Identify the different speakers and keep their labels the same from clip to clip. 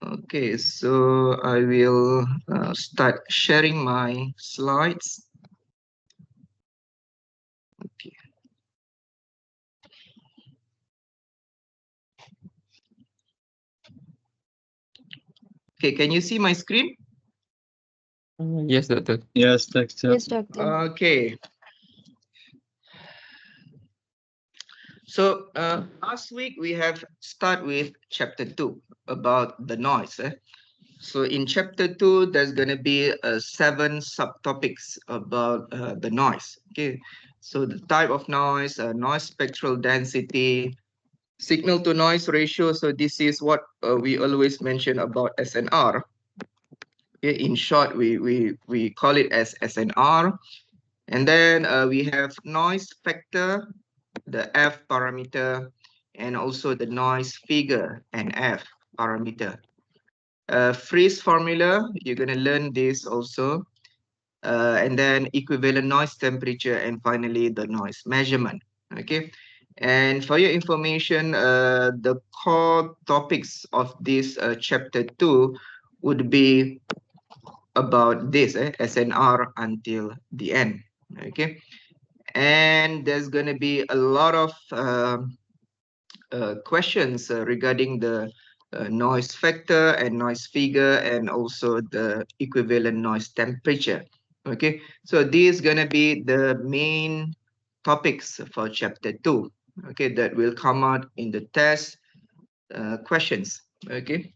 Speaker 1: Okay, so I will start sharing my slides. Okay. Okay, can you see my screen?
Speaker 2: Yes, Doctor.
Speaker 3: Yes, Doctor.
Speaker 4: Yes, Doctor.
Speaker 1: Okay. So last week we have start with chapter 2 about the noise. So in chapter 2, there's going to be 7 subtopics about the noise. Okay. So the type of noise, noise spectral density, signal to noise ratio. So this is what we always mention about SNR. Okay. In short, we call it as SNR. And then we have noise factor, the F parameter, and also the noise figure, NF parameter. Freeze formula, you're going to learn this also. And then equivalent noise temperature, and finally the noise measurement. Okay. And for your information, the core topics of this chapter 2 would be about this SNR until the end. Okay. And there's going to be a lot of questions regarding the noise factor and noise figure, and also the equivalent noise temperature. Okay, so these going to be the main topics for chapter 2. Okay, that will come out in the test questions. Okay.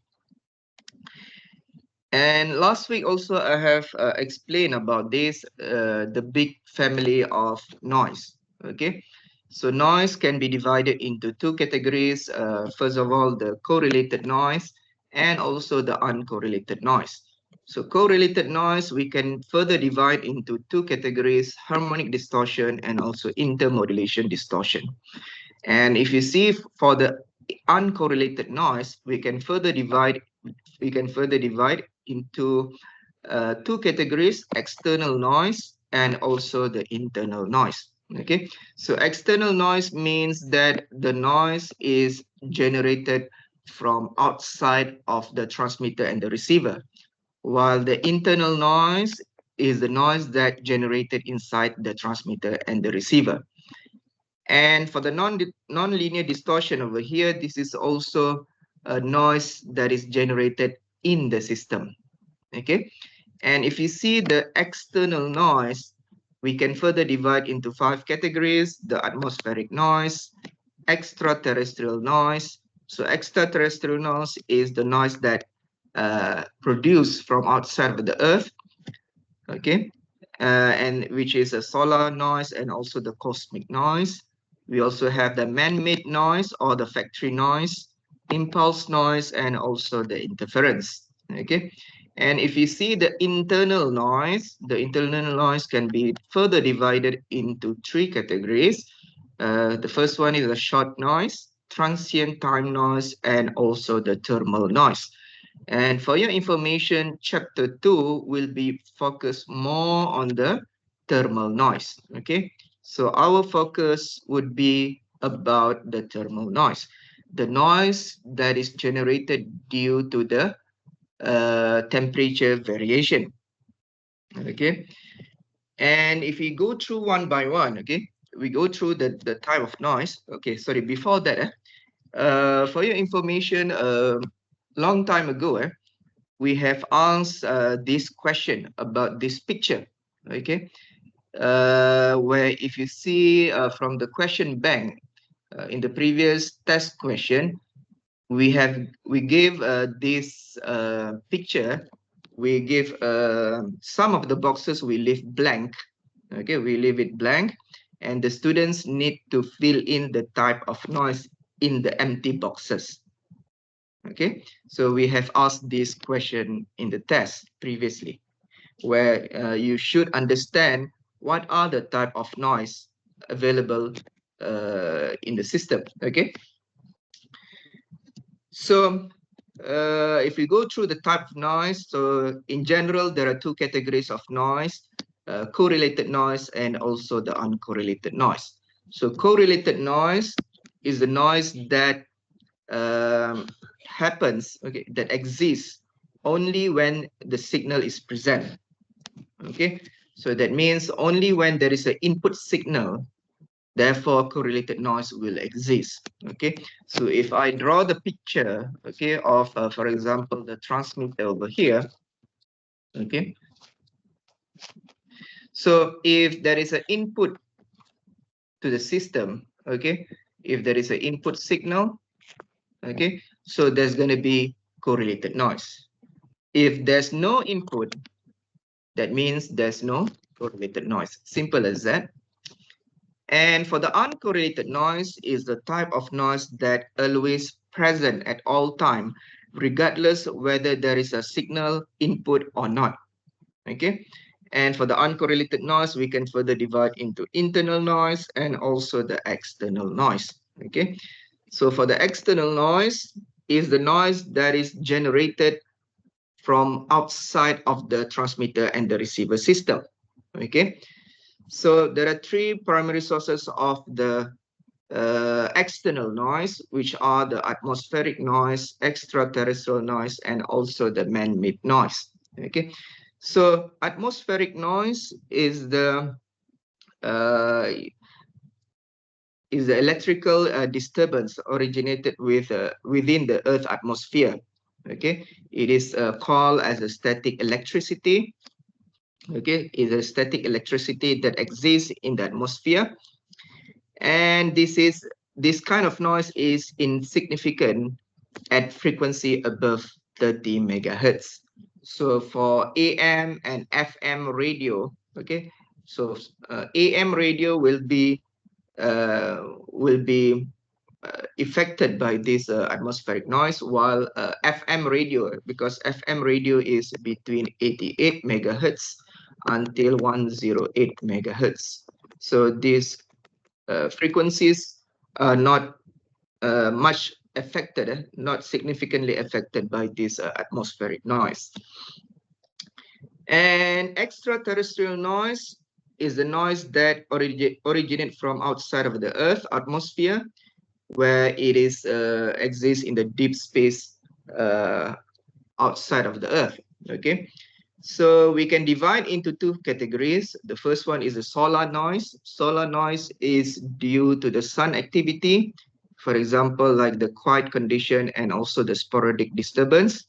Speaker 1: And last week also I have explained about this, the big family of noise. Okay, so noise can be divided into 2 categories. First of all, the correlated noise and also the uncorrelated noise. So correlated noise, we can further divide into 2 categories: harmonic distortion and also intermodulation distortion. And if you see for the uncorrelated noise, we can further divide into 2 categories: external noise and also the internal noise. Okay, so external noise means that the noise is generated from outside of the transmitter and the receiver, while the internal noise is the noise that generated inside the transmitter and the receiver. And for the non-linear distortion over here, this is also a noise that is generated in the system. Okay, and if you see the external noise, we can further divide into 5 categories: the atmospheric noise, extraterrestrial noise. So extraterrestrial noise is the noise that produced from outside of the earth. Okay, and which is a solar noise and also the cosmic noise. We also have the man-made noise or the factory noise, impulse noise, and also the interference. Okay, and if you see the internal noise can be further divided into 3 categories. The first one is the short noise, transient time noise, and also the thermal noise. And for your information, chapter 2 will be focused more on the thermal noise. Okay, so our focus would be about the thermal noise, the noise that is generated due to the temperature variation. Okay, and if we go through one by one, okay, we go through the type of noise. Okay, sorry, before that, for your information, long time ago, we have asked this question about this picture. Okay, where if you see from the question bank in the previous test question, we gave this picture. We give some of the boxes we leave blank. Okay, we leave it blank, and the students need to fill in the type of noise in the empty boxes. Okay, so we have asked this question in the test previously, where you should understand what are the type of noise available in the system. Okay, so if we go through the type of noise, so in general there are 2 categories of noise: correlated noise and also the uncorrelated noise. So correlated noise is the noise that happens, okay, that exists only when the signal is present. Okay, so that means only when there is an input signal, therefore correlated noise will exist. Okay, so if I draw the picture, okay, of for example the transmitter over here, okay, so if there is an input to the system, okay, if there is an input signal, okay, so there's going to be correlated noise. If there's no input, that means there's no correlated noise. Simple as that. And for the uncorrelated noise is the type of noise that always present at all time, regardless whether there is a signal input or not. Okay. And for the uncorrelated noise, we can further divide into internal noise and also the external noise. Okay. So for the external noise is the noise that is generated from outside of the transmitter and the receiver system. Okay. So there are three primary sources of the external noise, which are the atmospheric noise, extraterrestrial noise, and also the man-made noise. Okay, so atmospheric noise uh, is the electrical disturbance originated within the Earth atmosphere. Okay, it is called as a static electricity. Okay, is a static electricity that exists in the atmosphere, and this kind of noise is insignificant at frequency above 30 megahertz. So for AM and FM radio, okay, so AM radio will be affected by this atmospheric noise, while FM radio, because FM radio is between 88 megahertz until 108 megahertz. So these frequencies are not much affected, not significantly affected by this atmospheric noise. And extraterrestrial noise is the noise that originates from outside of the Earth atmosphere, where it is exists in the deep space outside of the Earth. Okay, so we can divide into two categories. The first one is the solar noise. Solar noise is due to the sun activity, for example, like the quiet condition and also the sporadic disturbance.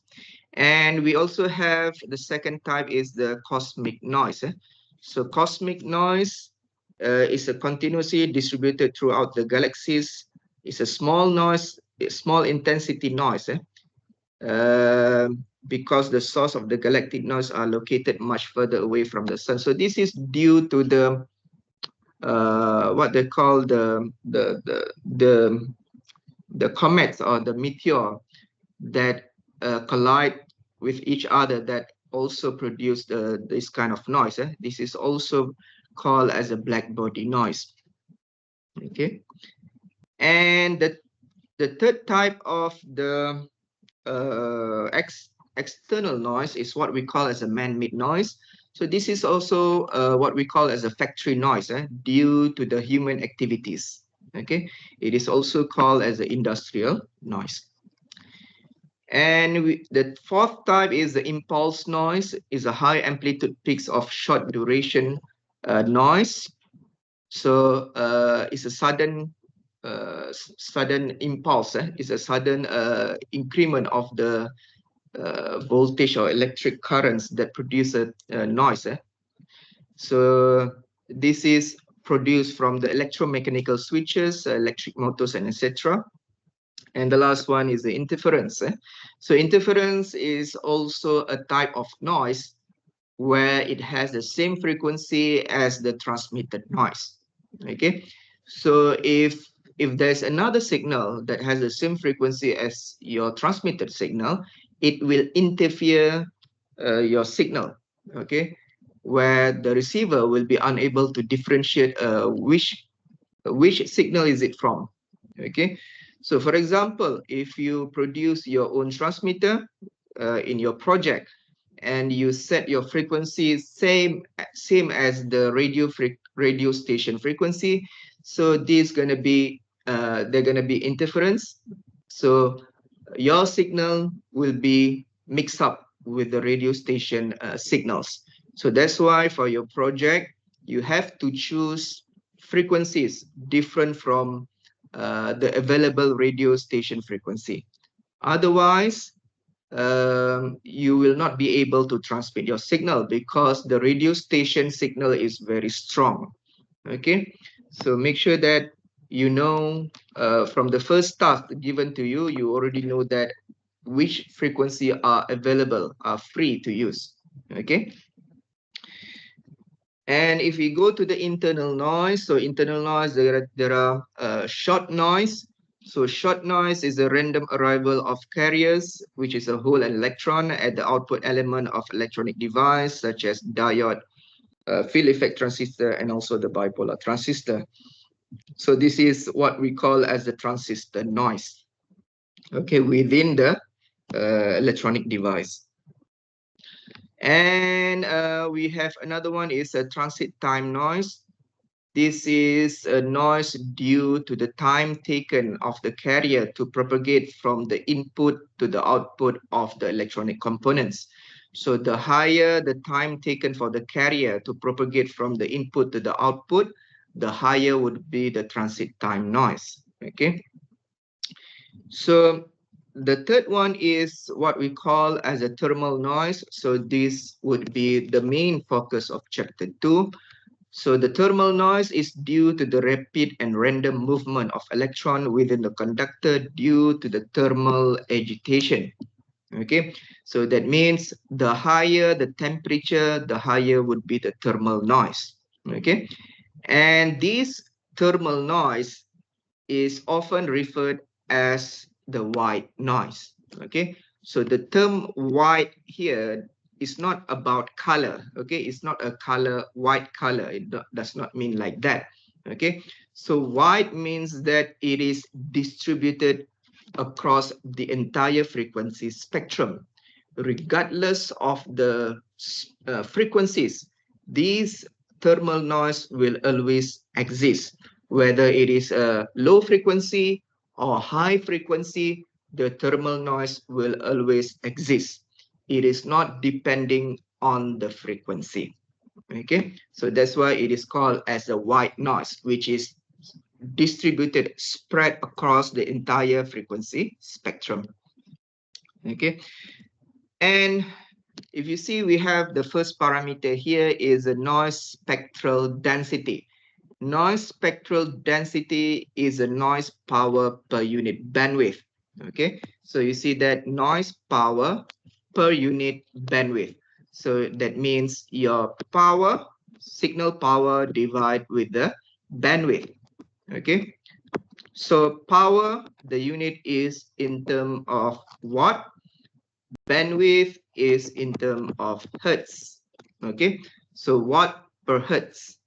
Speaker 1: And we also have the second type is the cosmic noise. So cosmic noise is a continuously distributed throughout the galaxies. It's a small noise, a small intensity noise. Because the source of the galactic noise are located much further away from the sun. So this is due to the what they call the comets or the meteor that collide with each other that also produce this kind of noise. This is also called as a black body noise. Okay, and the third type of the external noise is what we call as a man-made noise. So this is also what we call as a factory noise due to the human activities. Okay, it is also called as the industrial noise. And the fourth type is the impulse noise, is a high amplitude peaks of short duration noise. So it's a sudden impulse. It's a sudden increment of the voltage or electric currents that produce a noise. So this is produced from the electromechanical switches, electric motors, and etc. And the last one is the interference. So interference is also a type of noise where it has the same frequency as the transmitted noise. Okay, so if there's another signal that has the same frequency as your transmitted signal, it will interfere your signal. Okay, where the receiver will be unable to differentiate which signal is it from. Okay, so for example, if you produce your own transmitter in your project and you set your frequency same as the radio station frequency, so this gonna be they're gonna be interference So your signal will be mixed up with the radio station signals. So that's why for your project, you have to choose frequencies different from the available radio station frequency. Otherwise, you will not be able to transmit your signal because the radio station signal is very strong. Okay, so make sure that you know from the first task given to you, you already know that which frequency are available, are free to use. Okay, and if we go to the internal noise, so internal noise, there are short noise. So short noise is a random arrival of carriers, which is a hole and electron at the output element of electronic device, such as diode, field effect transistor, and also the bipolar transistor. So this is what we call as the transistor noise, okay, within the electronic device. And we have another one is a transit time noise. This is a noise due to the time taken of the carrier to propagate from the input to the output of the electronic components. So the higher the time taken for the carrier to propagate from the input to the output, the higher would be the transit time noise. Okay. So the third one is what we call as a thermal noise. So this would be the main focus of chapter 2. So the thermal noise is due to the rapid and random movement of electron within the conductor due to the thermal agitation. Okay, so that means the higher the temperature, the higher would be the thermal noise. Okay, and this thermal noise is often referred as the white noise. Okay, so the term white here is not about color. Okay, it's not a color, white color. It does not mean like that. Okay, so white means that it is distributed across the entire frequency spectrum, regardless of the frequencies. These thermal noise will always exist, whether it is a low frequency or high frequency, the thermal noise will always exist. It is not depending on the frequency. Okay, so that's why it is called as a white noise, which is distributed, spread across the entire frequency spectrum. Okay, and if you see, we have the first parameter here is a noise spectral density. Noise spectral density is a noise power per unit bandwidth. Okay, so you see that noise power per unit bandwidth. So that means your power, signal power divided with the bandwidth. Okay, so power, the unit is in terms of watt, bandwidth is in terms of hertz. Okay, so watt per hertz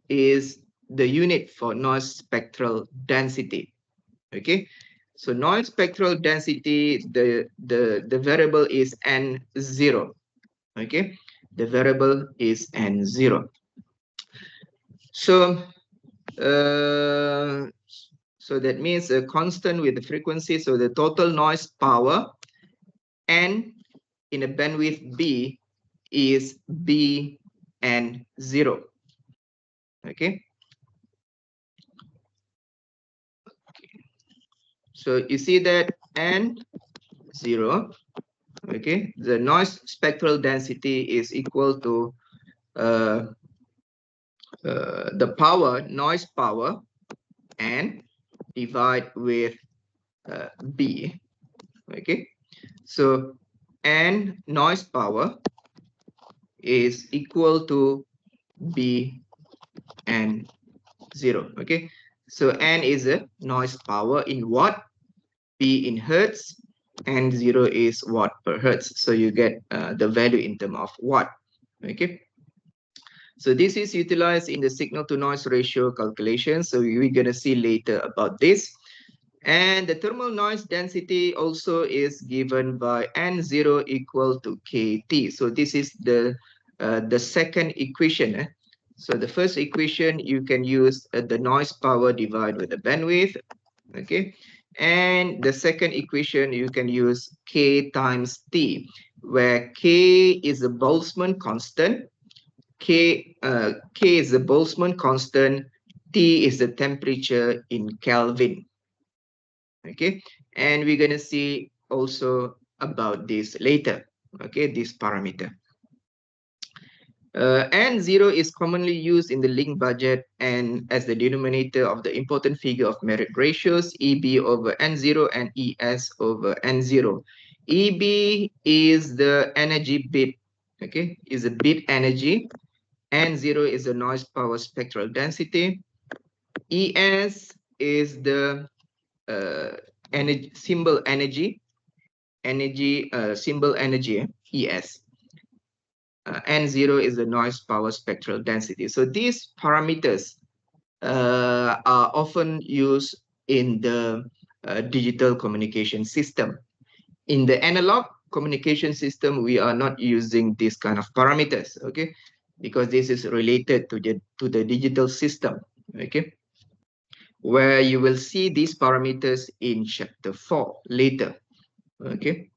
Speaker 1: is the unit for noise spectral density. Okay, so noise spectral density, the variable is n0. Okay, the variable is n0. So so that means a constant with the frequency. So the total noise power n in a bandwidth b is b n0. Okay, so you see that n0, okay, the noise spectral density is equal to uh, the power, noise power, n divide with b. Okay, so n noise power is equal to b n0. Okay, so n is a noise power in watt, b in hertz, and 0 is watt per hertz. So you get the value in terms of watt. Okay, so this is utilized in the signal to noise ratio calculation. So we're going to see later about this. And the thermal noise density also is given by n0 equal to kT. So this is the second equation. So the first equation, you can use the noise power divided with the bandwidth. Okay, And the second equation, you can use K times T, where K is a Boltzmann constant. K is the Boltzmann constant. T is the temperature in Kelvin. Okay, and we're gonna see also about this later. Okay, this parameter. N0 is commonly used in the link budget and as the denominator of the important figure of merit ratios, EB over N0 and ES over N0. EB is the energy bit, okay, is a bit energy. N0 is the noise power spectral density. ES is the energy symbol energy, symbol energy, ES. N0 is the noise power spectral density. So these parameters are often used in the digital communication system. In the analog communication system, we are not using this kind of parameters, okay? Because this is related to the digital system, okay? Where you will see these parameters in chapter 4 later, okay?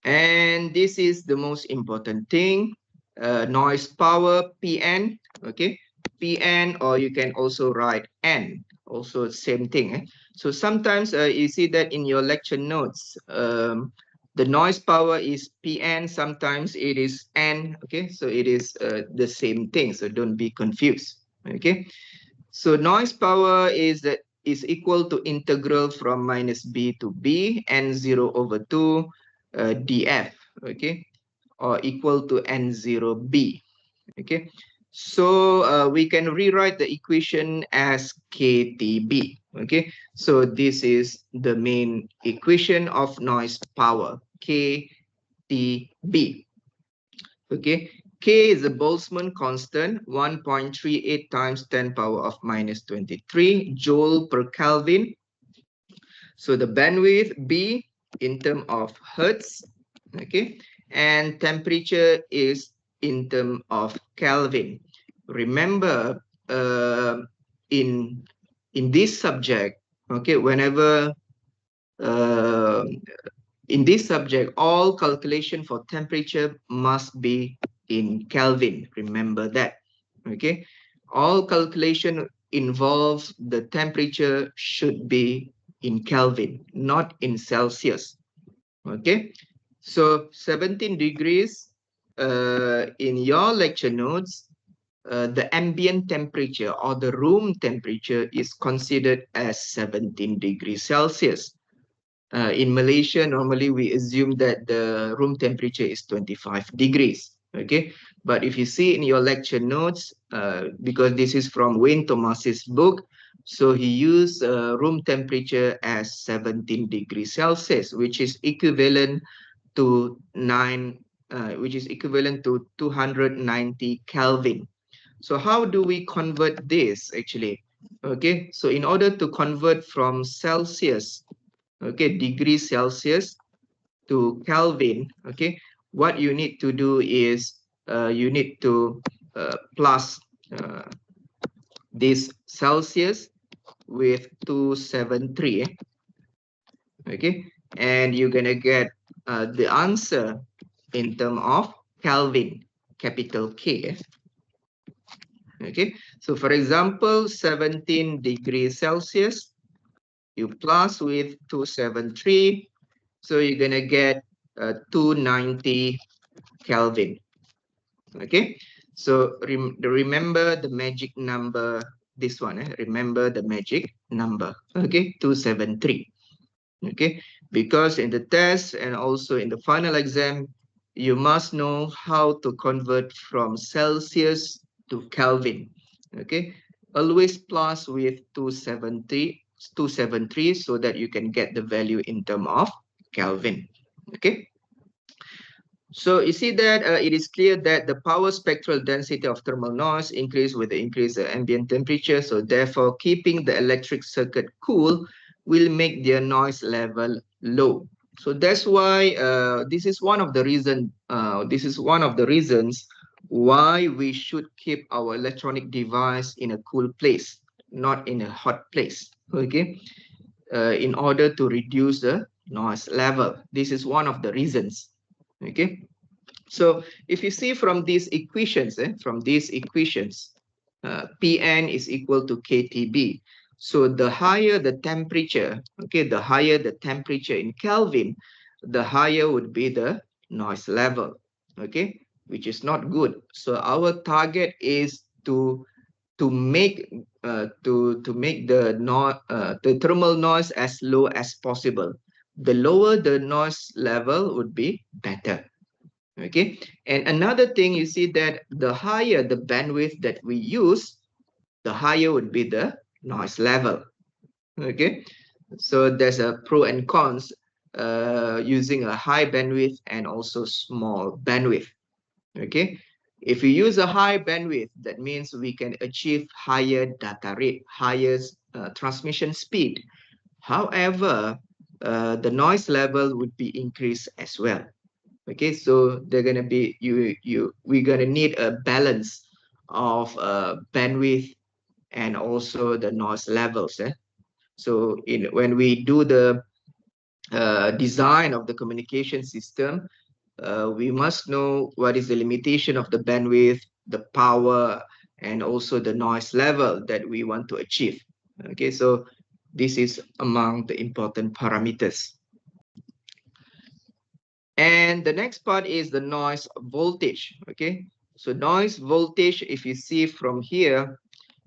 Speaker 1: And this is the most important thing, noise power, PN, okay? PN, or you can also write N, also same thing. So sometimes you see that in your lecture notes, the noise power is PN, sometimes it is N, okay? So it is the same thing, so don't be confused, okay? So noise power is equal to integral from minus B to B, N0 over 2 df, okay, or equal to N0B, okay. So we can rewrite the equation as KTB, okay. So this is the main equation of noise power, KTB, okay. K is the Boltzmann constant, 1.38 times 10 power of minus 23 joule per Kelvin. So the bandwidth B in terms of hertz, okay, and temperature is in terms of Kelvin. Remember, in this subject, okay, whenever uh, in this subject, all calculation for temperature must be in Kelvin. Remember that, okay? All calculation involves the temperature should be in Kelvin, not in Celsius, okay? So 17 degrees in your lecture notes, the ambient temperature or the room temperature is considered as 17 degrees Celsius. In Malaysia, normally we assume that the room temperature is 25 degrees. Okay, but if you see in your lecture notes, because this is from Wayne Thomas's book, so he used room temperature as 17 degrees Celsius, which is equivalent to 290 Kelvin. So how do we convert this actually? Okay, so in order to convert from Celsius, okay, degrees Celsius to Kelvin, okay, what you need to do is you need to plus this Celsius with 273, okay, and you're gonna get the answer in terms of Kelvin, capital K. Okay, so for example, 17 degrees Celsius, you plus with 273, so you're gonna get 290 Kelvin. Okay, so remember the magic number, this one, remember the magic number, okay, 273. Okay, because in the test and also in the final exam, you must know how to convert from Celsius to Kelvin. Okay, always plus with 273 so that you can get the value in terms of Kelvin. Okay, so you see that it is clear that the power spectral density of thermal noise increase with the increase of ambient temperature. So therefore, keeping the electric circuit cool will make their noise level low. So that's why this is one of the reasons why we should keep our electronic device in a cool place, not in a hot place. okay, in order to reduce the noise level. This is one of the reasons, okay. So if you see from these equations, Pn is equal to KTB. So the higher the temperature, okay, the higher the temperature in Kelvin, the higher would be the noise level, okay, which is not good. So our target is to make the thermal noise as low as possible. The lower the noise level would be better. Okay, and another thing, you see that the higher the bandwidth that we use, the higher would be the noise level. Okay, so there's a pro and cons using a high bandwidth and also small bandwidth. Okay, if we use a high bandwidth, that means we can achieve higher data rate, higher transmission speed. However, the noise level would be increased as well. Okay, so they're gonna be we're gonna need a balance of bandwidth and also the noise levels. So when we do the design of the communication system, we must know what is the limitation of the bandwidth, the power, and also the noise level that we want to achieve. Okay, so this is among the important parameters. And the next part is the noise voltage. Okay, so noise voltage, if you see from here,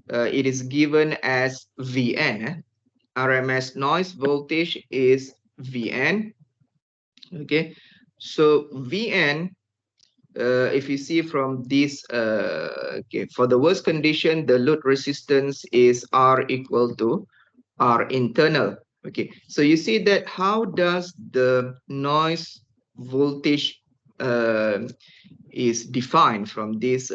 Speaker 1: it is given as Vn. RMS noise voltage is Vn. Okay, so Vn, if you see from this, okay, for the worst condition, the load resistance is R equal to R internal. Okay, so you see that how does the noise voltage is defined from this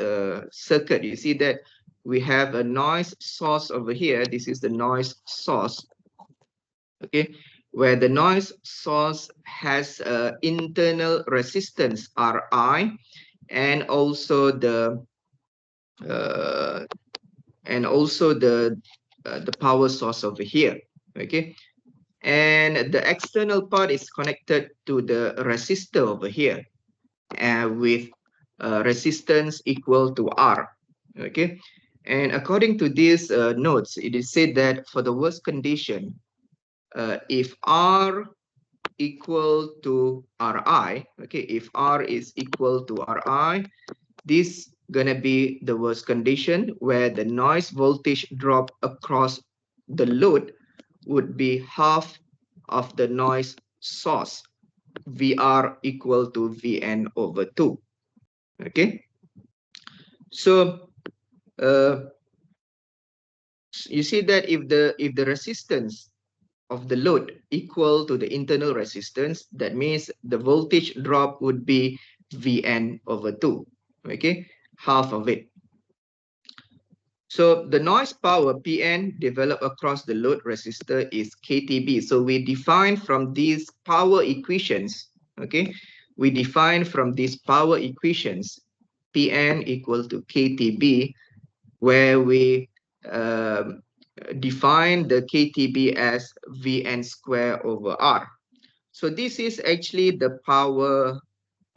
Speaker 1: circuit. You see that we have a noise source over here. This is the noise source, okay, where the noise source has internal resistance Ri, and also the uh, the power source over here. Okay, and the external part is connected to the resistor over here, with resistance equal to R. Okay, and according to these notes, it is said that for the worst condition, if R equal to Ri, okay, if R is equal to Ri, this gonna be the worst condition where the noise voltage drop across the load would be half of the noise source, Vr equal to Vn over 2. Okay, so you see that if the resistance of the load equal to the internal resistance, that means the voltage drop would be Vn over 2. Okay, half of it. So the noise power Pn developed across the load resistor is KTB. So we define from these power equations, okay, we define from these power equations Pn equal to KTB, where we define the KTB as Vn square over R. So this is actually the power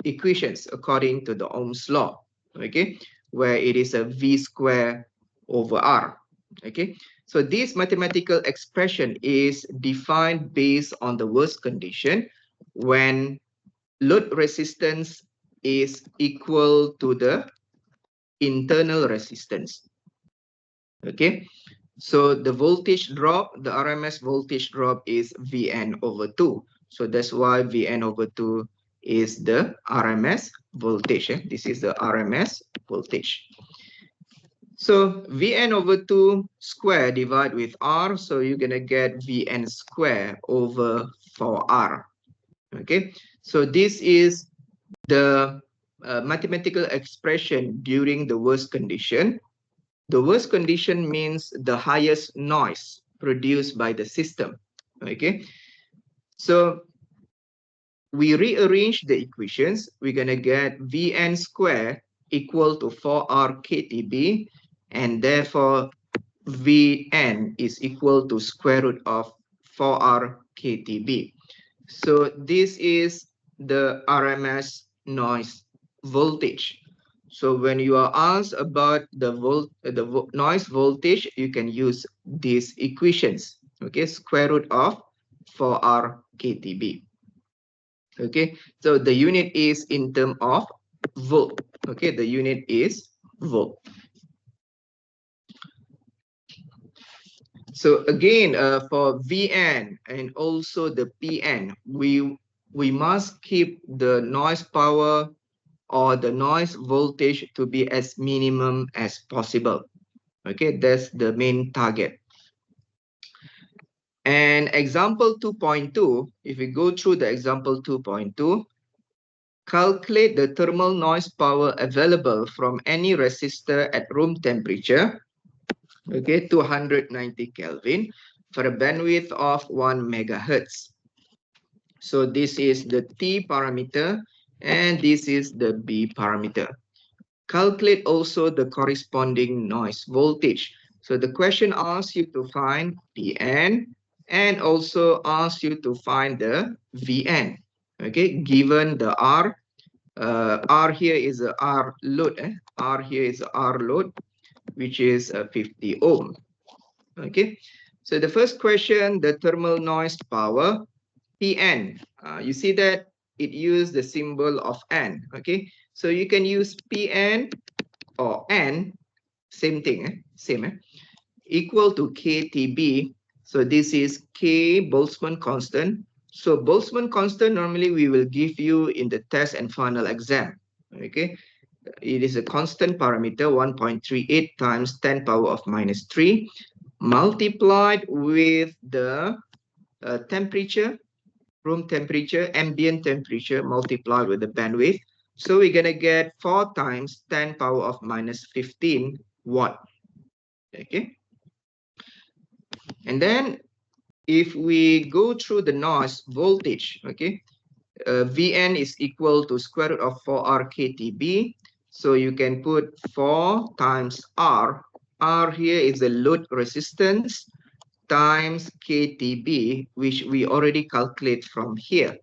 Speaker 1: equations according to the Ohm's law, okay, where it is a V square over R. Okay, so this mathematical expression is defined based on the worst condition when load resistance is equal to the internal resistance. Okay, so the voltage drop, the RMS voltage drop is Vn over 2. So that's why Vn over 2 is the RMS voltage. This is the RMS voltage. So Vn over 2 square divide with R. So you're going to get Vn square over 4R. Okay, so this is the mathematical expression during the worst condition. The worst condition means the highest noise produced by the system. Okay, so we rearrange the equations. We're going to get Vn square equal to 4R KTB, and therefore Vn is equal to square root of 4R KTB. So this is the RMS noise voltage. So when you are asked about the noise voltage, you can use these equations. Okay, square root of 4R KTB. Okay, so the unit is in term of volt. Okay, the unit is volt. So again, for Vn and also the Pn, we must keep the noise power or the noise voltage to be as minimum as possible. Okay, that's the main target. And example 2.2, if we go through the example 2.2, calculate the thermal noise power available from any resistor at room temperature, okay, 290 Kelvin, for a bandwidth of 1 megahertz. So this is the T parameter and this is the B parameter. Calculate also the corresponding noise voltage. So the question asks you to find Pn and also asks you to find the Vn. Okay, given the R here is a R load. R here is a R load, which is 50 ohm. Okay, so the first question, the thermal noise power, Pn. You see that it used the symbol of N. Okay, so you can use Pn or N, same thing, equal to KTB. So this is K Boltzmann constant. So Boltzmann constant normally we will give you in the test and final exam. Okay, it is a constant parameter 1.38 times 10 power of minus 3 multiplied with the temperature, room temperature, ambient temperature multiplied with the bandwidth. So we're going to get 4 times 10 power of minus 15 watt. Okay. And then if we go through the noise voltage, okay, Vn is equal to square root of 4R KTB. So you can put 4 times R. R here is the load resistance times KTB, which we already calculate from here.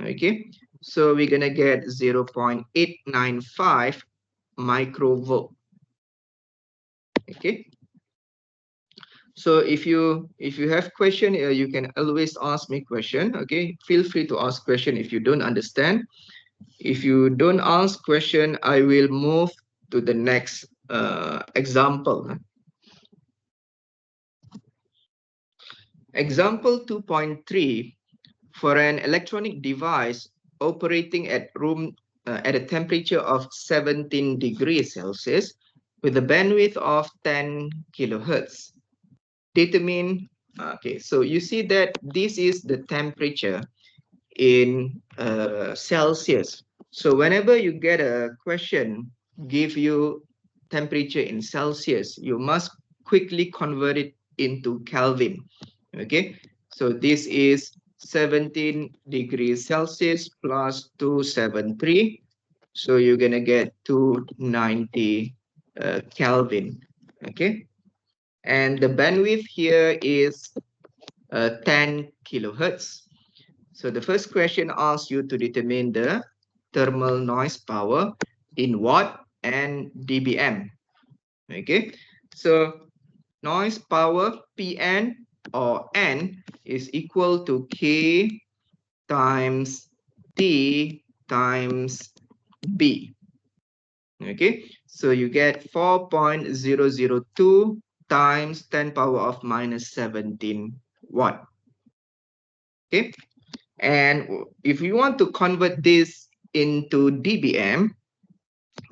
Speaker 1: Okay, so we're gonna get 0.895 microvolt. Okay, so if you have question, you can always ask me question. Okay, feel free to ask question if you don't understand. If you don't ask question, I will move to the next example. Example 2.3, for an electronic device operating at at a temperature of 17 degrees Celsius with a bandwidth of 10 kilohertz. Determine, okay, so you see that this is the temperature in Celsius. So whenever you get a question, give you temperature in Celsius, you must quickly convert it into Kelvin. Okay, so this is 17 degrees Celsius plus 273. So you're gonna get 290 Kelvin. Okay, and the bandwidth here is 10 kilohertz. So the first question asks you to determine the thermal noise power in watt and dBm. Okay, so noise power Pn or N is equal to K times T times B. Okay, so you get 4.002 times 10 power of minus 17 watt. Okay, and if you want to convert this into dBm,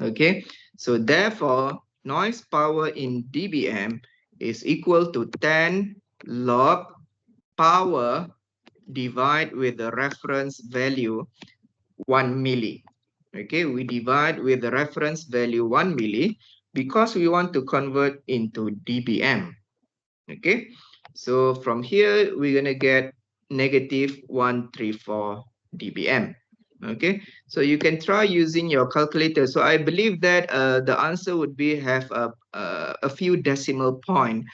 Speaker 1: okay, so therefore noise power in dBm is equal to 10 log power divide with the reference value 1 milli. Okay, we divide with the reference value 1 milli because we want to convert into dBm. Okay, so from here we're gonna get negative 134 dBm. Okay, so you can try using your calculator. So I believe that the answer would be have a few decimal point.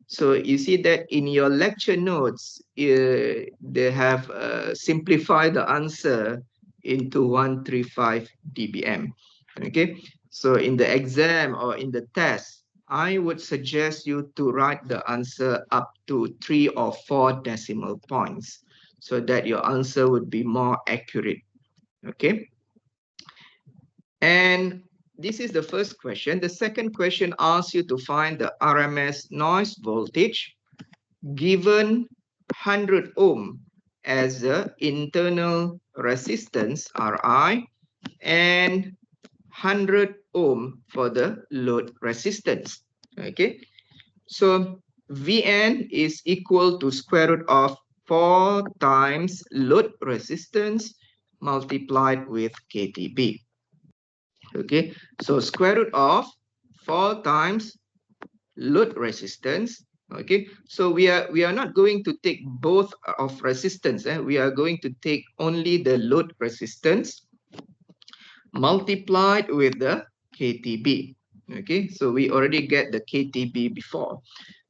Speaker 1: So you see that in your lecture notes, they have simplified the answer into 135 dBm. Okay, so in the exam or in the test, I would suggest you to write the answer up to 3 or 4 decimal points so that your answer would be more accurate. Okay, and this is the first question. The second question asks you to find the RMS noise voltage given 100 ohm as the internal resistance Ri and 100 ohm for the load resistance. Okay, so Vn is equal to square root of 4 times load resistance multiplied with KTB. Okay, so square root of 4 times load resistance. Okay, so we are not going to take both of resistance. We are going to take only the load resistance multiplied with the KTB. Okay, so we already get the KTB before.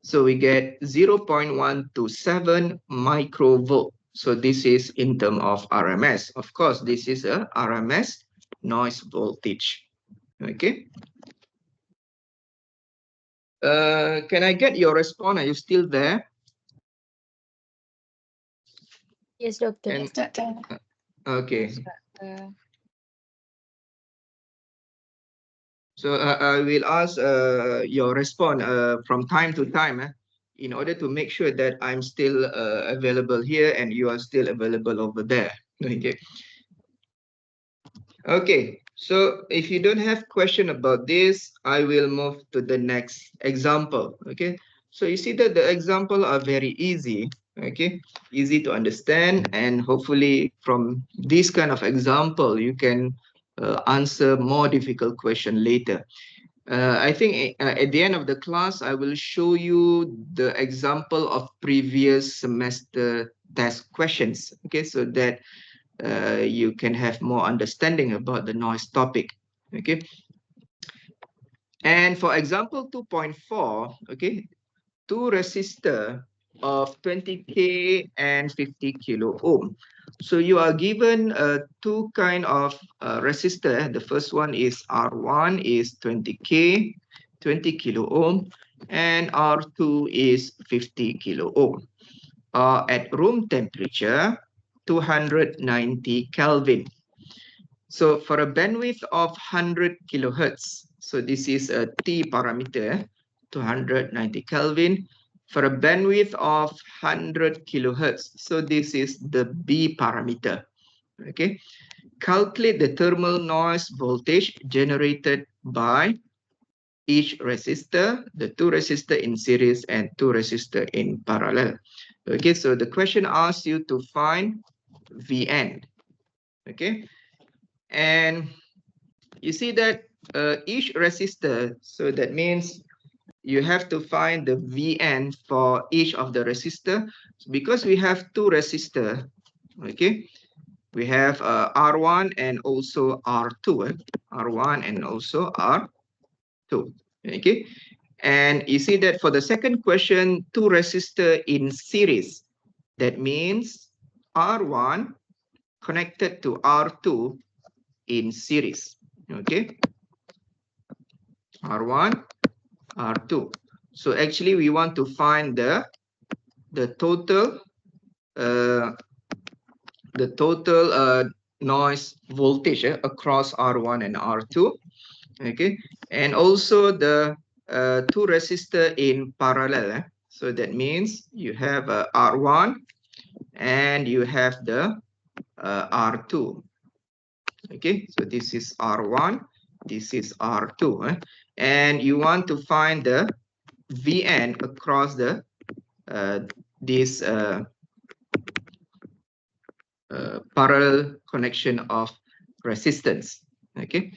Speaker 1: So we get 0.127 microvolt. So this is in terms of RMS. Of course, this is a RMS noise voltage. Okay. Can I get your response? Are you still there?
Speaker 3: Yes, doctor.
Speaker 1: And,
Speaker 3: Yes, doctor.
Speaker 1: Okay.
Speaker 3: Yes, doctor.
Speaker 1: So I will ask your response from time to time in order to make sure that I'm still available here and you are still available over there. Okay. Okay. So if you don't have question about this, I will move to the next example. Okay. So you see that the example are very easy. Okay. Easy to understand, and hopefully from this kind of example, you can answer more difficult question later. I think at the end of the class, I will show you the example of previous semester test questions. Okay, so that you can have more understanding about the noise topic. Okay, and for example 2.4, okay, two resistor of 20k and 50 kilo ohm. So you are given two kind of resistor. The first one is R1 is 20k, 20 kilo ohm, and R2 is 50 kilo ohm. At room temperature, 290 Kelvin. So for a bandwidth of 100 kilohertz, so this is a T parameter, 290 Kelvin. For a bandwidth of 100 kilohertz, so this is the B parameter. Okay, calculate the thermal noise voltage generated by each resistor, the two resistor in series and two resistor in parallel. Okay, so the question asks you to find Vn. Okay, and you see that each resistor, so that means you have to find the Vn for each of the resistor. So because we have two resistor, okay, we have R1 and also R2, R1 and also R2, okay. And you see that for the second question, two resistor in series. That means R1 connected to R2 in series, okay. R1, R2. So actually we want to find the total uh, noise voltage across R1 and R2. Okay, and also the two resistor in parallel. So that means you have R1 and you have the R2. Okay, so this is R1, this is R2, and you want to find the Vn across the this parallel connection of resistance. Okay,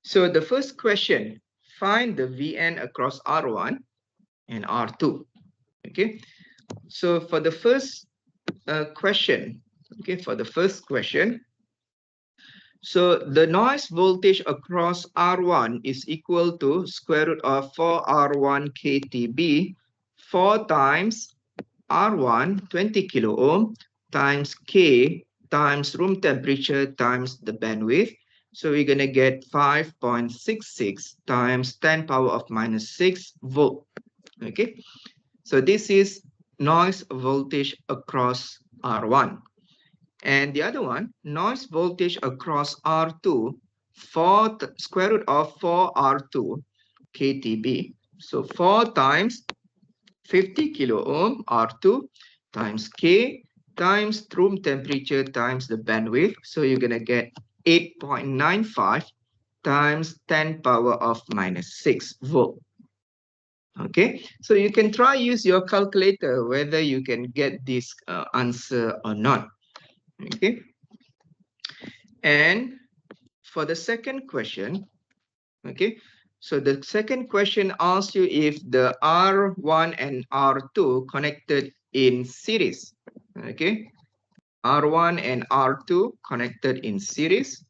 Speaker 1: so the first question, find the Vn across R1 and R2. Okay, so for the first question, okay, for the first question, So the noise voltage across R1 is equal to square root of 4R1 KTB 4 times R1 20 kilo ohm times K times room temperature times the bandwidth. So we're going to get 5.66 times 10 power of minus 6 volt. Okay. So this is noise voltage across R1. And the other one, noise voltage across R2 for square root of 4R2 KTB. So 4 times 50 kilo ohm R2 times K times room temperature times the bandwidth. So you're going to get 8.95 times 10 power of minus 6 volt. Okay, so you can try use your calculator whether you can get this answer or not. Okay, and for the second question, okay, so the second question asks you if the R1 and R2 connected in series. Okay, R1 and R2 connected in series.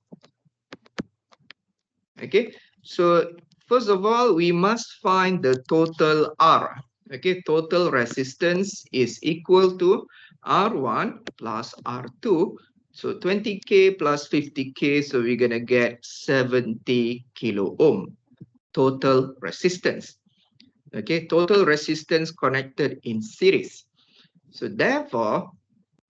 Speaker 1: Okay, so first of all, we must find the total R. Okay, total resistance is equal to R1 plus R2. So 20K plus 50K, so we're going to get 70 kilo ohm total resistance. Okay, total resistance connected in series. So therefore,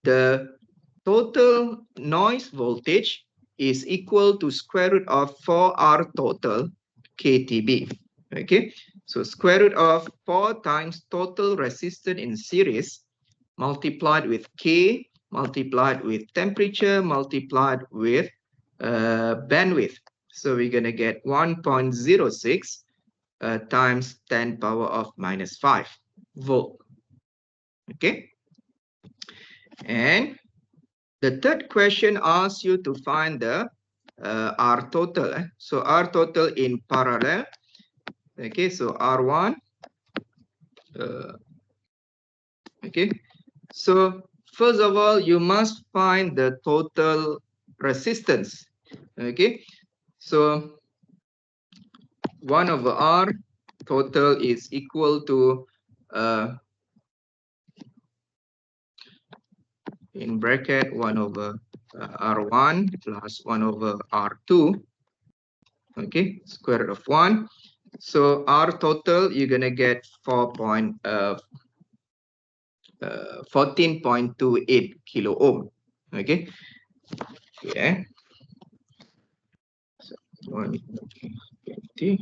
Speaker 1: the total noise voltage is equal to square root of 4R total KTB. Okay, so square root of 4 times total resistance in series multiplied with K, multiplied with temperature, multiplied with bandwidth. So we're going to get 1.06 times 10 power of minus 5 volt. Okay, and the third question asks you to find the R total. So R total in parallel. Okay, so R1. Okay, so first of all, you must find the total resistance. Okay, so 1 over R total is equal to in bracket 1 over R1 plus 1 over R2. Okay, square root of 1. So R total, you're going to get 14.28 kilo ohm. Okay. Yeah. So 120.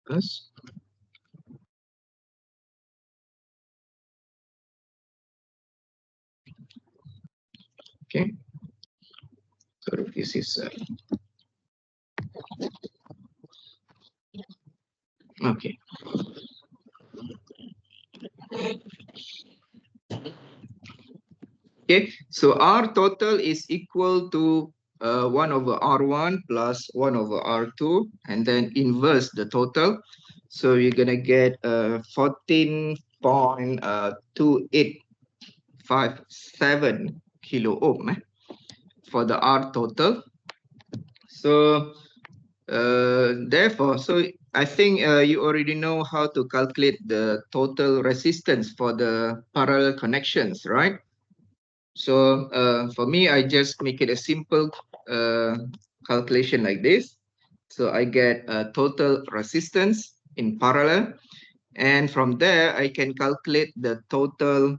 Speaker 1: Plus. Okay. So this is okay. Okay, so R total is equal to 1 over R1 plus 1 over R2, and then inverse the total. So you're going to get 14.2857 kilo ohm for the R total. So therefore, so I think you already know how to calculate the total resistance for the parallel connections, right? So for me, I just make it a simple calculation like this. So I get a total resistance in parallel. And from there, I can calculate the total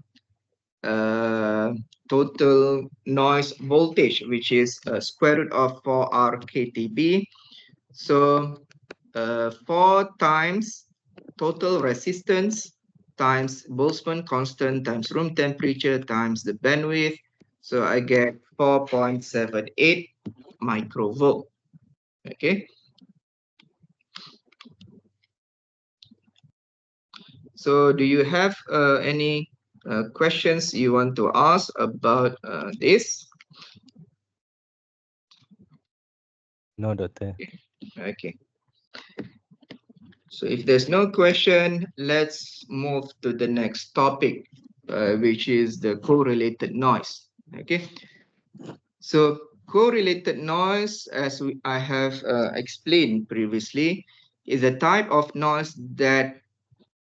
Speaker 1: total noise voltage, which is square root of 4R KTB. So 4 times total resistance times Boltzmann constant times room temperature times the bandwidth. So I get 4.78 microvolt. Okay. So do you have any questions you want to ask about this?
Speaker 4: No, Doctor.
Speaker 1: Okay. So if there's no question, let's move to the next topic, which is the correlated noise. Okay. So correlated noise, as I have explained previously, is a type of noise that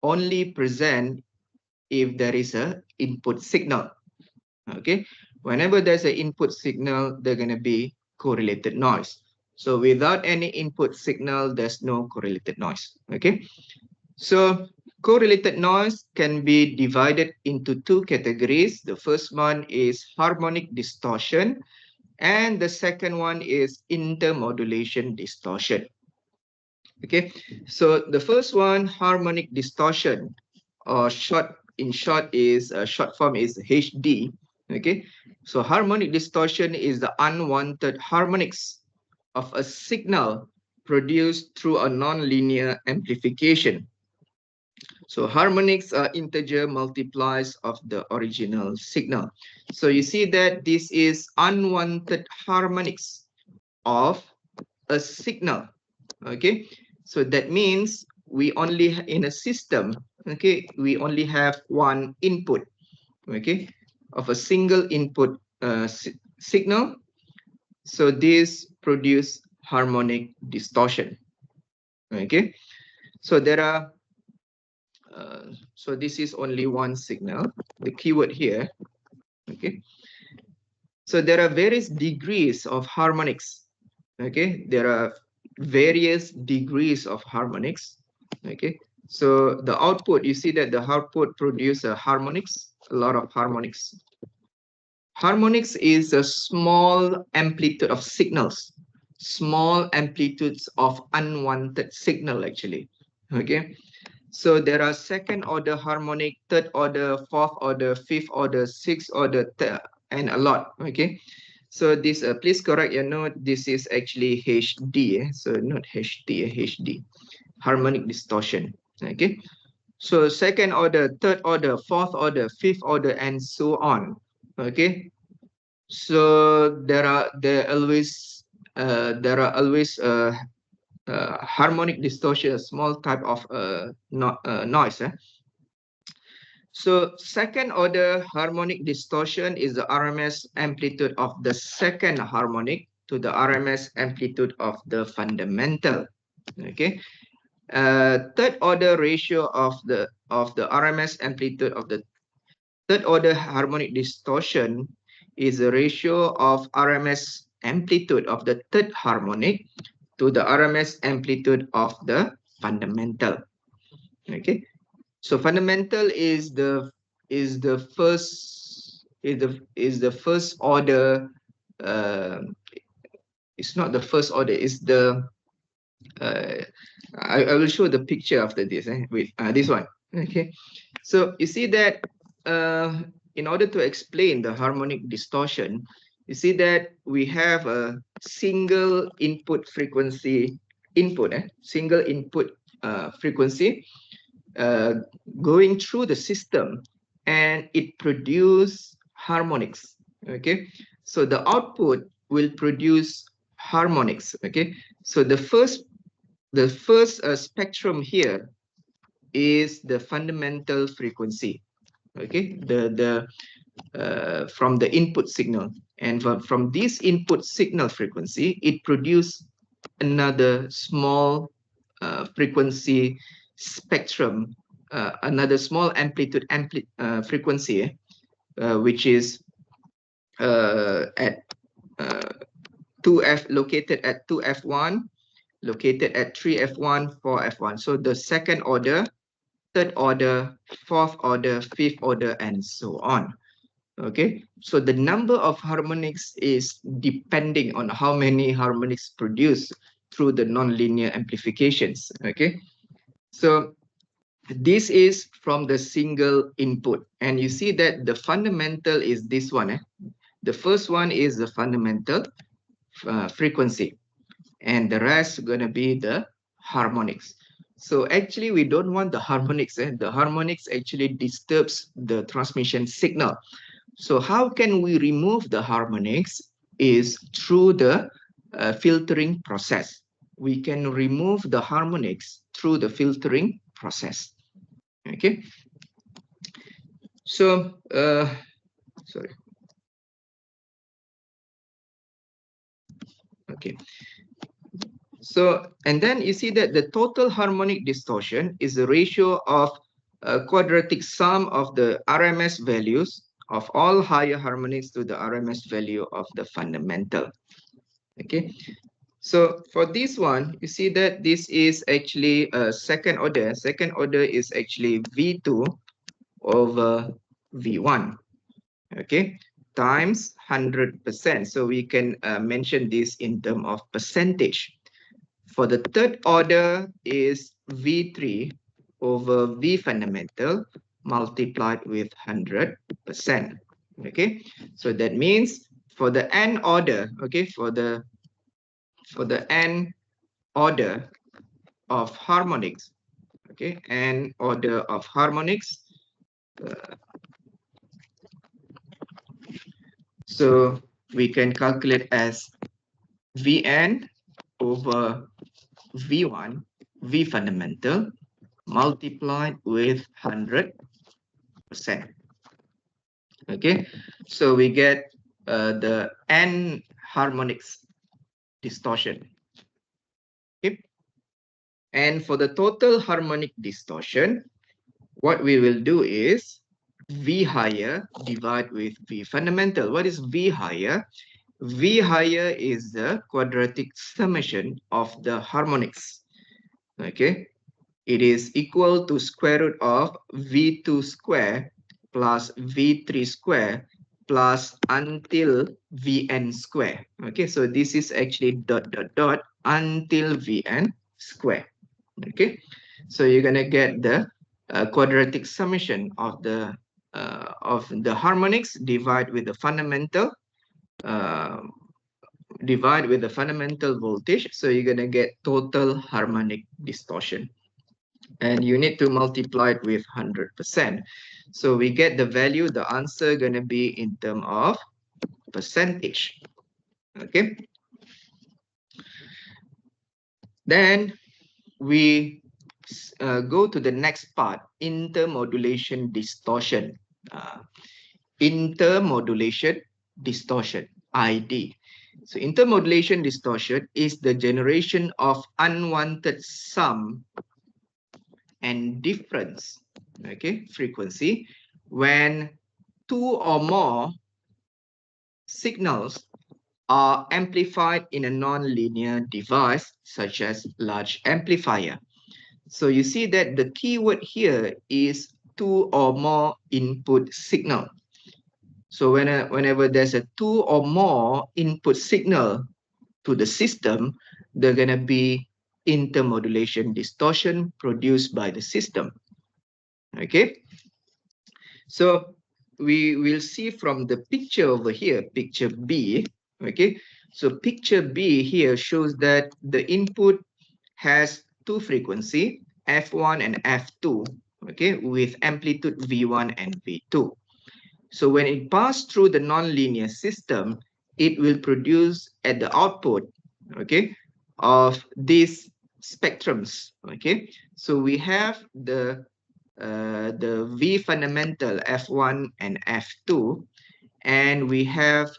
Speaker 1: only present if there is a input signal. Okay. Whenever there's an input signal, they're going to be correlated noise. So without any input signal, there's no correlated noise. Okay. So correlated noise can be divided into two categories. The first one is harmonic distortion, and the second one is intermodulation distortion. Okay, so the first one, harmonic distortion, or short form is HD. Okay, so harmonic distortion is the unwanted harmonics of a signal produced through a nonlinear amplification. So harmonics are integer multiplies of the original signal. So you see that this is unwanted harmonics of a signal. Okay, so that means we only in a system, okay, we only have one input, okay, of a single input signal. So this produce harmonic distortion. Okay, so there are so this is only one signal, the keyword here. Okay, so there are various degrees of harmonics. Okay, there are various degrees of harmonics. Okay, so the output, you see that the output produce a harmonics, a lot of harmonics. Harmonics is a small amplitude of signals, small amplitudes of unwanted signal actually. Okay, so there are second order harmonic, third order, fourth order, fifth order, sixth order, and a lot. Okay, so this please correct your note. This is actually HD, so not HD, HD, harmonic distortion. Okay, so second order, third order, fourth order, fifth order, and so on. Okay, so there are always harmonic distortion, a small type of noise. So second order harmonic distortion is the RMS amplitude of the second harmonic to the RMS amplitude of the fundamental. Okay. Third order ratio of the RMS amplitude of the third order harmonic distortion is the ratio of RMS amplitude of the third harmonic to the RMS amplitude of the fundamental. Okay, so fundamental is the first order. Uh, it's not the first order. It's the uh, I will show the picture after this. Wait, this one. Okay, so you see that in order to explain the harmonic distortion, you see that we have a single input frequency single input frequency going through the system, and it produce harmonics. Okay, so the output will produce harmonics. Okay, so the first spectrum here is the fundamental frequency. Okay, the from the input signal, and from this input signal frequency, it produce another small frequency spectrum, another small amplitude frequency, which is at 2F, located at 2F1, located at 3F1, 4F1. So the second order, third order, fourth order, fifth order, and so on. Okay, so the number of harmonics is depending on how many harmonics produced through the nonlinear amplifications. Okay, so this is from the single input, and you see that the fundamental is this one. The first one is the fundamental frequency, and the rest going to be the harmonics. So actually we don't want the harmonics. The harmonics actually disturbs the transmission signal. So how can we remove the harmonics is through the filtering process. We can remove the harmonics through the filtering process. Okay. So, sorry. Okay. So, and then you see that the total harmonic distortion is the ratio of a quadratic sum of the RMS values of all higher harmonics to the RMS value of the fundamental. Okay. So for this one, you see that this is actually a second order. Second order is actually V2 over V1. Okay, times 100%. So we can mention this in terms of percentage. For the third order is V3 over V fundamental multiplied with 100%. Okay, so that means for the n order, okay, for the n order of harmonics, okay, n order of harmonics. So we can calculate as Vn over V1, V fundamental, multiplied with 100%. Okay, so we get the n harmonics distortion. Okay, and for the total harmonic distortion, what we will do is V higher divide with V fundamental. What is V higher? V higher is the quadratic summation of the harmonics. Okay, it is equal to square root of V2 square plus V3 square plus until Vn square. Okay, so this is actually dot dot dot until Vn square. Okay, so you're gonna get the quadratic summation of the harmonics divide with the fundamental voltage. So you're gonna get total harmonic distortion, and you need to multiply it with 100%. So we get the value, the answer gonna be in terms of percentage. Okay, then we go to the next part, intermodulation distortion. Intermodulation distortion, ID. So intermodulation distortion is the generation of unwanted sum and difference, okay, frequency when two or more signals are amplified in a non-linear device such as large amplifier. So you see that the keyword here is two or more input signal. So whenever there's a two or more input signal to the system, they're going to be intermodulation distortion produced by the system. Okay, so we will see from the picture over here, picture B. Okay, so picture B here shows that the input has two frequency, F1 and F2, okay, with amplitude V1 and V2. So when it passes through the nonlinear system, it will produce at the output, okay, of these spectrums. Okay, so we have the V fundamental F1 and F2, and we have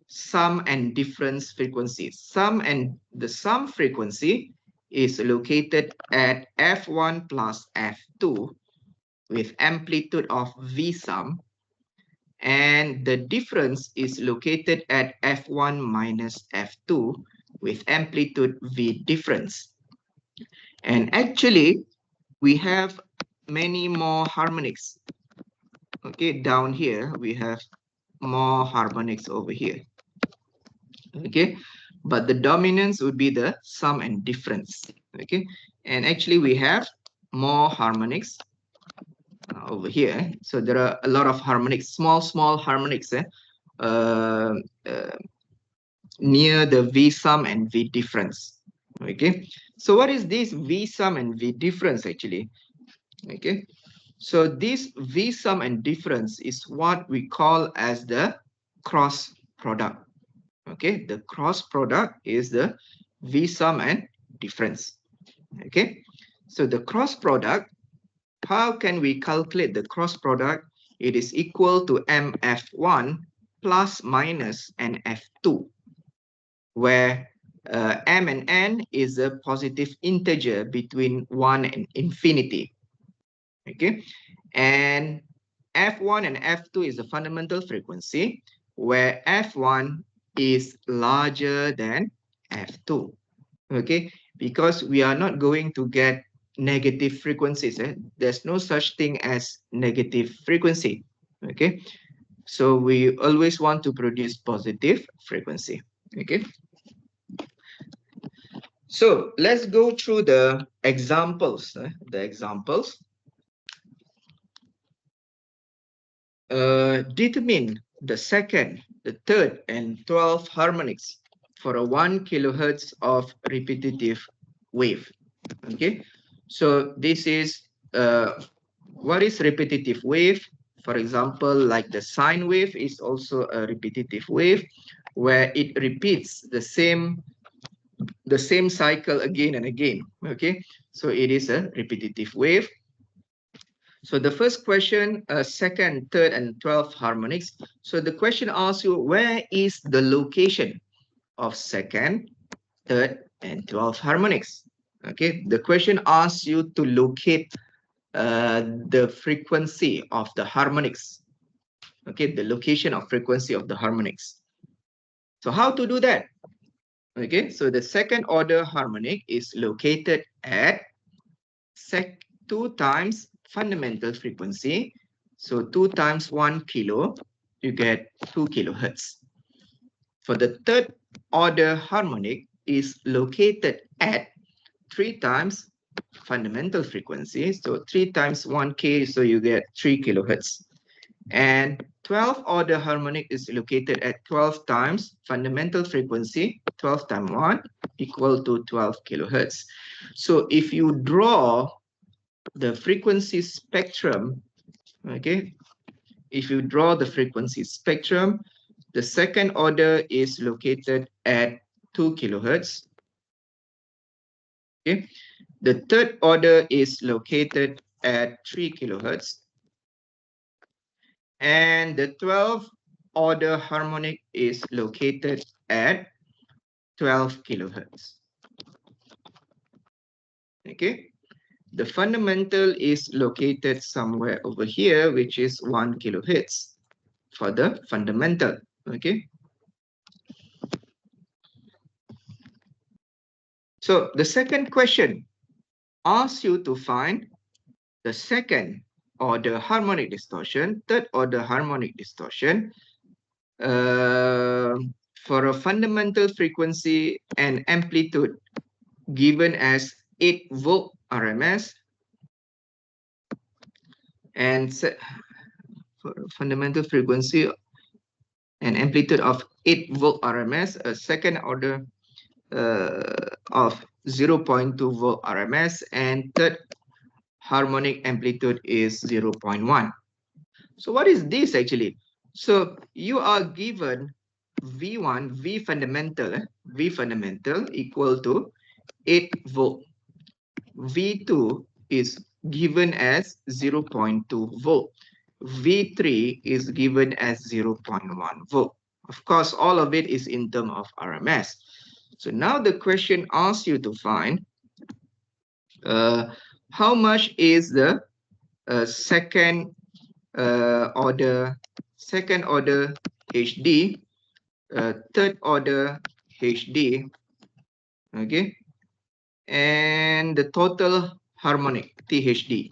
Speaker 1: sum and difference frequencies. The sum frequency is located at F1 plus F2 with amplitude of V sum, and the difference is located at F1 minus F2 with amplitude V difference. And actually, we have many more harmonics. Okay, down here, we have more harmonics over here. Okay, but the dominance would be the sum and difference. Okay, and actually we have more harmonics over here. So there are a lot of harmonics, small harmonics near the V sum and V difference. Okay, so what is this V sum and V difference actually? Okay, so this V sum and difference is what we call as the cross product. Okay, the cross product is the V sum and difference. Okay, so the cross product, how can we calculate the cross product? It is equal to MF1 plus minus NF2, where M and N is a positive integer between 1 and infinity. Okay, and F1 and F2 is the fundamental frequency, where F1 is larger than F2. Okay, because we are not going to get negative frequencies. There's no such thing as negative frequency. Okay, so we always want to produce positive frequency. Okay, so let's go through the examples. Determine the second, the third, and 12th harmonics for a 1 kilohertz of repetitive wave. Okay, so this is what is repetitive wave? For example, like the sine wave is also a repetitive wave, where it repeats the same cycle again and again. Okay, so it is a repetitive wave. So the first question, second, third, and 12th harmonics. So the question asks you, where is the location of second, third, and 12th harmonics? Okay, the question asks you to locate the frequency of the harmonics. Okay, the location of frequency of the harmonics. So how to do that? Okay, so the second order harmonic is located at 2 times fundamental frequency. So 2 times 1 kilo, you get 2 kilohertz. For the third order harmonic is located at 3 times fundamental frequency. So 3 times 1k, so you get 3 kilohertz. And 12th order harmonic is located at 12 times fundamental frequency. 12 times 1 equal to 12 kilohertz. So if you draw the frequency spectrum, okay, if you draw the frequency spectrum, the second order is located at 2 kilohertz. Okay, the third order is located at 3 kilohertz. And the 12th order harmonic is located at 12 kilohertz. Okay, the fundamental is located somewhere over here, which is 1 kilohertz for the fundamental. Okay, so the second question asks you to find the second order harmonic distortion, third order harmonic distortion for a fundamental frequency and amplitude given as 8 volt RMS, and for fundamental frequency and amplitude of 8 volt RMS, a second order of 0.2 volt RMS, and third harmonic amplitude is 0.1. So what is this actually? So you are given V1, V fundamental equal to 8 volt. V2 is given as 0.2 volt. V3 is given as 0.1 volt. Of course, all of it is in terms of RMS. So now the question asks you to find how much is the second order HD, third order HD, okay, and the total harmonic THD.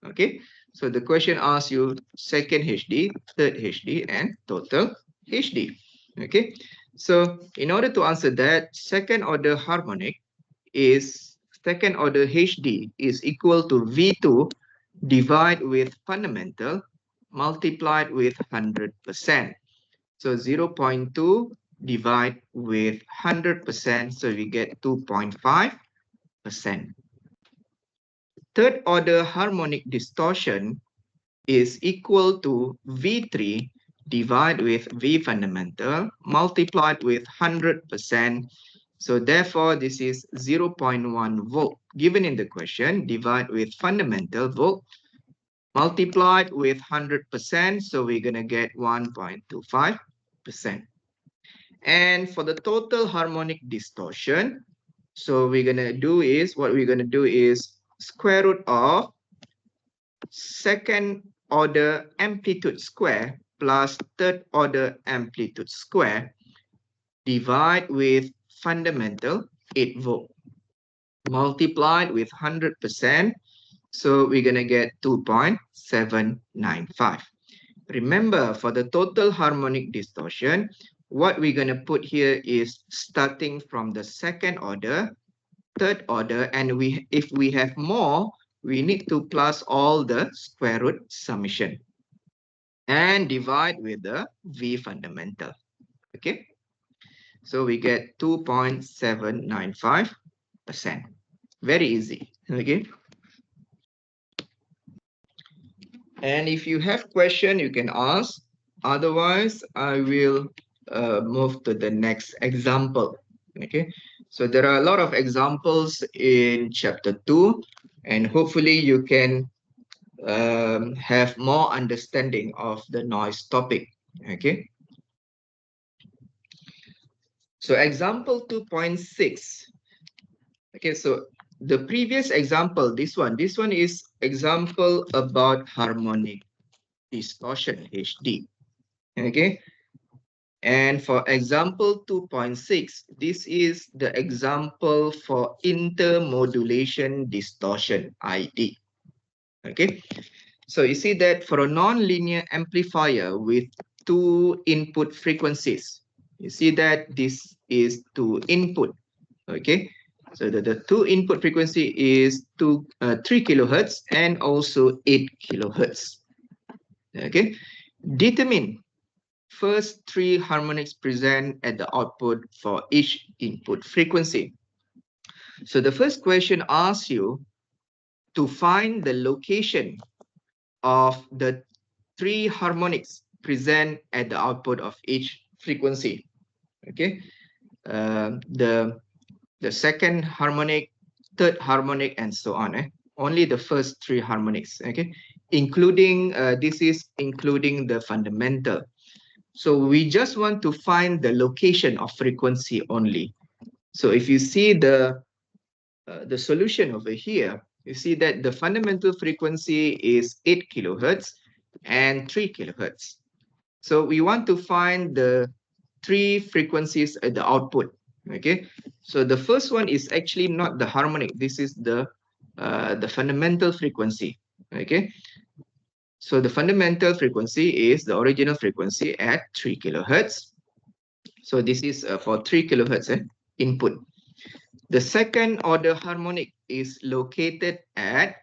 Speaker 1: Okay, so the question asks you second HD, third HD, and total HD. Okay, so in order to answer that, second order HD is equal to V2 divided with fundamental multiplied with 100%. So 0.2 divide with 100%, so we get 2.5%. Third order harmonic distortion is equal to V3 divided with V fundamental multiplied with 100%. So therefore, this is 0.1 volt. Given in the question, divide with fundamental volt, multiplied with 100%, so we're going to get 1.25%. And for the total harmonic distortion, so what we're going to do is square root of second order amplitude square plus third order amplitude square divide with fundamental 8 volt multiplied with 100%. So we're going to get 2.795. Remember, for the total harmonic distortion, what we're going to put here is starting from the second order, third order, and if we have more, we need to plus all the square root summation and divide with the V fundamental. Okay, so we get 2.795%. Very easy. Okay. And if you have question, you can ask. Otherwise, I will move to the next example. Okay. So there are a lot of examples in chapter 2, and hopefully you can have more understanding of the noise topic. Okay. So example 2.6. Okay, so the previous example, this one is example about harmonic distortion, HD. Okay, and for example 2.6, this is the example for intermodulation distortion, ID. Okay, so you see that for a non-linear amplifier with two input frequencies, you see that this is two input. Okay, so the two input frequency is 3 kilohertz and also 8 kilohertz. Okay, determine first three harmonics present at the output for each input frequency. So the first question asks you to find the location of the three harmonics present at the output of each frequency. Okay, the second harmonic, third harmonic, and so on. Only the first three harmonics. Okay, including this is including the fundamental. So we just want to find the location of frequency only. So if you see the solution over here, you see that the fundamental frequency is 8 kilohertz and 3 kilohertz. So we want to find the three frequencies at the output. Okay, so the first one is actually not the harmonic. This is the fundamental frequency. Okay, so the fundamental frequency is the original frequency at 3 kilohertz. So this is for 3 kilohertz input. The second order harmonic is located at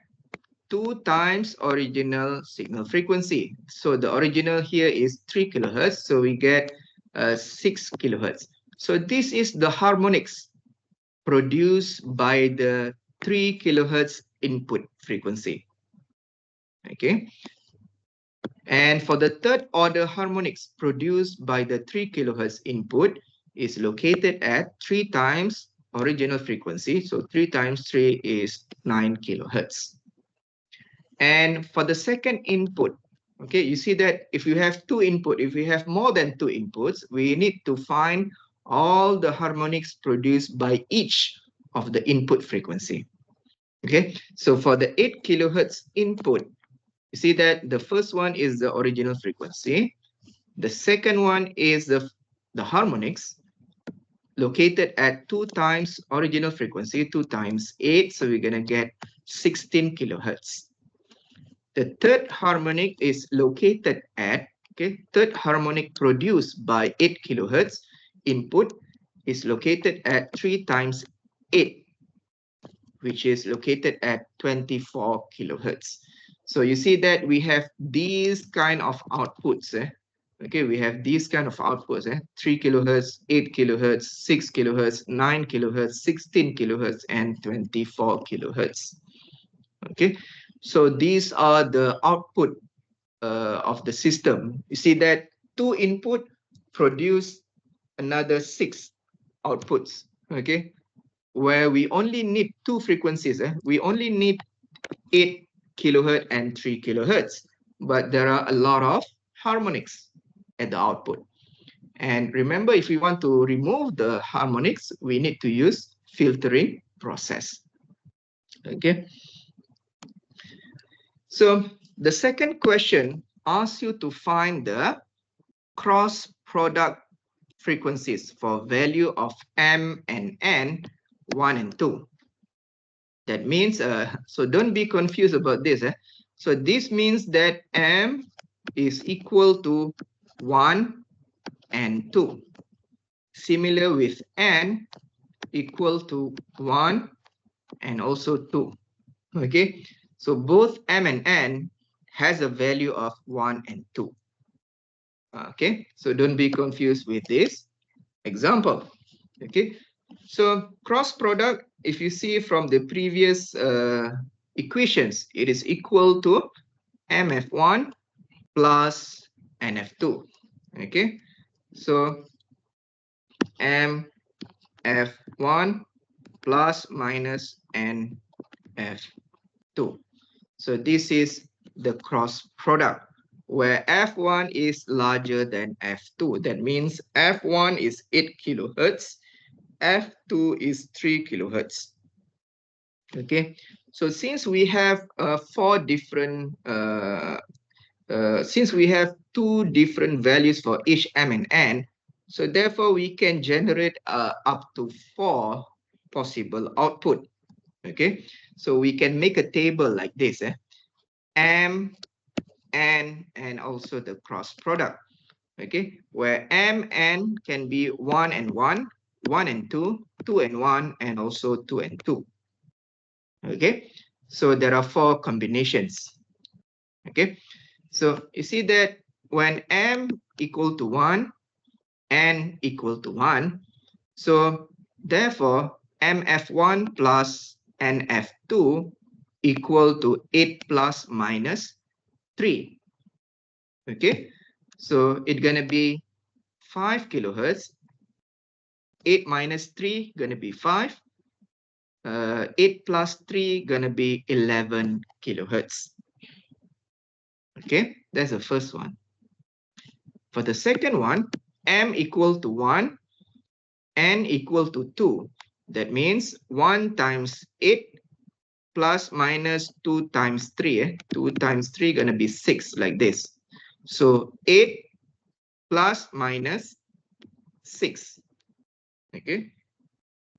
Speaker 1: 2 times original signal frequency. So the original here is 3 kilohertz. So we get 6 kilohertz. So this is the harmonics produced by the 3 kilohertz input frequency. Okay. And for the third order harmonics produced by the 3 kilohertz input is located at 3 times original frequency. So 3 times 3 is 9 kilohertz. And for the second input, okay, you see that if you have two input, if we have more than two inputs, we need to find all the harmonics produced by each of the input frequency. Okay, so for the 8 kilohertz input, you see that the first one is the original frequency. The second one is the harmonics located at 2 times original frequency, 2 times 8. So we're going to get 16 kilohertz. The third harmonic is located at, okay, third harmonic produced by 8 kilohertz input is located at 3 times 8, which is located at 24 kilohertz. So you see that we have these kind of outputs. Okay, we have these kind of outputs. 3 kilohertz, 8 kilohertz, 6 kilohertz, 9 kilohertz, 16 kilohertz, and 24 kilohertz. Okay, so these are the output of the system. You see that two input produce another 6 outputs. okay, where we only need two frequencies. We only need 8 kilohertz and 3 kilohertz, but there are a lot of harmonics at the output. And remember, if we want to remove the harmonics, we need to use filtering process. Okay. So the second question asks you to find the cross product frequencies for value of M and N, 1 and 2. That means, so don't be confused about this. So this means that M is equal to 1 and 2. Similar with N equal to 1 and also 2. Okay, so both M and N has a value of 1 and 2. Okay, so don't be confused with this example. Okay, so cross product, if you see from the previous equations, it is equal to MF1 plus NF2. Okay, so MF1 plus minus NF2. So this is the cross product where F1 is larger than F2. That means F1 is 8 kilohertz, F2 is 3 kilohertz. Okay, so since we have since we have two different values for each M and N, so therefore we can generate up to 4 possible output. Okay, so we can make a table like this. M, N, and also the cross product. Okay, where M, N can be 1 and 1, 1 and 2, 2 and 1, and also 2 and 2. Okay, so there are 4 combinations. Okay, so you see that when M equal to 1, N equal to 1, so therefore MF1 plus NF2 equal to 8 plus minus 3. Okay, so it's gonna be 5 kilohertz. 8 minus 3 gonna be 5. 8 plus 3 gonna be 11 kilohertz. Okay, that's the first one. For the second one, M equal to 1, N equal to 2. That means 1 times 8 plus minus 2 times 3. 2 times 3 gonna be 6 like this. So 8 plus minus 6. Okay.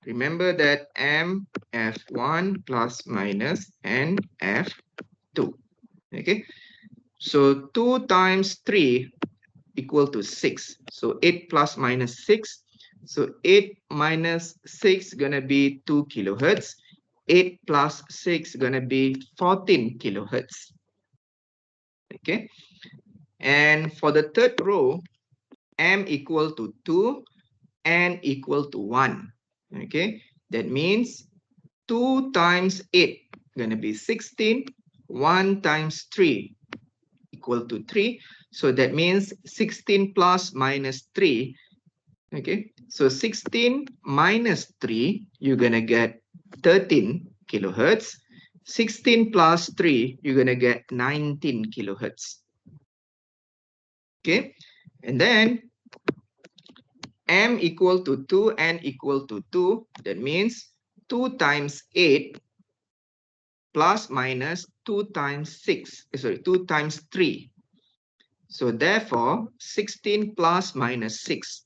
Speaker 1: Remember that M F1 plus minus N F2. Okay. So 2 times 3 equal to 6. So 8 plus minus 6. So 8 minus 6 gonna be 2 kilohertz. 8 plus 6 gonna be 14 kilohertz. Okay. And for the third row, M equal to 2, N equal to 1. Okay. That means 2 times 8 gonna be 16. 1 times 3 equal to 3. So that means 16 plus minus 3. Okay, so 16 minus 3, you're gonna get 13 kilohertz. 16 plus 3, you're gonna get 19 kilohertz. Okay, and then M equal to 2, N equal to 2. That means 2 times 8 plus minus 2 times 6, 2 times 3. So therefore, 16 plus minus 6.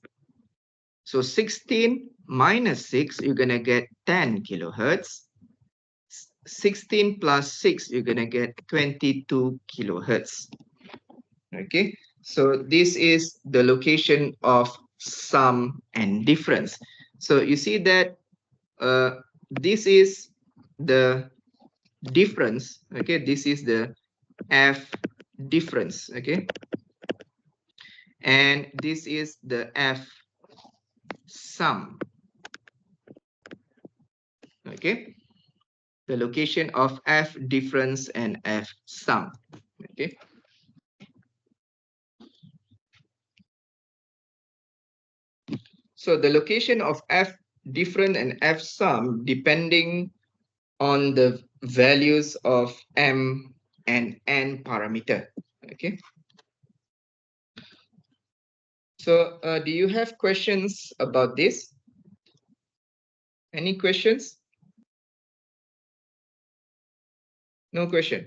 Speaker 1: So 16 minus 6, you're going to get 10 kilohertz. 16 plus 6, you're going to get 22 kilohertz. Okay, so this is the location of sum and difference. So you see that this is the difference. Okay, this is the F difference. Okay, and this is the F sum. Okay, the location of F difference and F sum. Okay. So the location of F different and F sum depending on the values of M and N parameter. Okay. So do you have questions about this? Any questions? No question.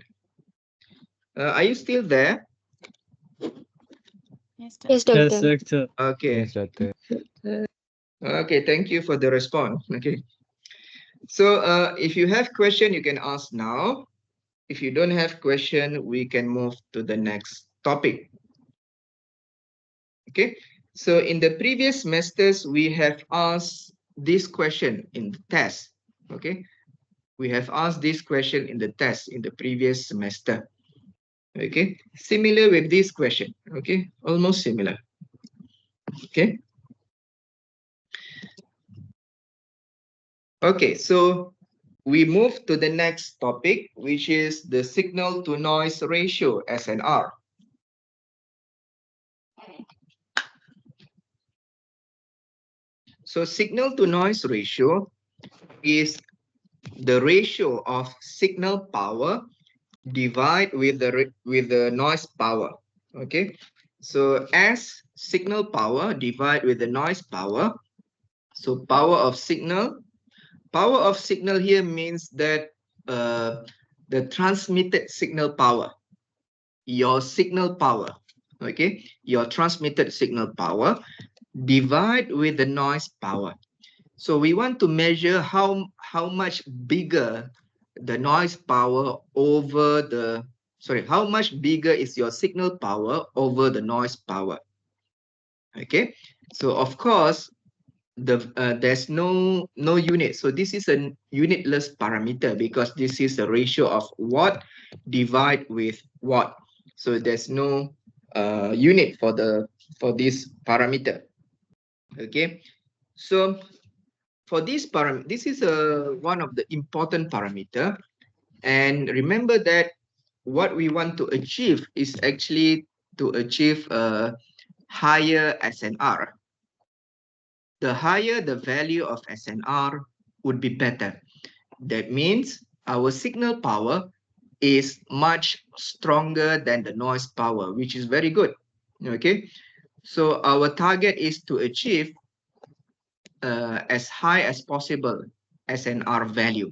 Speaker 1: Are you still there?
Speaker 3: Yes,
Speaker 4: Yes,
Speaker 3: doctor.
Speaker 4: doctor.
Speaker 1: Okay.
Speaker 2: Yes, doctor.
Speaker 1: Okay, thank you for the response. Okay. So if you have question, you can ask now. If you don't have question, we can move to the next topic. Okay. So in the previous semesters, we have asked this question in the test. Okay. We have asked this question in the test in the previous semester. Okay. Similar with this question. Okay. Almost similar. Okay. Okay. So we move to the next topic, which is the signal to noise ratio, SNR. So signal to noise ratio is the ratio of signal power divided with the noise power. Okay. So as signal power divided with the noise power. So power of signal here means that the transmitted signal power, your signal power, okay, your transmitted signal power divide with the noise power. So we want to measure how much bigger the noise power over the, sorry, how much bigger is your signal power over the noise power. Okay, so of course there's no unit, so this is a unitless parameter because this is a ratio of watt divide with watt, so there's no unit for this parameter. Okay, so for this parameter, this is one of the important parameter, and remember that what we want to achieve is actually to achieve a higher SNR. The higher the value of SNR would be better. That means our signal power is much stronger than the noise power, which is very good. Okay, so our target is to achieve as high as possible SNR value.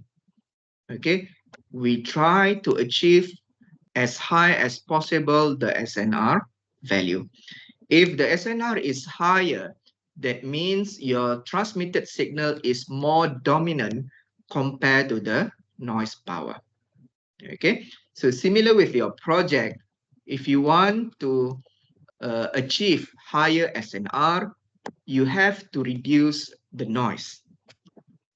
Speaker 1: Okay, we try to achieve as high as possible the SNR value. If the SNR is higher, that means your transmitted signal is more dominant compared to the noise power. Okay, so similar with your project, if you want to achieve higher SNR, you have to reduce the noise,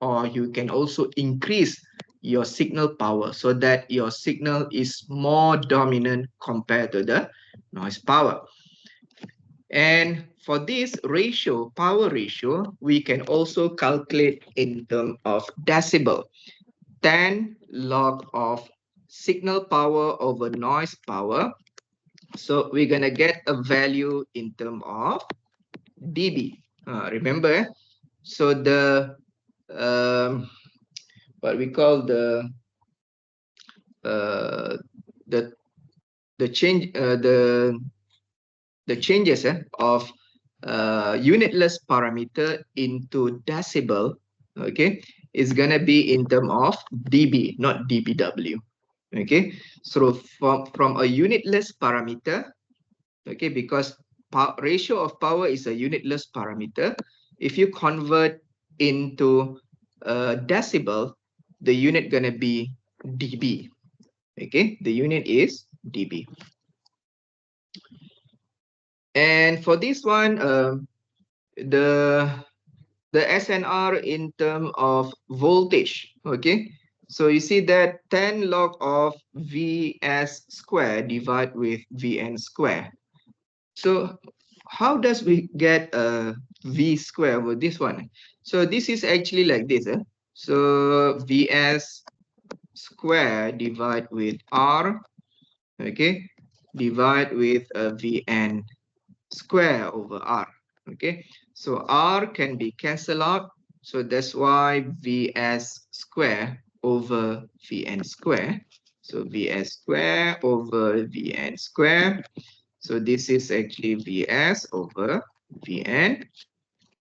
Speaker 1: or you can also increase your signal power so that your signal is more dominant compared to the noise power. And for this ratio, power ratio, we can also calculate in terms of decibel. 10 log of signal power over noise power. So we're going to get a value in terms of dB. Remember, so the what we call the uh, the change the changes of unitless parameter into decibel, okay, is gonna be in terms of dB, not dBW. Okay, so from a unitless parameter, okay, because ratio of power is a unitless parameter. If you convert into decibel, the unit gonna be dB. Okay, the unit is dB. And for this one, the SNR in terms of voltage. Okay, so you see that 10 log of Vs square divide with Vn square. So how does we get a V square over this one? So this is actually like this. So Vs square divide with R, okay, divide with Vn square over R. Okay, so R can be cancelled out. So that's why Vs square over Vn square. So Vs square over Vn square. So this is actually Vs over Vn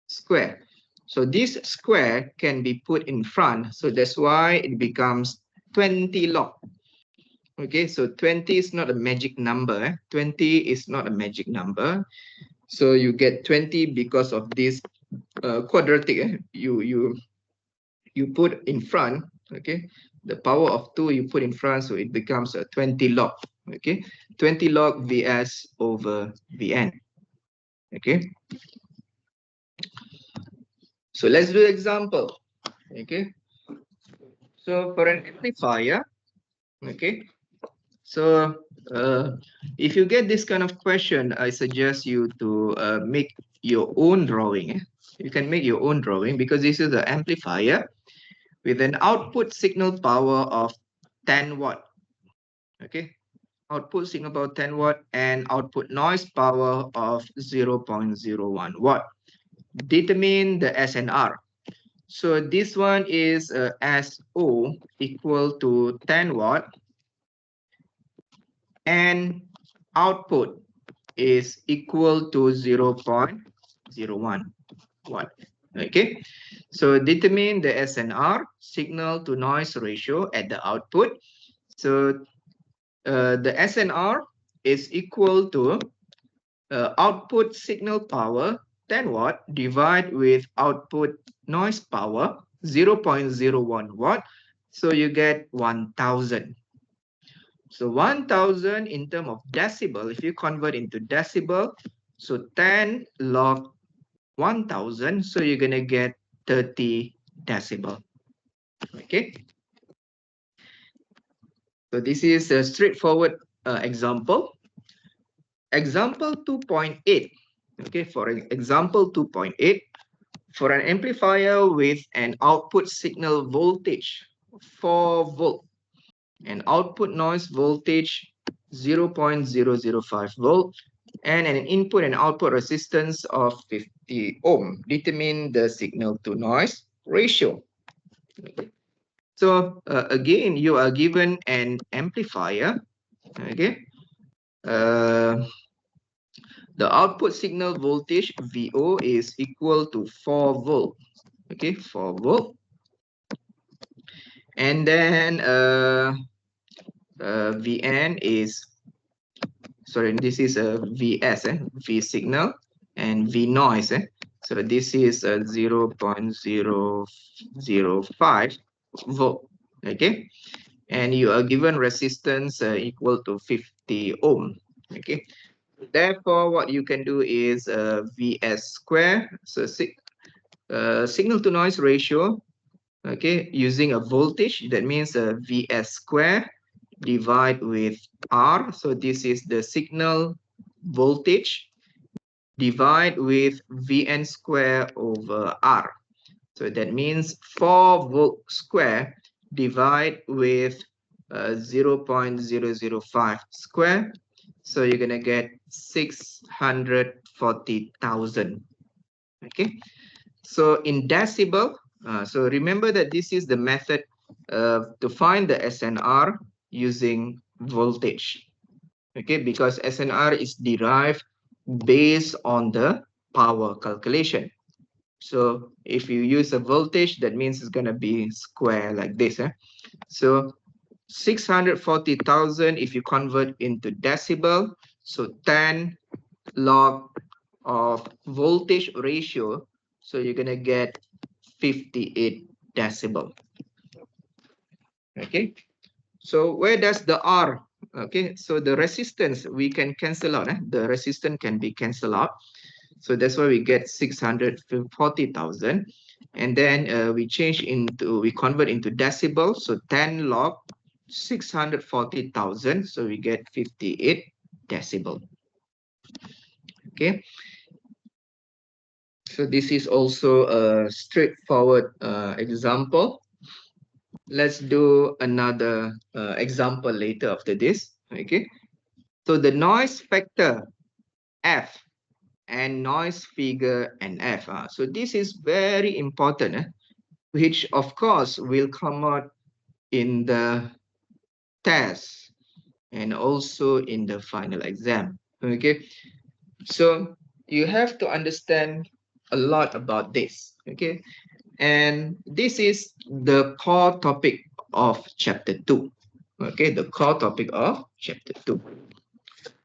Speaker 1: square. So this square can be put in front. So that's why it becomes 20 log. Okay, so 20 is not a magic number. 20 is not a magic number. So you get 20 because of this quadratic. You put in front. Okay, the power of 2 you put in front, so it becomes a 20 log. Okay, 20 log Vs over Vn. Okay, so let's do example. Okay, so for an amplifier, okay, so if you get this kind of question, I suggest you to make your own drawing. You can make your own drawing because this is an amplifier with an output signal power of 10 watt. Okay, output signal power 10 watt and output noise power of 0.01 watt. Determine the SNR. So this one is SO equal to 10 watt and output is equal to 0.01 watt. Okay, so determine the SNR, signal to noise ratio at the output. So the SNR is equal to output signal power 10 watt divide with output noise power 0.01 watt. So you get 1000. So 1000 in terms of decibel, if you convert into decibel, so 10 log 1000, so you're going to get 30 decibel. Okay. So this is a straightforward example. Example 2.8. Okay, for example 2.8, for an amplifier with an output signal voltage 4 volt and output noise voltage 0.005 volt and an input and output resistance of 50 ohm. Determine the signal to noise ratio. Okay. So again, you are given an amplifier. Okay. The output signal voltage VO is equal to 4 volt. Okay, 4 volt. And then Vn is, sorry, this is a Vs, V signal, and V noise. So this is a 0.005 volt. Okay, and you are given resistance equal to 50 ohm. Okay, therefore what you can do is Vs square, so signal to noise ratio, okay, using a voltage, that means Vs square divide with R. So this is the signal voltage divide with Vn square over R. So that means 4 volt square divide with 0.005 square. So you're going to get 640,000. Okay. So in decibel, so remember that this is the method to find the SNR using voltage. Okay, because SNR is derived based on the power calculation. So if you use a voltage, that means it's going to be square like this. So 640,000 if you convert into decibel, so 10 log of voltage ratio, so you're going to get 58 decibel. Okay, so where does the R? Okay, so the resistance we can cancel out. The resistance can be cancelled out. So that's why we get 640,000. And then we convert into decibel. So 10 log 640,000. So we get 58 decibel. Okay. So this is also a straightforward example. Let's do another example later after this. Okay. So the noise factor F and noise figure NF. So this is very important, which of course will come out in the test and also in the final exam. Okay, so you have to understand a lot about this. Okay, and this is the core topic of chapter 2. Okay, the core topic of chapter 2.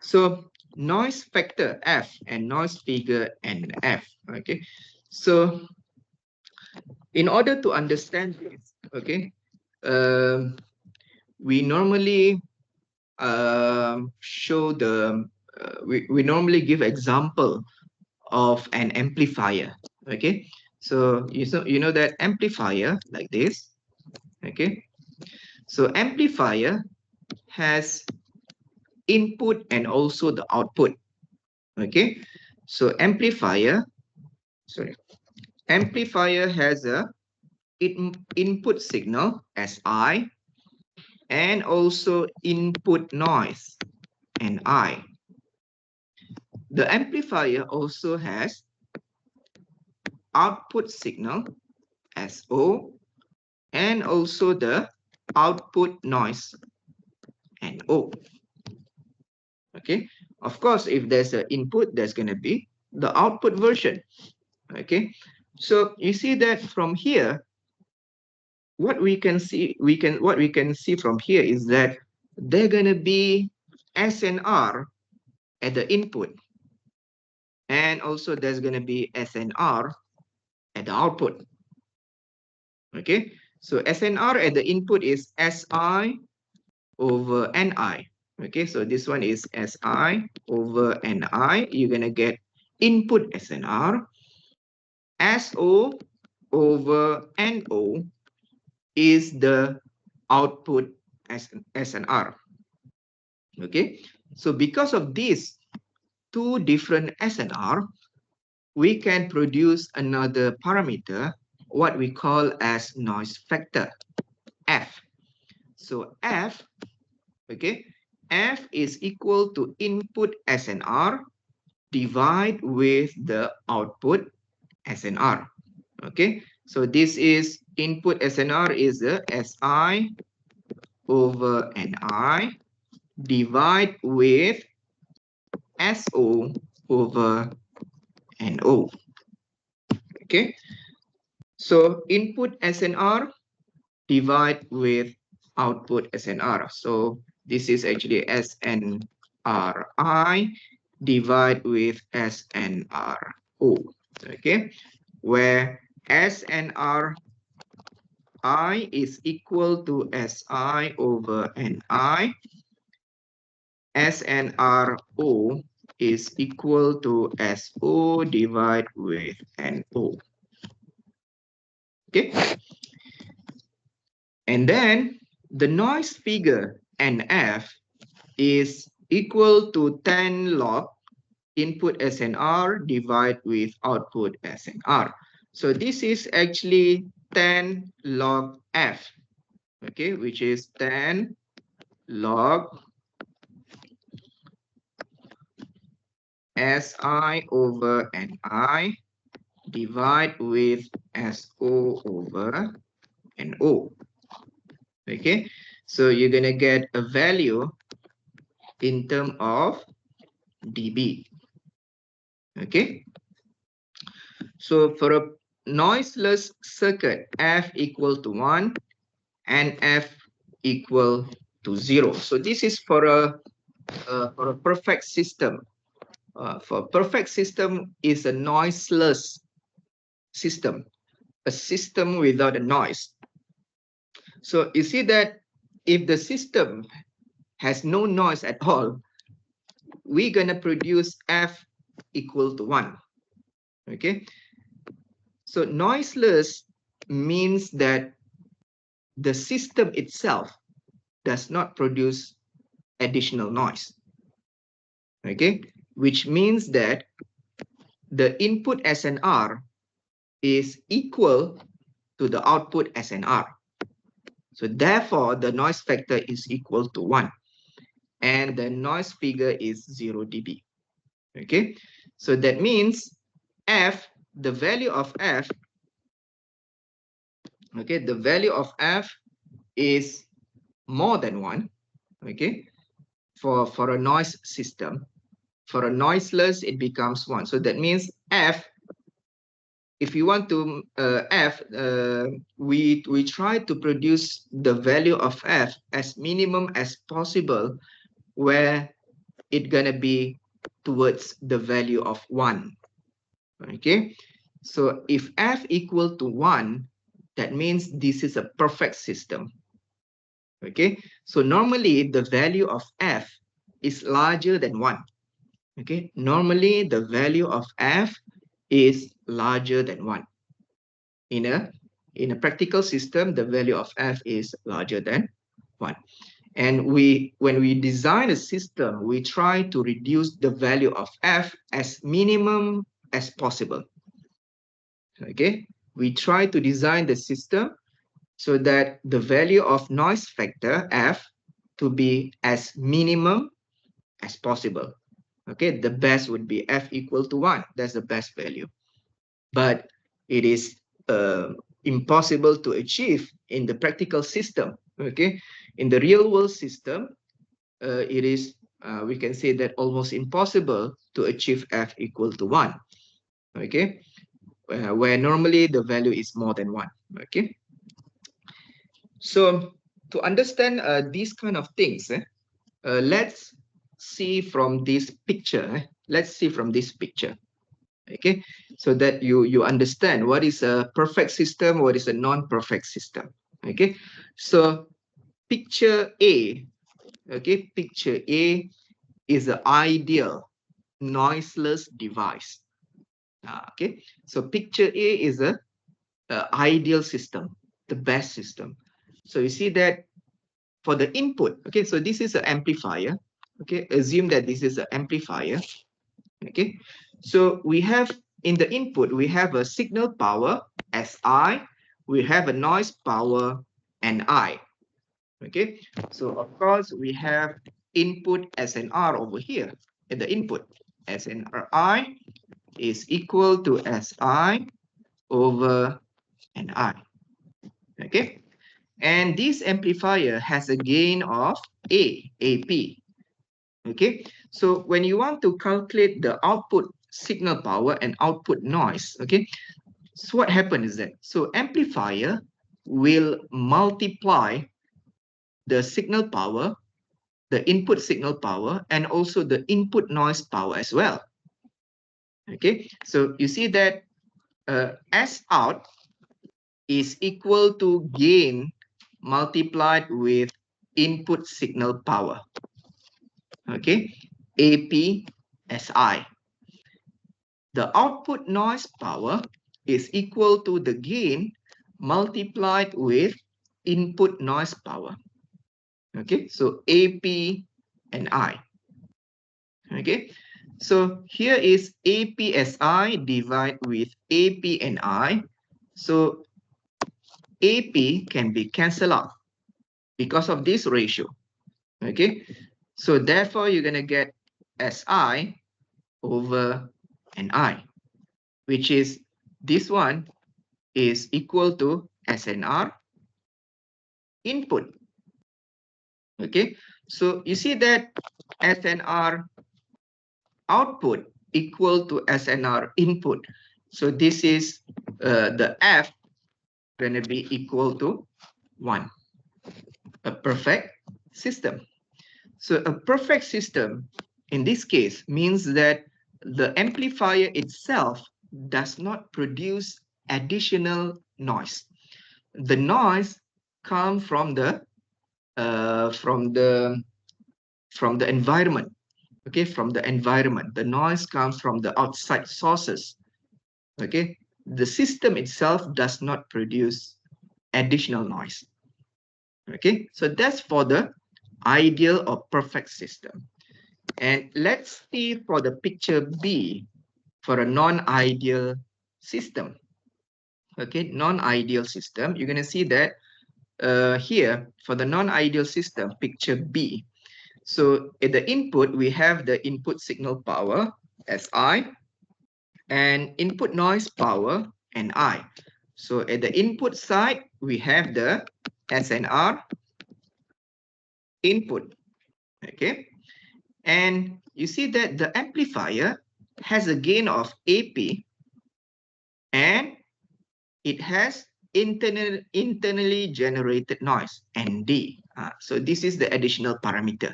Speaker 1: So noise factor F and noise figure NF. Okay, so in order to understand this, okay, um, we normally show the we normally give example of an amplifier. Okay, so you know that amplifier like this. Okay, so amplifier has input and also the output. Okay, so amplifier has a input signal Si and also input noise Ni. The amplifier also has output signal So and also the output noise No. Okay, of course, if there's an input, there's going to be the output version. Okay, so you see that from here, what we can see from here is that they're going to be S and R at the input, and also there's going to be SNR at the output. Okay, so SNR at the input is SI over NI. Okay, so this one is SI over NI. You're going to get input SNR. SO over NO is the output SNR. Okay, so because of these two different SNR, we can produce another parameter, what we call as noise factor, F. So F, okay, F is equal to input SNR divide with the output SNR. Okay, so this is input SNR is the SI over NI divide with SO over NO. Okay, so input SNR divide with output SNR. So this is actually SNRI divide with SNRO. Okay, where SNRI is equal to SI over NI. SNRO is equal to SO divide with NO. Okay, and then the noise figure NF is equal to 10 log input SNR divide with output SNR. So this is actually 10 log F, okay, which is 10 log SI over NI divide with SO over NO. Okay, so you're gonna get a value in terms of dB. Okay, so for a noiseless circuit, F equal to 1 and F equal to 0. So this is for a perfect system. For perfect system is a noiseless system, a system without a noise. So you see that if the system has no noise at all, we're gonna produce F equal to 1. Okay, so noiseless means that the system itself does not produce additional noise. Okay, which means that the input SNR is equal to the output SNR. So therefore, the noise factor is equal to 1 and the noise figure is 0 dB. Okay, so that means f, the value of f, okay, the value of f is more than 1, okay, for a noise system. For a noiseless, it becomes 1. So that means f, if you want to we try to produce the value of f as minimum as possible, where it gonna be towards the value of 1. Okay, so if f equal to 1, that means this is a perfect system. Okay, so normally the value of f is larger than 1. Okay, normally the value of f is larger than 1. In a practical system, the value of f is larger than 1. And when we design a system, we try to reduce the value of f as minimum as possible. Okay, we try to design the system so that the value of noise factor f to be as minimum as possible. Okay, the best would be f equal to 1. That's the best value. But it is impossible to achieve in the practical system. Okay, in the real world system, it is we can say that almost impossible to achieve f equal to 1. Okay, where normally the value is more than 1. Okay, so to understand these kind of things, let's see from this picture. Let's see from this picture. Okay, so that you understand what is a perfect system, what is a non-perfect system. Okay, so picture A. Okay, picture A is the ideal noiseless device. Okay, so picture A is a ideal system, the best system. So you see that for the input, okay, so this is an amplifier. Okay, assume that this is an amplifier. Okay, so we have in the input, we have a signal power Si, we have a noise power Ni. Okay, so of course we have input SNR over here in the input. SNRI is equal to Si over Ni. Okay, and this amplifier has a gain of AP. Okay, so when you want to calculate the output signal power and output noise, okay, so what happens is that, so amplifier will multiply the signal power, the input signal power, and also the input noise power as well. Okay, so you see that S out is equal to gain multiplied with input signal power. Okay, AP SI. The output noise power is equal to the gain multiplied with input noise power. Okay, so AP and I. Okay, so here is APSI divided with AP and I. So AP can be cancelled out because of this ratio. Okay, so therefore you're going to get SI over NI, which is this one is equal to SNR input. Okay, so you see that SNR output equal to SNR input. So this is the F going to be equal to 1. A perfect system. So a perfect system in this case means that the amplifier itself does not produce additional noise. The noise comes from the environment. Okay, from the environment. The noise comes from the outside sources. Okay, the system itself does not produce additional noise. Okay, so that's for the ideal or perfect system. And let's see for the picture B for a non-ideal system. Okay, non-ideal system, you're going to see that here for the non-ideal system, picture B. So at the input, we have the input signal power Si, and input noise power Ni. So at the input side, we have the SNR input. Okay, and you see that the amplifier has a gain of AP, and it has internally generated noise, ND. So this is the additional parameter,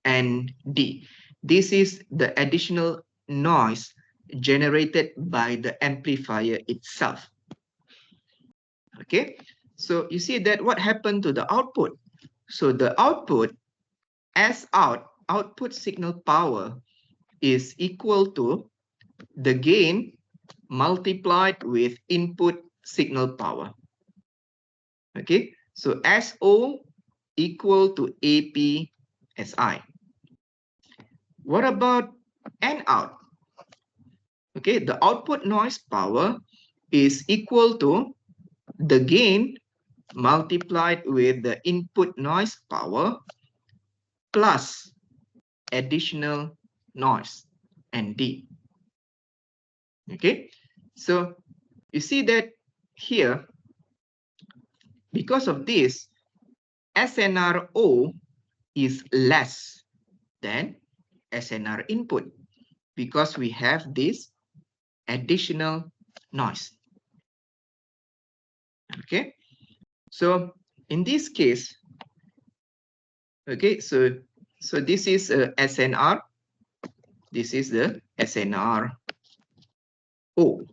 Speaker 1: ND. This is the additional noise generated by the amplifier itself. Okay, so you see that what happened to the output? So the output, as output signal power is equal to the gain multiplied with input signal power. Okay, so SO equal to AP SI. What about N out? Okay, the output noise power is equal to the gain multiplied with the input noise power plus additional noise, ND. Okay, so you see that here, because of this, SNRO is less than SNR input because we have this additional noise. Okay, so in this case, okay, so this is SNR. This is the SNR O.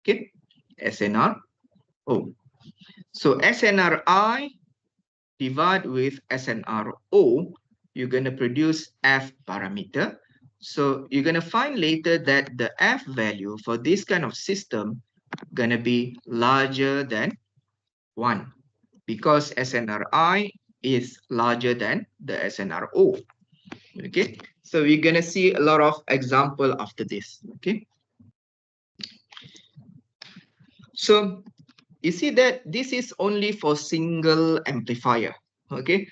Speaker 1: Okay, SNR O. So SNRI divide with SNRO, you're going to produce F parameter. So you're going to find later that the F value for this kind of system going to be larger than 1 because SNRI is larger than the SNRO. Okay, so we're going to see a lot of example after this. Okay, so you see that this is only for single amplifier. Okay,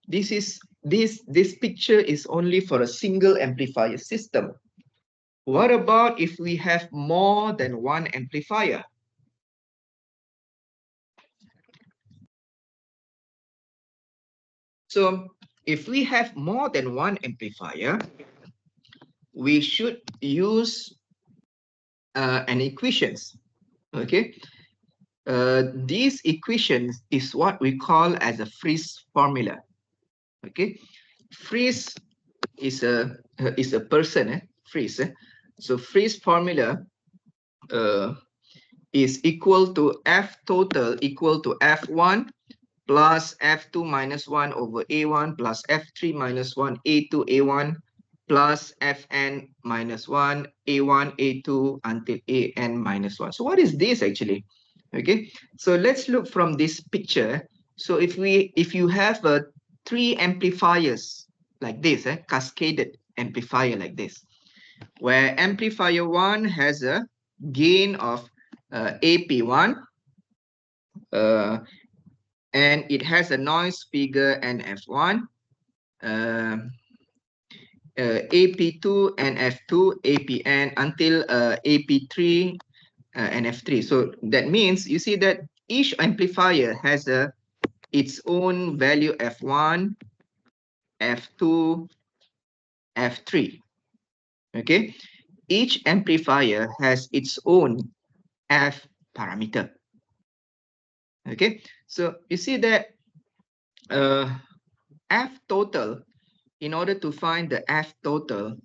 Speaker 1: this picture is only for a single amplifier system. What about if we have more than one amplifier? So if we have more than one amplifier, we should use an equations. Okay, these equations is what we call as a Friis formula. Okay, Friis is a person, Friis. So Friis formula is equal to F total equal to F1 plus F2 minus 1 over A1 plus F3 minus 1 A2 A1 plus Fn minus 1 A1 A2 until An minus 1. So what is this actually? Okay, so let's look from this picture. So if you have 3 amplifiers like this, cascaded amplifier like this, where amplifier 1 has a gain of AP1, and it has a noise figure NF1, AP2 and F2, APN until AP3 and F3. So that means you see that each amplifier has its own value F1, F2, F3. Okay, each amplifier has its own F parameter. Okay, so you see that F total, in order to find the F total,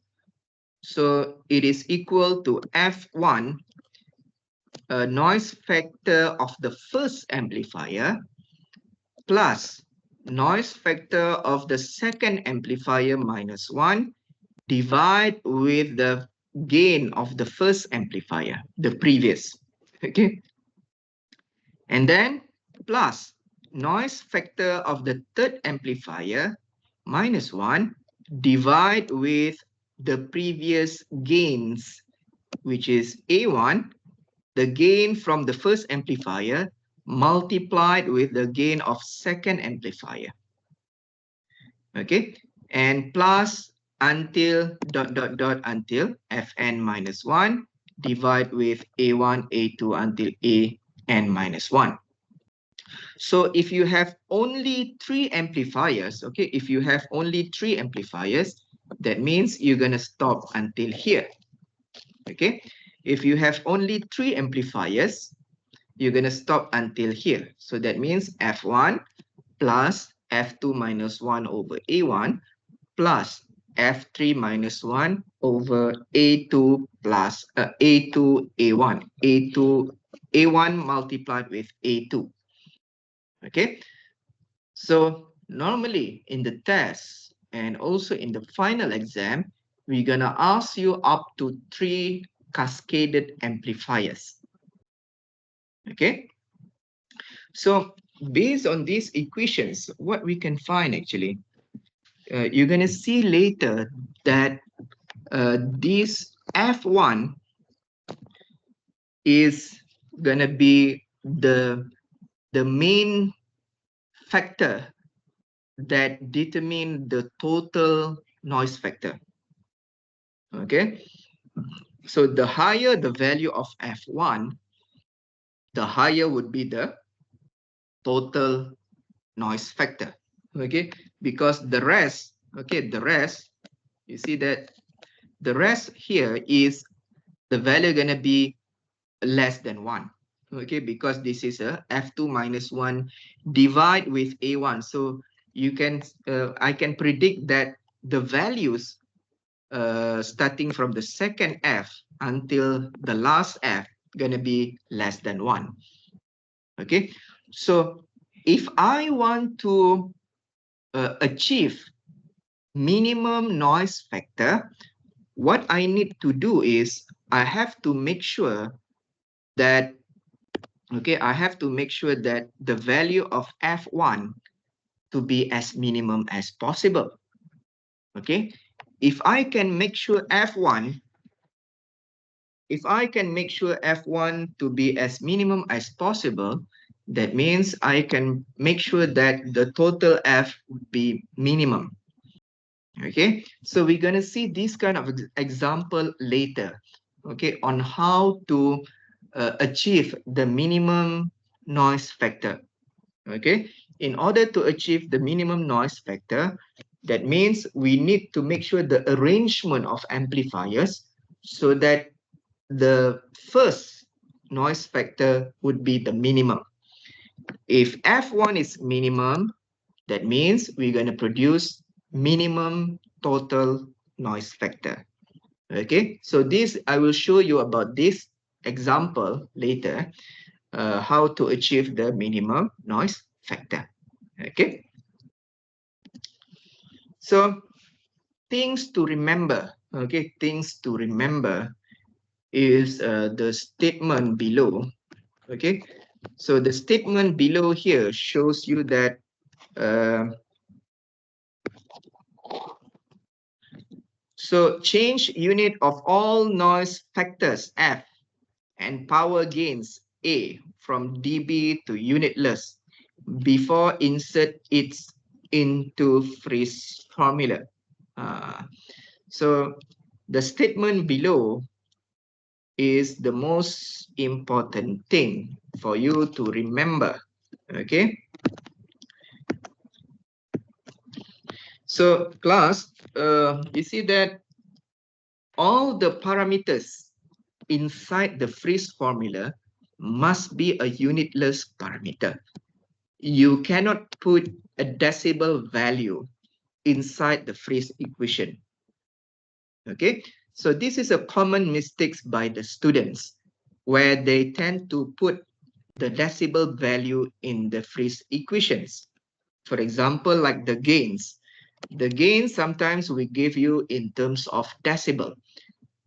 Speaker 1: so it is equal to F1, noise factor of the first amplifier, plus noise factor of the second amplifier minus 1, divide with the gain of the first amplifier, the previous. Okay, and then plus noise factor of the third amplifier minus 1, divide with the previous gains, which is A1, the gain from the first amplifier multiplied with the gain of second amplifier. Okay, and plus until until fn minus 1 divide with a1, a2 until an minus 1. So if you have only 3 amplifiers, okay, if you have only 3 amplifiers, that means you're going to stop until here. Okay, if you have only 3 amplifiers, you're going to stop until here. So that means f1 plus f2 minus 1 over a1 plus f3 minus 1 over a2 plus a2 a1, a2 a1 multiplied with a2. Okay, so normally in the test and also in the final exam, we're gonna ask you up to 3 cascaded amplifiers. Okay, so based on these equations, what we can find actually, you're gonna see later that this F1 is gonna be the main factor that determine the total noise factor. Okay, so the higher the value of F1, the higher would be the total noise factor. Okay, because the rest, okay, the rest, you see that the rest here is the value gonna be less than 1. Okay, because this is a f2 minus 1 divide with a1. So you can I can predict that the values starting from the second f until the last f gonna be less than 1. Okay, so if I want to achieve minimum noise factor, what I need to do is I have to make sure that, okay, I have to make sure that the value of f1 to be as minimum as possible. Okay, if I can make sure f1, if I can make sure f1 to be as minimum as possible, that means I can make sure that the total f would be minimum. Okay, so we're going to see this kind of example later, okay, on how to achieve the minimum noise factor. Okay, in order to achieve the minimum noise factor, that means we need to make sure the arrangement of amplifiers so that the first noise factor would be the minimum. If f1 is minimum, that means we're going to produce minimum total noise factor. Okay, so this I will show you about this example later, how to achieve the minimum noise factor. Okay, so things to remember. Okay, things to remember is the statement below. Okay, so the statement below here shows you that so change unit of all noise factors F and power gains A from dB to unitless before insert it into Friis formula. So the statement below is the most important thing for you to remember. Okay. So class, you see that all the parameters inside the Friis formula must be a unitless parameter. You cannot put a decibel value inside the Friis equation. Okay, so this is a common mistake by the students where they tend to put the decibel value in the Friis equations. For example, like the gains. The gain sometimes we give you in terms of decibel.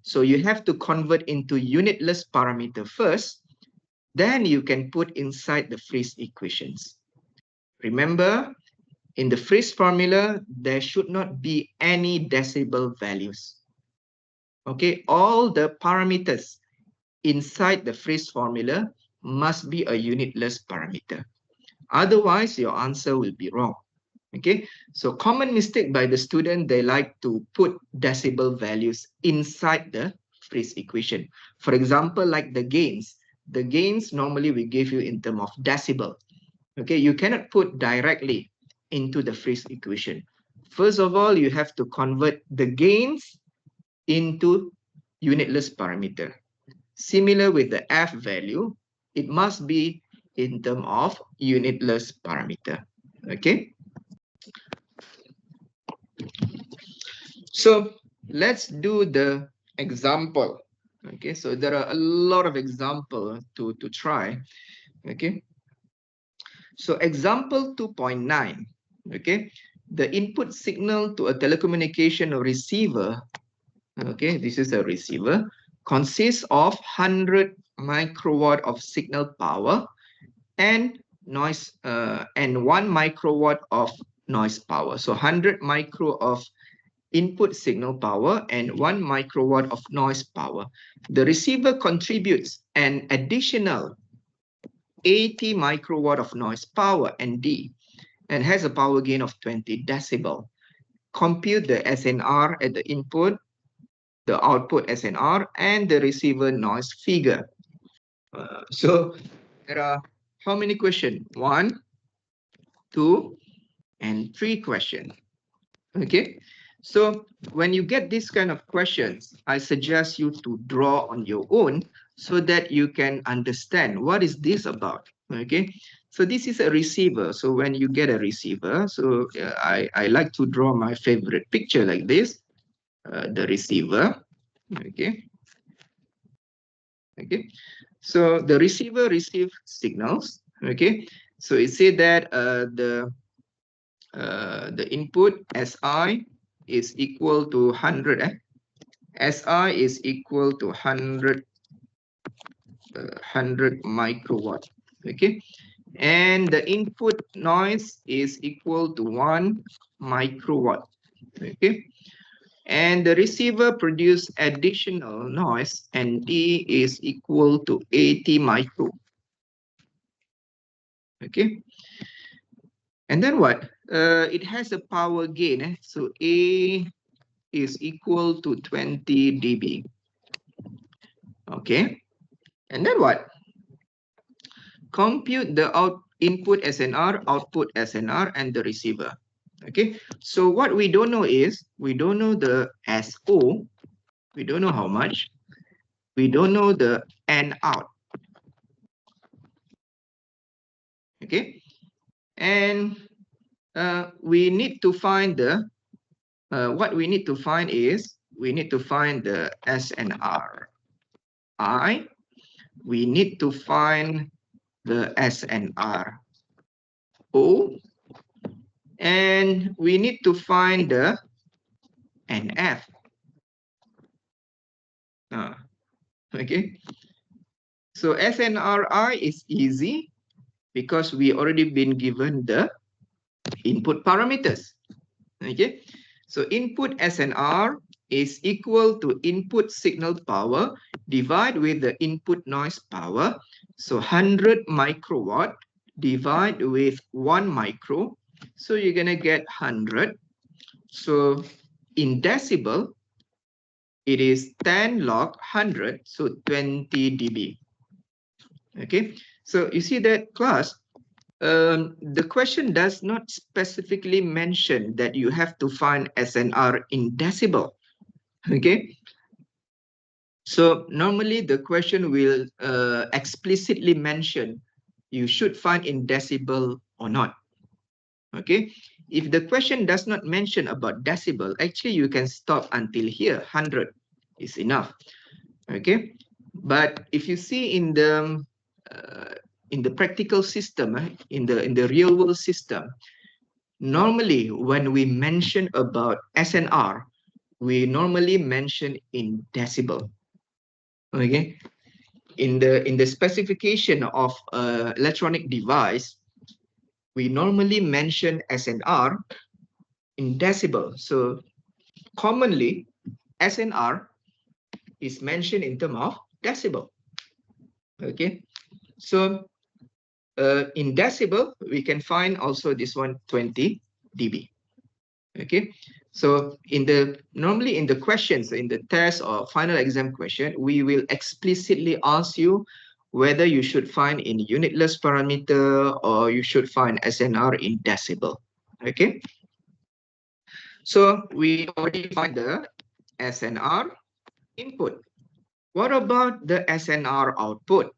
Speaker 1: So you have to convert into unitless parameter first, then you can put inside the Friis equations. Remember, in the Friis formula, there should not be any decibel values. Okay, all the parameters inside the Friis formula must be a unitless parameter. Otherwise, your answer will be wrong. Okay, so common mistake by the student, they like to put decibel values inside the Friis equation. For example, like the gains. The gains normally we give you in terms of decibel. Okay, you cannot put directly into the Friis equation. First of all, you have to convert the gains into unitless parameter. Similar with the F value, it must be in terms of unitless parameter. Okay. So let's do the example. Okay, so there are a lot of examples to try. Okay, so example 2.9. Okay, the input signal to a telecommunication receiver. Okay, this is a receiver, consists of 100 microwatt of signal power and noise and 1 microwatt of noise power. So 100 micro of input signal power and 1 microwatt of noise power. The receiver contributes an additional 80 microwatt of noise power ND and has a power gain of 20 decibel. Compute the SNR at the input, the output SNR, and the receiver noise figure. So there are how many questions? 1, 2, and 3 questions. Okay, so when you get these kind of questions, I suggest you to draw on your own so that you can understand what is this about. Okay, so this is a receiver. So when you get a receiver, so I like to draw my favorite picture like this, the receiver. Okay, okay, so the receiver receives signals. Okay, so it said that the input SI is equal to 100. SI is equal to 100 microwatt. Okay, and the input noise is equal to 1 microwatt. Okay, and the receiver produce additional noise, and D is equal to 80 micro. Okay, and then what? It has a power gain. So A is equal to 20 dB. Okay, and then what? Compute the input SNR, output SNR, and the receiver. Okay, so what we don't know is, we don't know the SO, we don't know how much, we don't know the N out. Okay, and we need to find the, what we need to find is, we need to find the SNR I, we need to find the SNR O, and we need to find the NF. Okay, so SNRI is easy because we already been given the input parameters. Okay, so input SNR is equal to input signal power divided with the input noise power. So 100 microwatt divide with 1 micro. So you're gonna get 100. So in decibel, it is 10 log 100, so 20 dB. Okay, so you see that class, the question does not specifically mention that you have to find SNR in decibel. Okay, so normally the question will explicitly mention you should find in decibel or not. Okay, if the question does not mention about decibel, actually you can stop until here. 100 is enough. Okay, but if you see in the practical system, in the real world system, normally when we mention about SNR, we normally mention in decibel. Okay, in the specification of electronic device, we normally mention SNR in decibel. So commonly SNR is mentioned in terms of decibel. Okay, so in decibel we can find also this one 20. dB. Okay, so normally in the questions, in the test or final exam question, we will explicitly ask you whether you should find in unitless parameter or you should find SNR in decibel. Okay, so we already find the SNR input. What about the SNR output?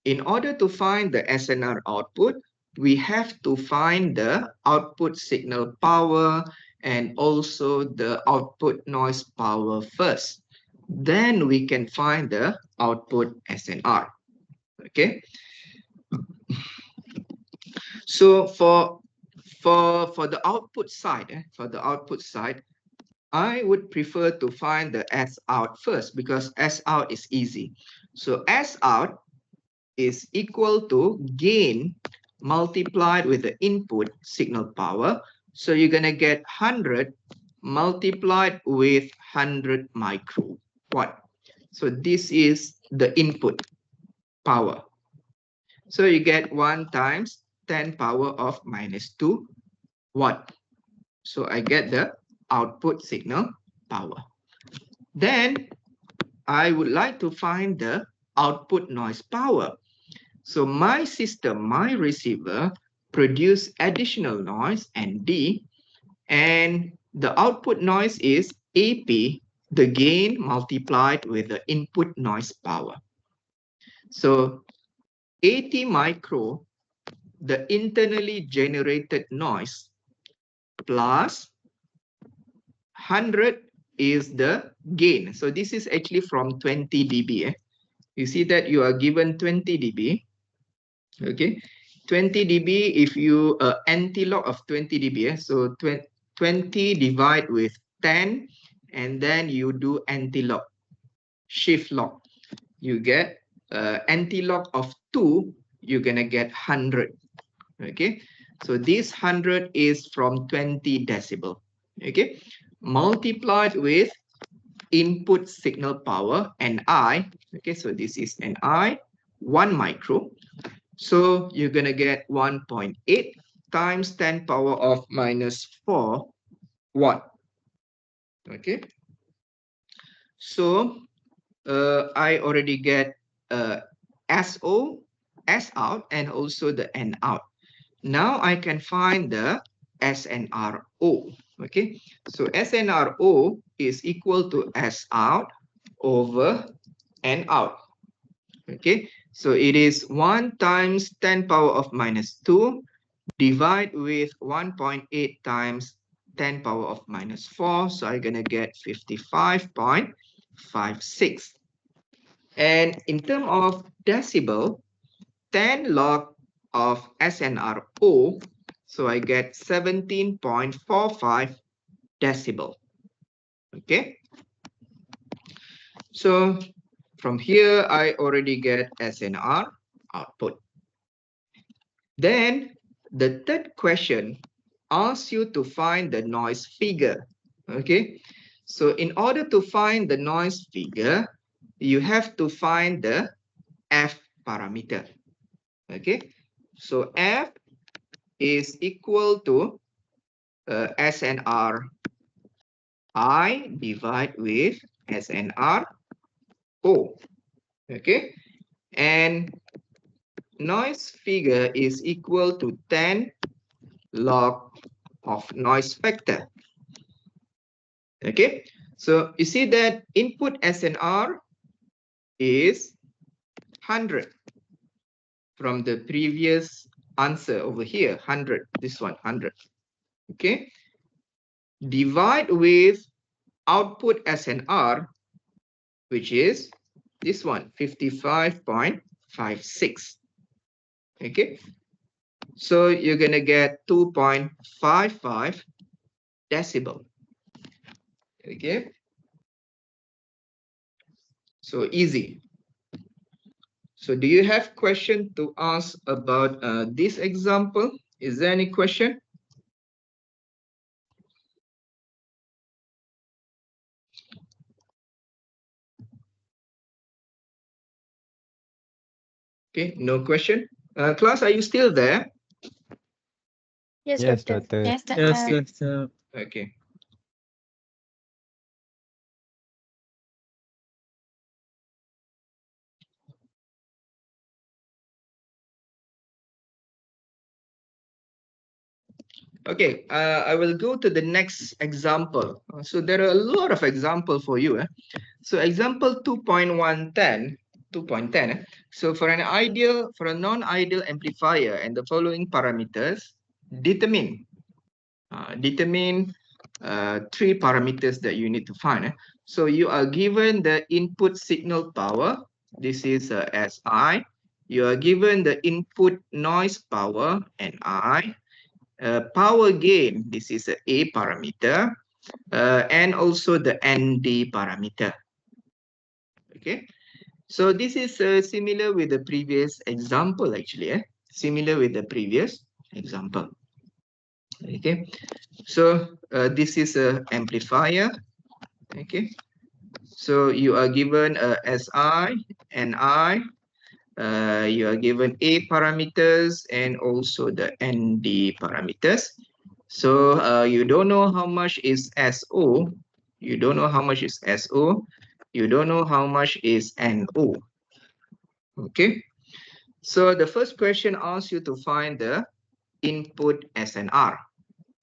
Speaker 1: In order to find the SNR output, we have to find the output signal power and also the output noise power first. Then we can find the output SNR. Okay. So for the output side, I would prefer to find the S out first because S out is easy. So S out is equal to gain multiplied with the input signal power. So you're going to get 100 multiplied with 100 microwatt. So this is the input power. So you get 1 times 10 power of minus 2 watt. So I get the output signal power. Then I would like to find the output noise power. So my system, my receiver, produce additional noise ND, and the output noise is AP, the gain multiplied with the input noise power. So 80 micro, the internally generated noise, plus 100 is the gain. So this is actually from 20 dB. You see that you are given 20 dB. Okay, 20 dB, if you anti-log of 20 dB, so 20 divide with 10, and then you do anti-log, shift log, you get anti-log of 2, you're gonna get 100. Okay, so this 100 is from 20 decibel. Okay, multiplied with input signal power, Ni. Okay, so this is Ni, 1 micro. So you're going to get 1.8 times 10 power of minus 4 watt. Okay. So I already get SO, S out, and also the N out. Now I can find the SNRO. Okay. So SNRO is equal to S out over N out. Okay. So it is 1 times 10 power of minus 2 divide with 1.8 times 10 power of minus 4. So I'm going to get 55.56. And in terms of decibel, 10 log of SNRO, so I get 17.45 decibel. Okay. So from here, I already get SNR output. Then the third question asks you to find the noise figure. Okay. So in order to find the noise figure, you have to find the F parameter. Okay. So F is equal to SNR I divide with SNR O. Okay. And noise figure is equal to 10 log of noise factor. Okay. So you see that input SNR is 100 from the previous answer over here, 100, this one 100. Okay. Divide with output SNR, which is this one, 55.56. Okay. So you're going to get 2.55 decibel. Okay. So easy. So do you have question to ask about this example? Is there any question? Okay, no question. Class, are you still there?
Speaker 3: Yes,
Speaker 2: Yes,
Speaker 3: doctor.
Speaker 2: doctor.
Speaker 3: Yes,
Speaker 2: Yes,
Speaker 3: doctor.
Speaker 2: doctor.
Speaker 1: Okay. Okay, I will go to the next example. So there are a lot of examples for you. So example 2.110, 2.10. So for a non-ideal amplifier and the following parameters, determine three parameters that you need to find. So you are given the input signal power. This is SI. You are given the input noise power, NI. Power gain, this is a parameter. And also the ND parameter. Okay. So this is similar with the previous example actually. Similar with the previous example. Okay. So this is a amplifier. Okay. So you are given a SI, NI, you are given A parameters and also the ND parameters. So you don't know how much is SO. You don't know how much is SO. You don't know how much is NO. Okay. So the first question asks you to find the input SNR,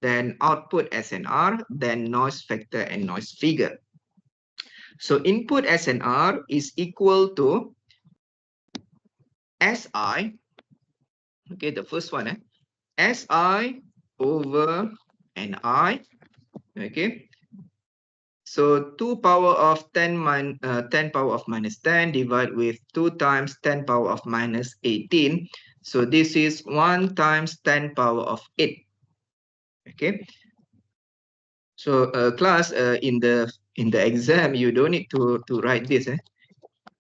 Speaker 1: then output SNR, then noise factor and noise figure. So input SNR is equal to SI, okay, the first one, SI over NI, okay. So 2 power of 10 power of minus 10 divided with 2 times 10 power of minus 18. So this is 1 times 10 power of 8. Okay. So class, in the exam, you don't need to write this.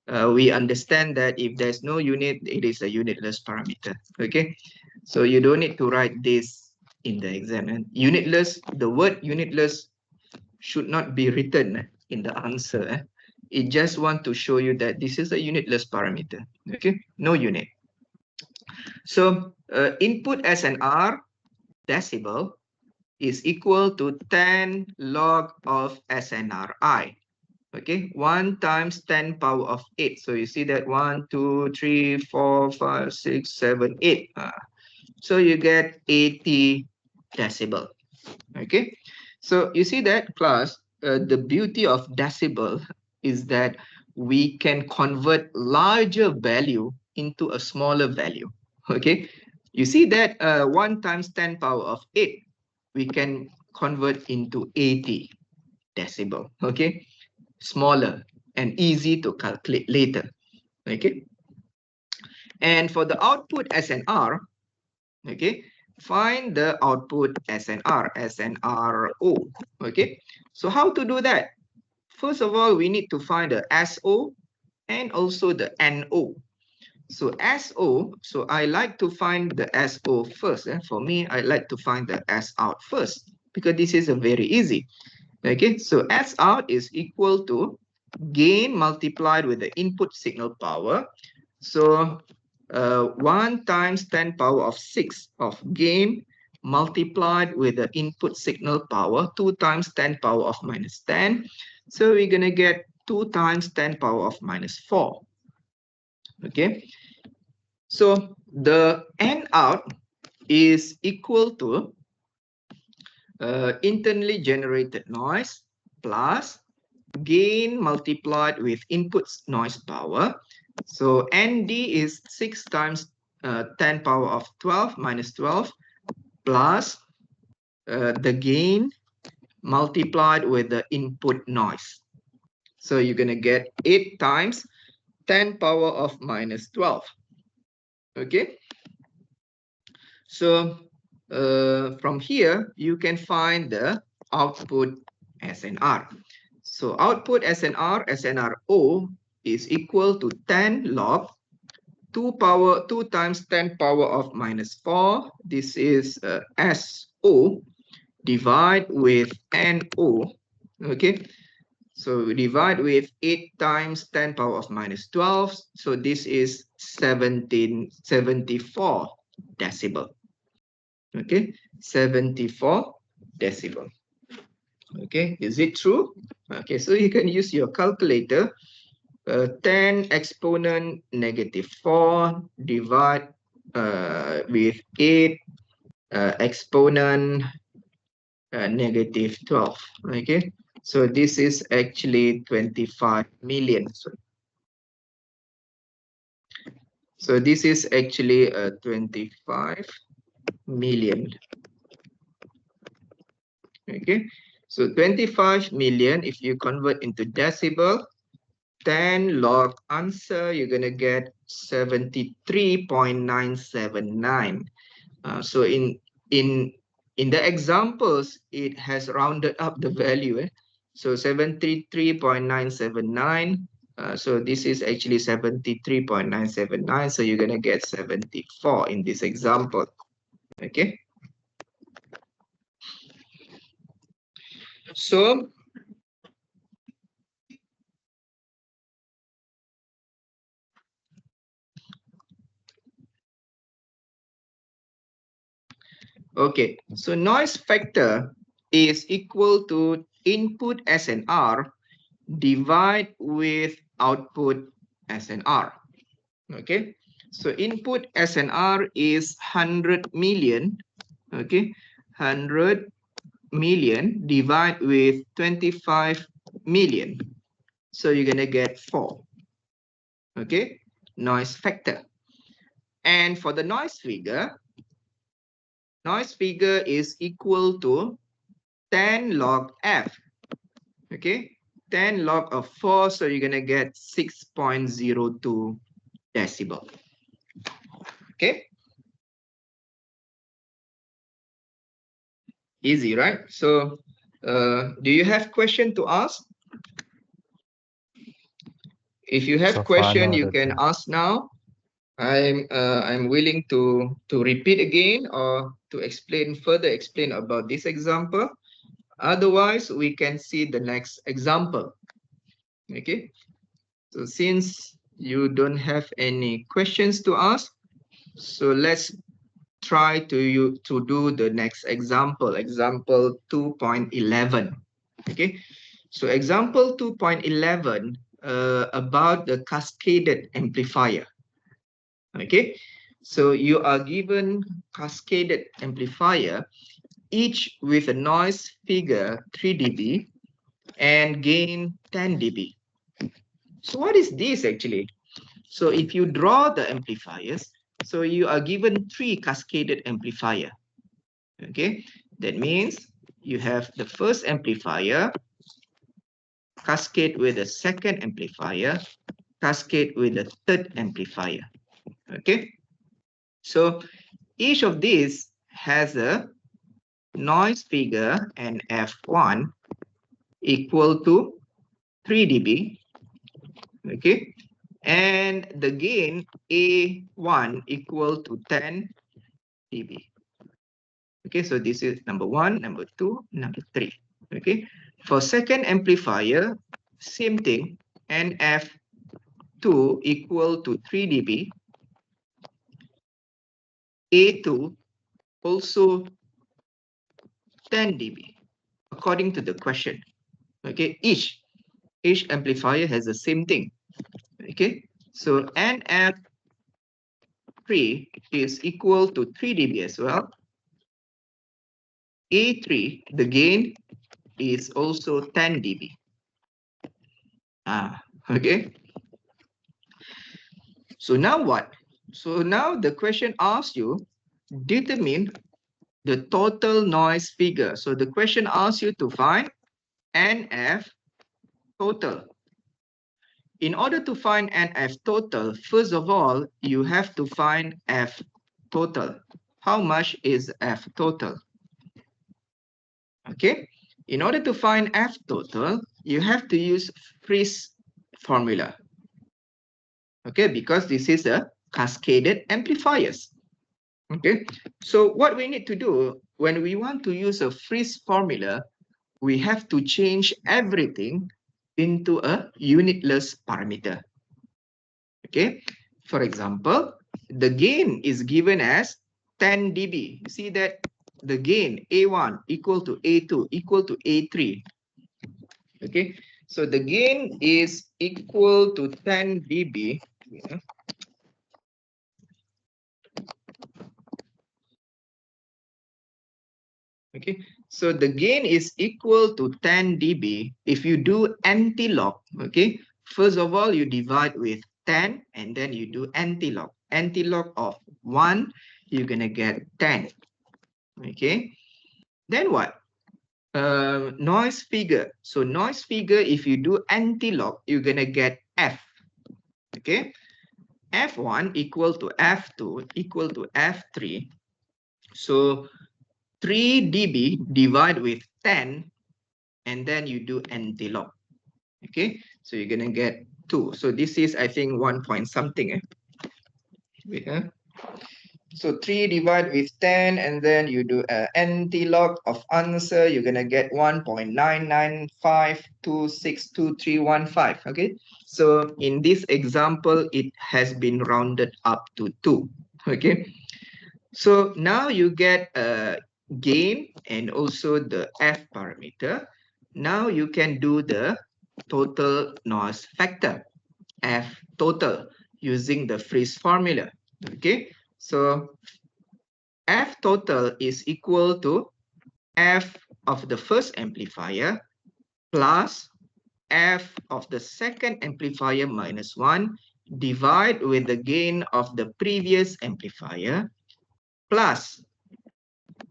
Speaker 1: We understand that if there's no unit, it is a unitless parameter. Okay. So you don't need to write this in the exam. And unitless, the word unitless should not be written in the answer. It just want to show you that this is a unitless parameter. Okay, no unit. So input SNR decibel is equal to 10 log of SNRI. Okay, 1 times 10 power of 8. So you see that 1, 2, 3, 4, 5, 6, 7, 8. So you get 80 decibel. Okay, so you see that class, the beauty of decibel is that we can convert larger value into a smaller value. Okay, you see that 1 times 10 power of 8, we can convert into 80 decibel. Okay, smaller and easy to calculate later. Okay, and for the output SNR, okay, find the output SNRO. Okay, so how to do that? First of all, we need to find the SO and also the NO. So SO, so I like to find the SO first. For me, I like to find the S out first because this is a very easy. Okay, so S out is equal to gain multiplied with the input signal power. So 1 times 10 power of 6 of gain multiplied with the input signal power, 2 times 10 power of minus 10. So we're going to get 2 times 10 power of minus 4. Okay. So the N out is equal to internally generated noise plus gain multiplied with input noise power. So ND is 6 times 10 power of 12 minus 12 plus the gain multiplied with the input noise. So you're going to get 8 times 10 power of minus 12. Okay. So from here, you can find the output SNR. So output SNRO is equal to 10 log 2 times 10 power of minus 4. This is SO divide with NO. Okay. So we divide with 8 times 10 power of minus 12. So this is 1774 decibel. Okay, 74 decibel. Okay, is it true? Okay, so you can use your calculator. 10 exponent -4 divide with 8 exponent -12. Okay, so this is actually 25 million. So this is actually 25 million. Okay, so 25 million, if you convert into decibel, 10 log answer, you're gonna get 73.979. So in the examples, it has rounded up the value. So 73.979. So this is actually 73.979. So you're gonna get 74 in this example. Okay. So okay, so noise factor is equal to input SNR divide with output SNR. Okay, so input SNR is 100 million. Okay, 100 million divide with 25 million. So you're gonna get 4. Okay, noise factor. And for the noise figure is equal to 10 log F. Okay, 10 log of 4, so you're gonna get 6.02 decibel. Okay, easy, right? So do you have question to ask? If you have
Speaker 2: So far,
Speaker 1: question,
Speaker 2: no,
Speaker 1: you can
Speaker 2: Doctor.
Speaker 1: ask now. I'm willing to repeat again or to further explain about this example. Otherwise, we can see the next example. Okay, so since you don't have any questions to ask, so let's try to do the next example, example 2.11. Okay, so example 2.11 about the cascaded amplifier. Okay, so you are given cascaded amplifier, each with a noise figure 3 dB and gain 10 dB. So what is this actually? So if you draw the amplifiers, so you are given 3 cascaded amplifier. Okay, that means you have the first amplifier, cascade with the second amplifier, cascade with the third amplifier. Okay, so each of these has a noise figure and F1 equal to 3 dB. Okay, and the gain A1 equal to 10 dB. Okay, so this is number 1, number 2, number 3. Okay, for second amplifier, same thing, NF2 equal to 3 dB. A2 also 10 dB according to the question. Okay, each amplifier has the same thing. Okay, so NF3 is equal to 3 dB as well. A3, the gain is also 10 dB. Okay. So now what? So now the question asks you, determine the total noise figure. So the question asks you to find NF total. In order to find NF total, first of all, you have to find F total. How much is F total? Okay, in order to find F total, you have to use Friis formula. Okay, because this is a cascaded amplifiers. Okay, so what we need to do when we want to use a Friis formula, we have to change everything into a unitless parameter. Okay, for example, the gain is given as 10 dB. You see that the gain A1 equal to A2 equal to A3. Okay, so the gain is equal to 10 dB. Yeah. Okay, so the gain is equal to 10 dB if you do anti-log. Okay, first of all, you divide with 10 and then you do anti-log. Anti-log of 1, you're gonna get 10. Okay, then what? Noise figure. So noise figure, if you do anti-log, you're gonna get F. Okay, F1 equal to F2 equal to F3. So 3 dB divide with 10 and then you do anti-log. Okay, so you're gonna get 2. So this is, I think, 1 point something. Wait, so 3 divided with 10 and then you do anti-log of answer, you're gonna get 1.995262315. Okay, so in this example it has been rounded up to 2. Okay, so now you get a gain and also the F parameter. Now you can do the total noise factor, F total, using the Friis formula. Okay, so F total is equal to F of the first amplifier plus F of the second amplifier minus 1 divide with the gain of the previous amplifier plus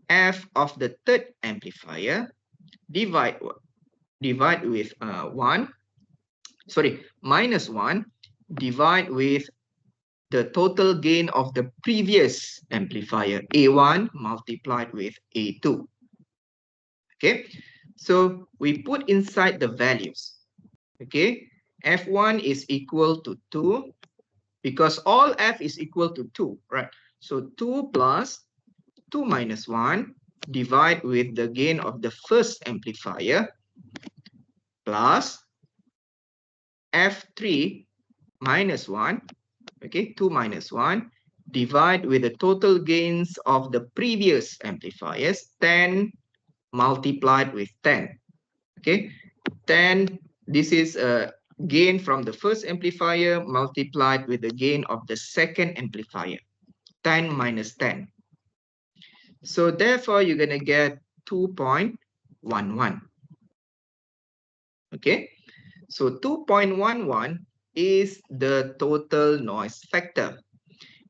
Speaker 1: F of the third amplifier divide with minus 1 divide with the total gain of the previous amplifier A1 multiplied with A2. Okay, so we put inside the values. Okay, F1 is equal to 2 because all F is equal to 2, right? So 2 plus 2 minus 1 divide with the gain of the first amplifier plus F3 minus 1, okay, 2 minus 1 divide with the total gains of the previous amplifiers, 10 multiplied with 10. Okay, 10, this is a gain from the first amplifier multiplied with the gain of the second amplifier, 10 minus 10. So therefore, you're going to get 2.11. Okay, so 2.11 is the total noise factor.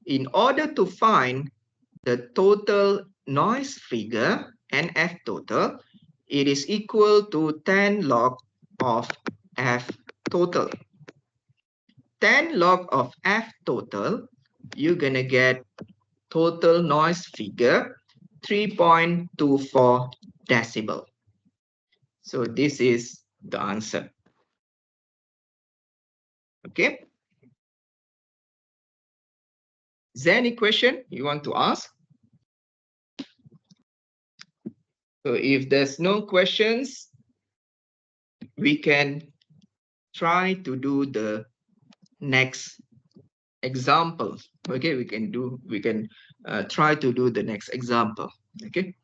Speaker 1: In order to find the total noise figure, NF total, it is equal to 10 log of F total. 10 log of F total, you're gonna get total noise figure 3.24 decibel. So this is the answer. Okay. Is there any question you want to ask? So if there's no questions, we can try to do the next example. Okay, we can try to do the next example. Okay.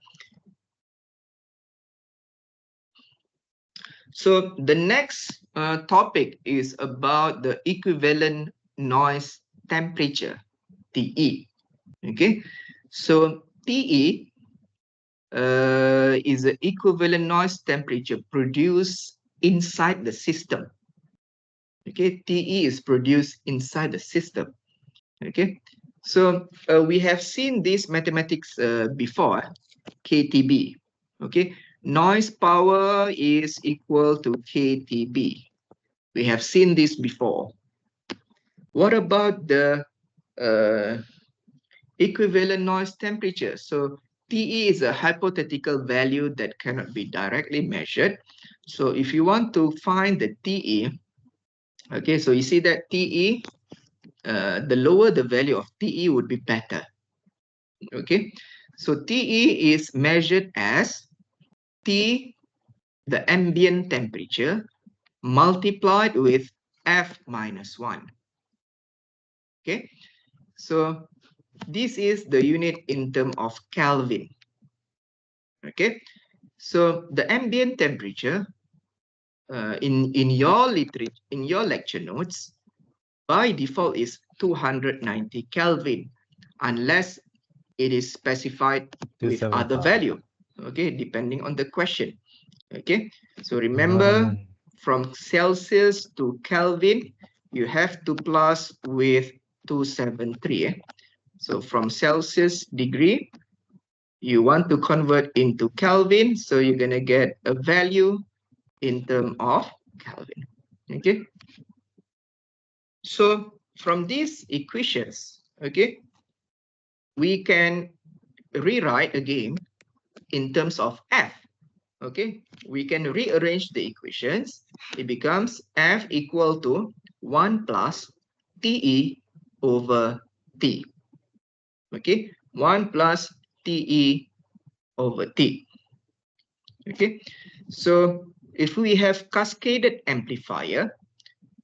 Speaker 1: So the next topic is about the equivalent noise temperature, TE. Okay, so TE is the equivalent noise temperature produced inside the system. Okay, TE is produced inside the system. Okay, so we have seen this mathematics before, KTB. Okay, noise power is equal to KTB. We have seen this before. What about the equivalent noise temperature? So TE is a hypothetical value that cannot be directly measured. So if you want to find the TE, okay, so you see that TE, the lower the value of TE would be better. Okay, so TE is measured as T, the ambient temperature, multiplied with F minus 1. Okay, so this is the unit in terms of Kelvin. Okay, so the ambient temperature in your lecture notes by default is 290 Kelvin, unless it is specified with other
Speaker 4: 275.
Speaker 1: value. Okay, depending on the question. Okay, so remember, from Celsius to Kelvin, you have to plus with 273. So from Celsius degree, you want to convert into Kelvin, so you're gonna get a value in terms of Kelvin. Okay, so from these equations, okay, we can rewrite again in terms of F. Okay, we can rearrange the equations. It becomes F equal to 1 plus TE over T. Okay, 1 plus TE over T. Okay, so if we have cascaded amplifier,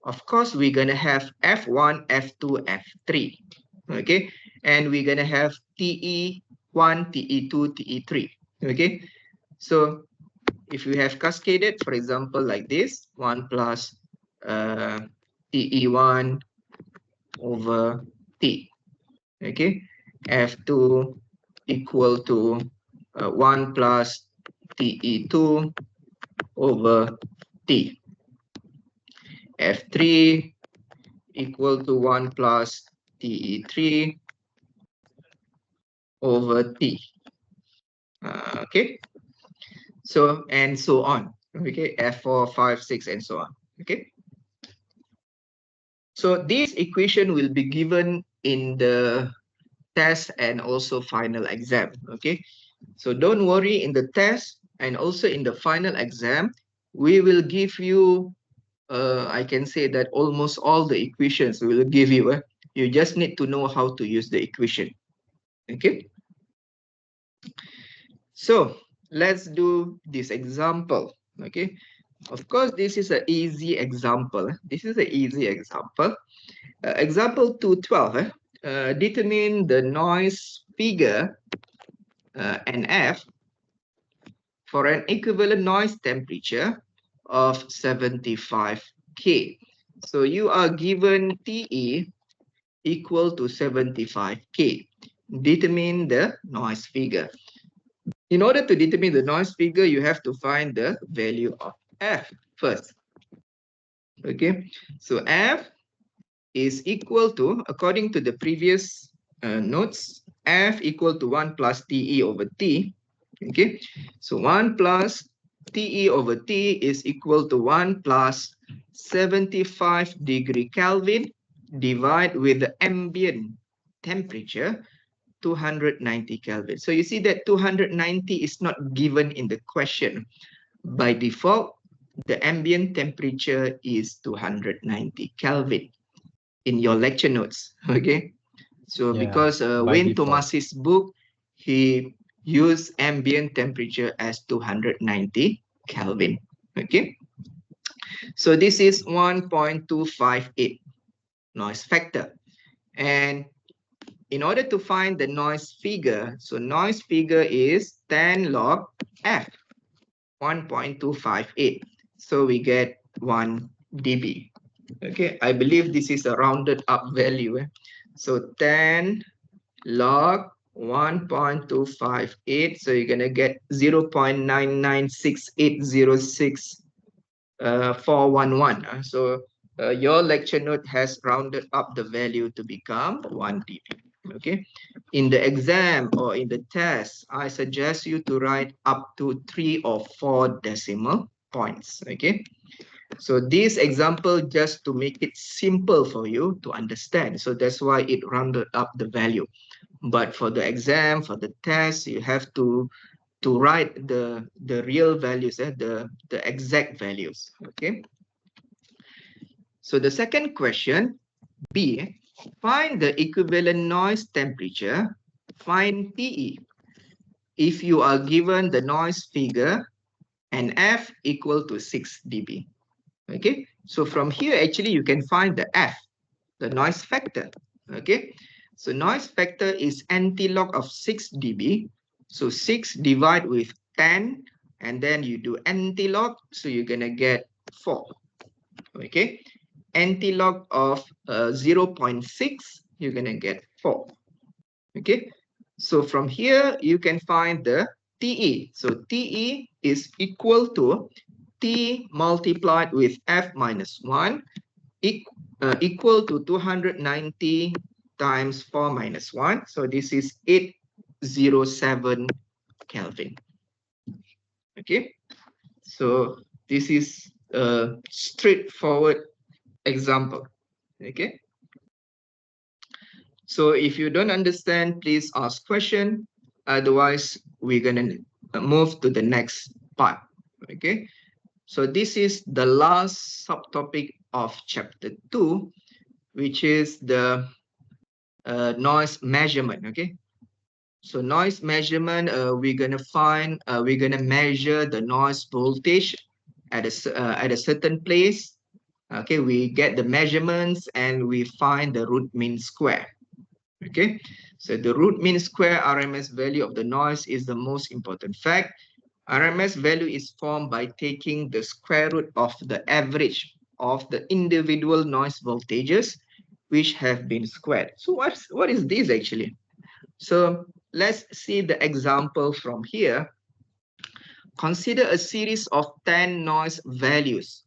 Speaker 1: of course we're gonna have F1, F2, F3. Okay, and we're gonna have TE1, TE2, TE3. Okay, so if you have cascaded, for example, like this, 1 plus TE1 over T. Okay, F2 equal to 1 plus TE2 over T. F3 equal to 1 plus TE3 over T. Okay, so and so on. Okay, F4, 5, 6, and so on. Okay, so this equation will be given in the test and also final exam. Okay, so don't worry, in the test and also in the final exam, we will give you I can say that almost all the equations we will give you. You just need to know how to use the equation. Okay, so let's do this example. Okay, of course this is an easy example. This is an easy example. Example 212. Determine the noise figure NF for an equivalent noise temperature of 75 K. So you are given TE equal to 75 K. Determine the noise figure. In order to determine the noise figure, you have to find the value of F first. Okay, so F is equal to, according to the previous notes, F equal to 1 plus TE over T. Okay, so 1 plus TE over T is equal to 1 plus 75 degree Kelvin divided with the ambient temperature 290 Kelvin. So you see that 290 is not given in the question. By default, the ambient temperature is 290 Kelvin in your lecture notes. Okay, so because Wayne Thomas's book, he used ambient temperature as 290 Kelvin. Okay, so this is 1.258 noise factor. And in order to find the noise figure, so noise figure is 10 log F, 1.258. So we get 1 dB. Okay, I believe this is a rounded up value. So 10 log 1.258. So you're gonna get 0.996806411. So your lecture note has rounded up the value to become 1 dB. Okay, in the exam or in the test, I suggest you to write up to 3 or 4 decimal points. Okay, so this example just to make it simple for you to understand. So that's why it rounded up the value. But for the exam, for the test, you have to write the real values, the exact values. Okay. So the second question, B, find the equivalent noise temperature, find TE. If you are given the noise figure and F equal to 6 dB. Okay, so from here actually you can find the F, the noise factor. Okay, So noise factor is anti-log of 6 dB. So 6 divide with 10, and then you do anti-log, so you're gonna get 4. Okay, anti-log of 0.6, you're gonna get 4. Okay, so from here you can find the TE. So TE is equal to T multiplied with F minus 1 equal to 290 times 4 minus 1. So this is 807 Kelvin. Okay, so this is a straightforward example. Okay, so if you don't understand, please ask question. Otherwise, we're gonna move to the next part. Okay, so this is the last subtopic of chapter 2, which is the noise measurement. Okay, so noise measurement, we're gonna measure the noise voltage at a certain place. Okay, we get the measurements and we find the root mean square. Okay, so the root mean square RMS value of the noise is the most important fact. RMS value is formed by taking the square root of the average of the individual noise voltages which have been squared. So what is this actually? So let's see the example from here. Consider a series of 10 noise values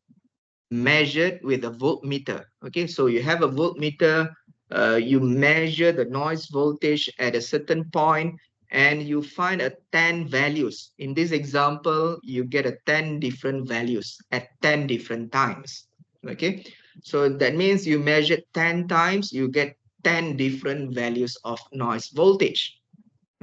Speaker 1: measured with a voltmeter. Okay, so you have a voltmeter, you measure the noise voltage at a certain point and you find a 10 values. In this example, you get a 10 different values at 10 different times. Okay, so that means you measure 10 times, you get 10 different values of noise voltage.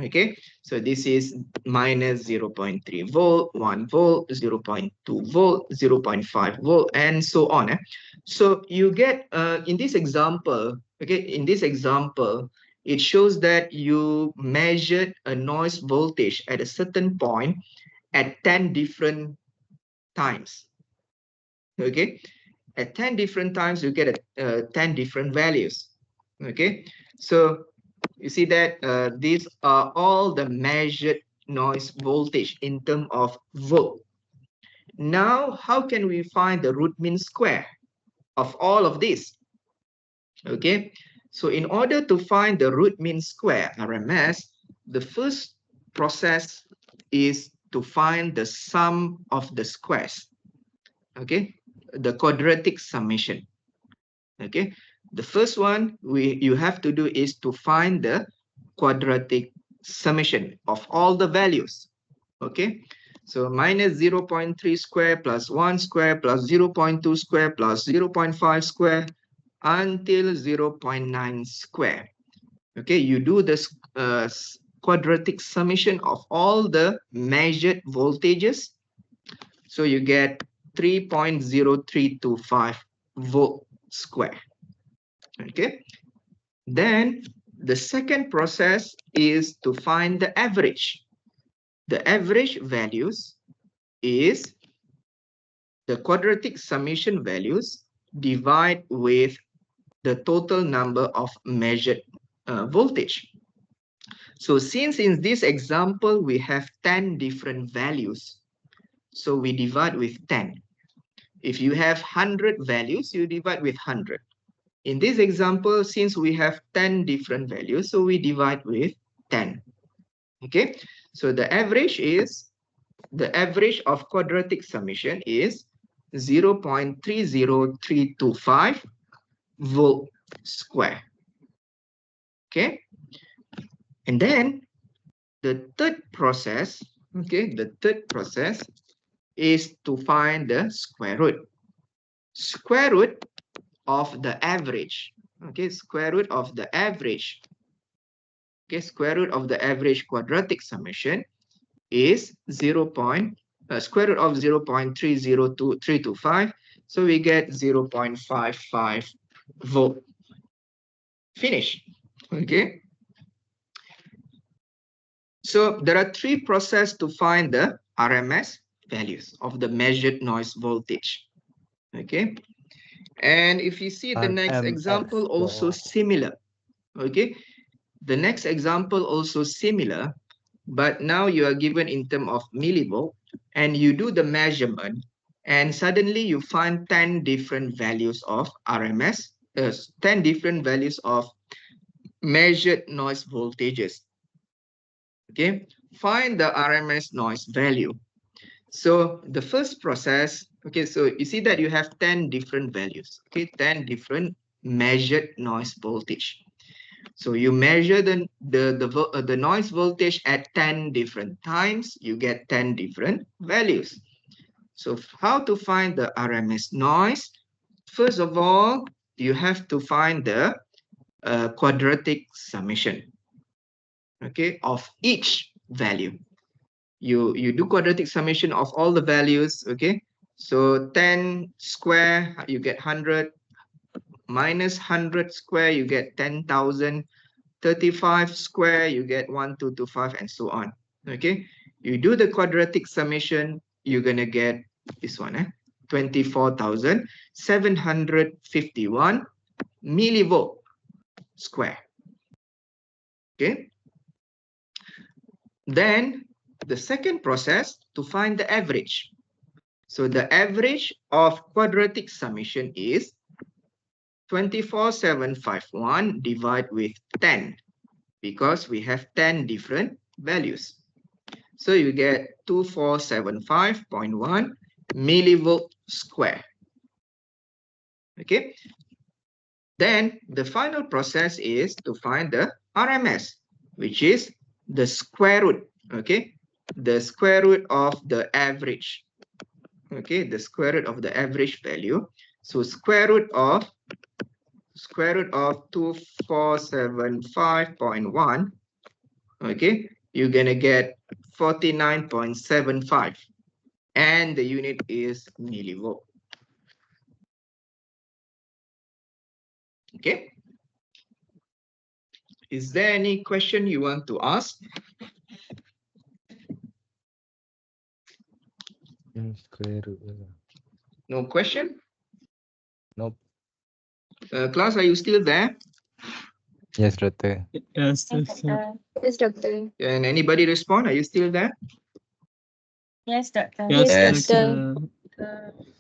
Speaker 1: Okay, so this is minus 0.3 volt, 1 volt, 0.2 volt, 0.5 volt, and so on. So you get in this example, okay, in this example, it shows that you measured a noise voltage at a certain point at 10 different times. Okay, at 10 different times, you get 10 different values. Okay, so you see that these are all the measured noise voltage in terms of volt. Now, how can we find the root mean square of all of this? Okay, so in order to find the root mean square RMS, the first process is to find the sum of the squares. Okay, the quadratic summation. Okay, the first one you have to do is to find the quadratic summation of all the values. Okay, so minus 0.3 square plus 1 square plus 0.2 square plus 0.5 square until 0.9 square. Okay, you do this quadratic summation of all the measured voltages, so you get 3.0325 volt square. Okay, then the second process is to find the average. The average values is the quadratic summation values divide with the total number of measured voltage. So since in this example we have 10 different values, so we divide with 10. If you have 100 values, you divide with 100. In this example, since we have 10 different values, so we divide with 10. Okay, so the average of quadratic summation is 0.30325 volt square. Okay, and then the third process, okay, the third process is to find the square root. Square root of the average. Okay, square root of the average. Okay, square root of the average quadratic summation is square root of 0.302325. So we get 0.55 volt. Finish. Okay. So there are three processes to find the RMS values of the measured noise voltage. Okay. And if you see the next
Speaker 4: RMS
Speaker 1: example, also similar. Okay. The next example also similar, but now you are given in terms of millivolt and you do the measurement and suddenly you find 10 different values of RMS, 10 different values of measured noise voltages. Okay, find the RMS noise value. So the first process, okay, so you see that you have 10 different values, okay, 10 different measured noise voltage. So you measure the noise voltage at 10 different times, you get 10 different values. So how to find the RMS noise? First of all, you have to find the quadratic summation, okay, of each value. You do quadratic summation of all the values, okay? So 10 square, you get 100, minus 100 square, you get 10,000, 35 square, you get 1225, and so on, okay? You do the quadratic summation, you're gonna get this one, 24,751 millivolt square, okay? Then the second process to find the average. So the average of quadratic summation is 24,751 divided with 10 because we have 10 different values. So you get 2475.1 millivolt square. Okay. Then the final process is to find the RMS, which is the square root. Okay. The square root of the average. Okay. The square root of the average value. So square root of 2475.1, okay, you're gonna get 49.75 and the unit is millivolt. Okay, is there any question you want to ask?
Speaker 2: Square root.
Speaker 1: No question?
Speaker 2: Nope.
Speaker 1: Class, are you still there?
Speaker 2: Yes, Doctor.
Speaker 4: Yes,
Speaker 3: Yes,
Speaker 4: doctor.
Speaker 3: Doctor. Yes, Doctor.
Speaker 1: Can anybody respond? Are you still there?
Speaker 4: Yes, doctor.
Speaker 3: Yes,
Speaker 2: Yes.
Speaker 3: Doctor.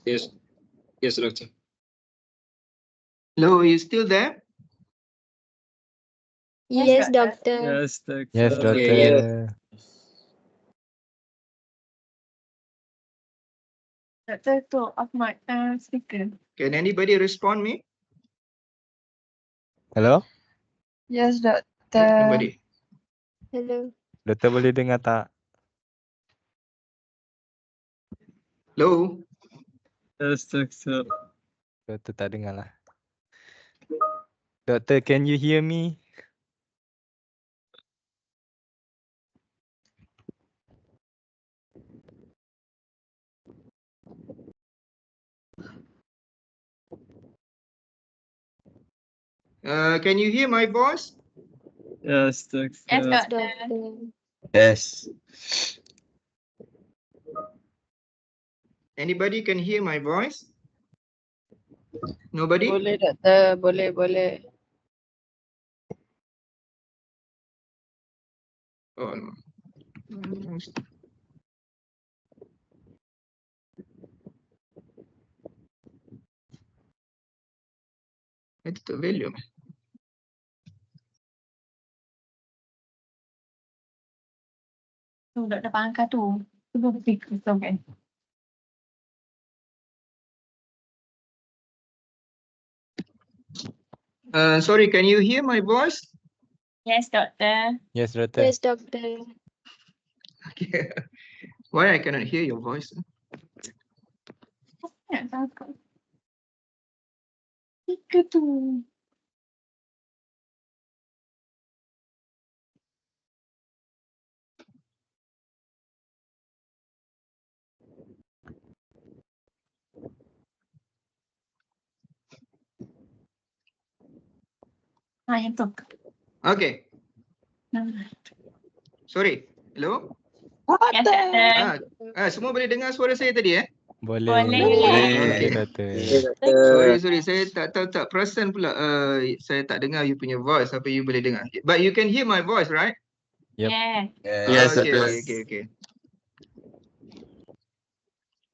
Speaker 2: Yes. Yes, Doctor.
Speaker 1: Hello, are you still there?
Speaker 3: Yes, Doctor.
Speaker 4: Yes, doctor.
Speaker 2: Yes, Doctor.
Speaker 5: Okay,
Speaker 4: Doctor, to off my speaker.
Speaker 1: Can anybody respond me?
Speaker 2: Hello?
Speaker 4: Yes, doctor.
Speaker 1: Nobody.
Speaker 3: Hello.
Speaker 2: Doktor boleh dengar tak?
Speaker 1: Hello?
Speaker 4: Yes, doctor.
Speaker 2: Doktor tak dengar lah. Doctor, can you hear me?
Speaker 1: Can you hear my voice?
Speaker 4: Yes, doctor.
Speaker 3: Yes, Doctor.
Speaker 2: Yes.
Speaker 1: Anybody can hear my voice? Nobody?
Speaker 5: boleh doktor, boleh.
Speaker 1: Oh, no. Itu tak volume.
Speaker 4: Tu doktor pangkat tu. Tu speaker tu kan.
Speaker 1: Sorry, can you hear my voice?
Speaker 4: Yes, doctor.
Speaker 2: Yes, Doktor.
Speaker 3: Yes, Doctor.
Speaker 1: Why I cannot hear your voice?
Speaker 4: Nak takut. Speaker tu. Yang tu.
Speaker 1: Okay,
Speaker 4: Yes,
Speaker 1: sorry. Hello?
Speaker 4: doctor.
Speaker 1: Semua boleh dengar suara saya tadi
Speaker 2: Boleh.
Speaker 4: Boleh.
Speaker 2: Okay,
Speaker 1: Okay.
Speaker 2: Doktor.
Speaker 1: Sorry, saya tak perasan pula. Saya tak dengar you punya voice. Apa you boleh dengar? But you can hear my voice, right?
Speaker 2: Yep.
Speaker 4: Yeah.
Speaker 5: Yes,
Speaker 1: Okay.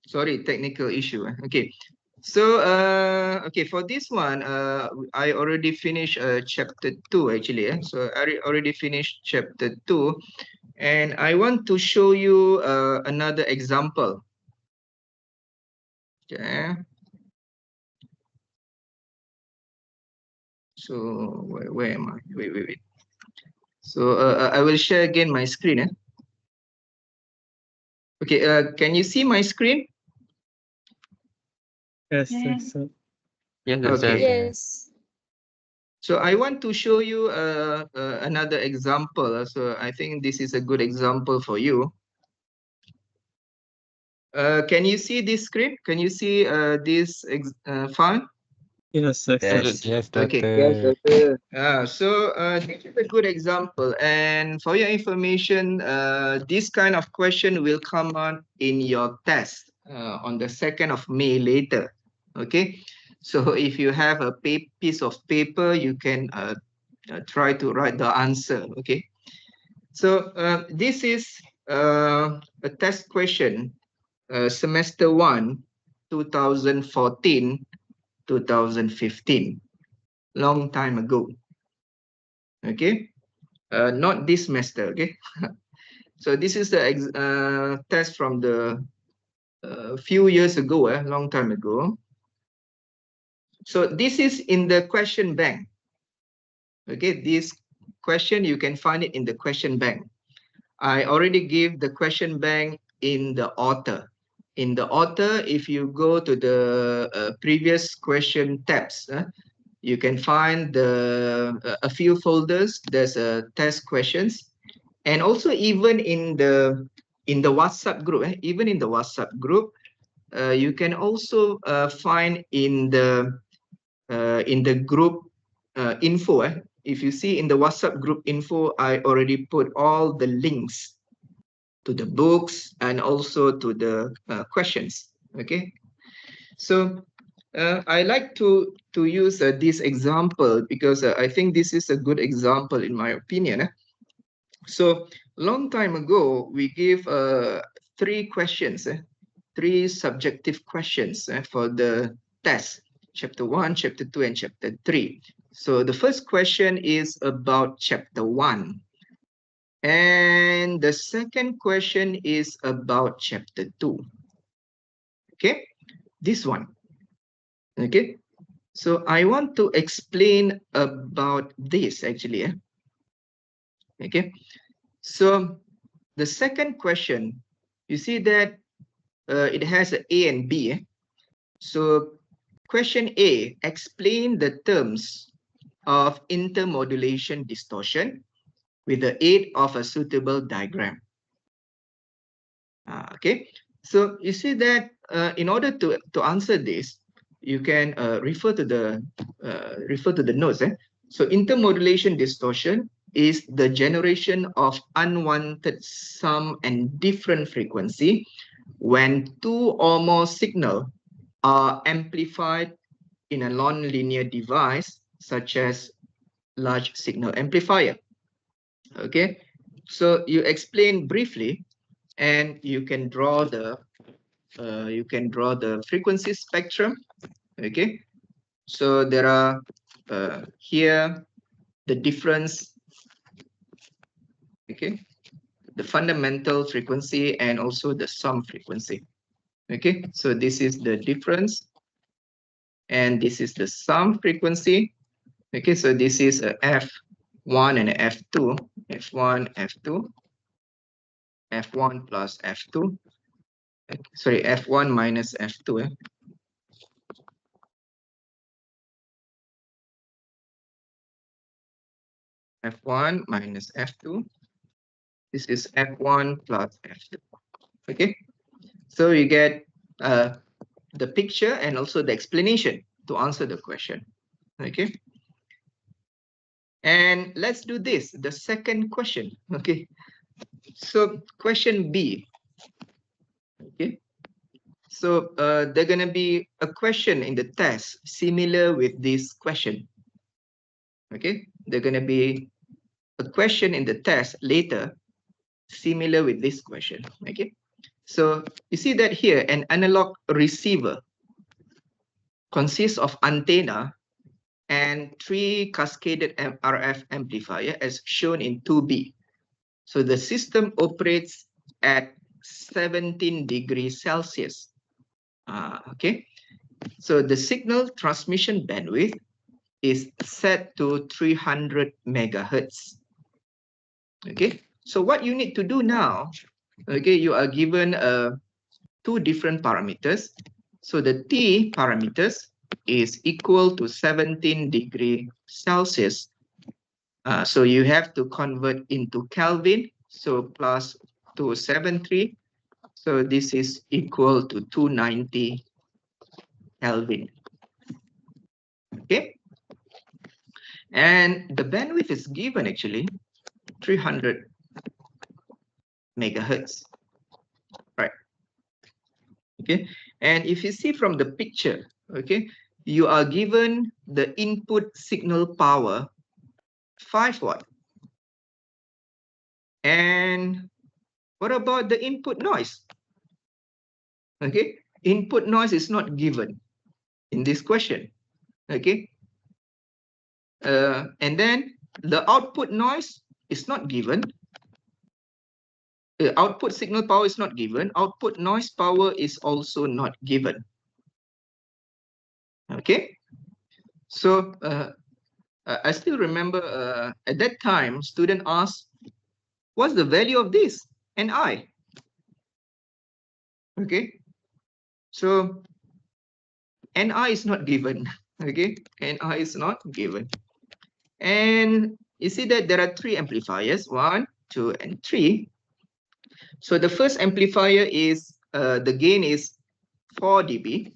Speaker 1: Sorry, technical issue. Okay. So okay, for this one, I already finished chapter 2 actually. So I already finished chapter 2, and I want to show you another example. Okay. So where am I? Wait. So I will share again my screen. Okay, can you see my screen?
Speaker 2: Yes,
Speaker 4: Yes.
Speaker 5: Yes,
Speaker 1: Okay.
Speaker 3: Yes.
Speaker 1: So I want to show you another example. So I think this is a good example for you. Can you see this screen? Can you see this file?
Speaker 2: Yes,
Speaker 1: Okay.
Speaker 2: Doktor.
Speaker 1: So this is a good example. And for your information, this kind of question will come on in your test on the 2nd of May later. Okay. So if you have a piece of paper, you can try to write the answer. Okay. So this is a test question, semester 1, 2014, 2015, long time ago. Okay, not this semester. Okay, so this is the test from the few years ago, long time ago. So this is in the question bank. Okay, this question you can find it in the question bank. I already gave the question bank in the author. In the author, if you go to the previous question tabs, you can find a few folders. There's test questions, and also even in the WhatsApp group. Even in the WhatsApp group, you can also find in the group info. If you see in the WhatsApp group info, I already put all the links to the books and also to the questions. Okay, so I like to use this example because I think this is a good example in my opinion. So long time ago, we gave 3 questions, 3 subjective questions for the test, chapter 1, chapter 2, and chapter 3. So the first question is about chapter 1. And the second question is about chapter 2. Okay, this one. Okay, so I want to explain about this actually. Okay, so the second question, you see that it has a and B. So question A, explain the terms of intermodulation distortion with the aid of a suitable diagram. Okay, so you see that in order to answer this, you can refer to the notes. So intermodulation distortion is the generation of unwanted sum and different frequency when 2 or more signal are amplified in a non-linear device such as large signal amplifier. Okay, so you explain briefly, and you can draw the frequency spectrum. Okay, so there are here the difference. Okay, the fundamental frequency and also the sum frequency. Okay, so this is the difference and this is the sum frequency. Okay, so this is a F1 and a F2, F1, F2, F1 plus F2. Sorry, F1 minus F2. F1 minus F2. This is F1 plus F2. Okay, so you get the picture and also the explanation to answer the question. Okay, and let's do this, the second question. Okay, so question B. Okay, So there's gonna be a question in the test similar with this question. Okay, there's gonna be a question in the test later similar with this question. Okay, so you see that here an analog receiver consists of antenna and 3 cascaded RF amplifier as shown in 2B. So the system operates at 17 degrees Celsius. Okay, so the signal transmission bandwidth is set to 300 megahertz. Okay, so what you need to do now, okay, you are given 2 different parameters. So the T parameters is equal to 17 degree Celsius. So you have to convert into Kelvin. So plus 273. So this is equal to 290 Kelvin. Okay. And the bandwidth is given actually 300 megahertz. Right. Okay. And if you see from the picture, okay, you are given the input signal power 5 watt. And what about the input noise? Okay, input noise is not given in this question. Okay, and then the output noise is not given. Output signal power is not given. Output noise power is also not given. Okay, so I still remember at that time, student asked, what's the value of this? Ni. Okay, so Ni is not given. Okay, Ni is not given. And you see that there are 3 amplifiers, 1, 2, and 3. So the first amplifier is, the gain is 4 dB.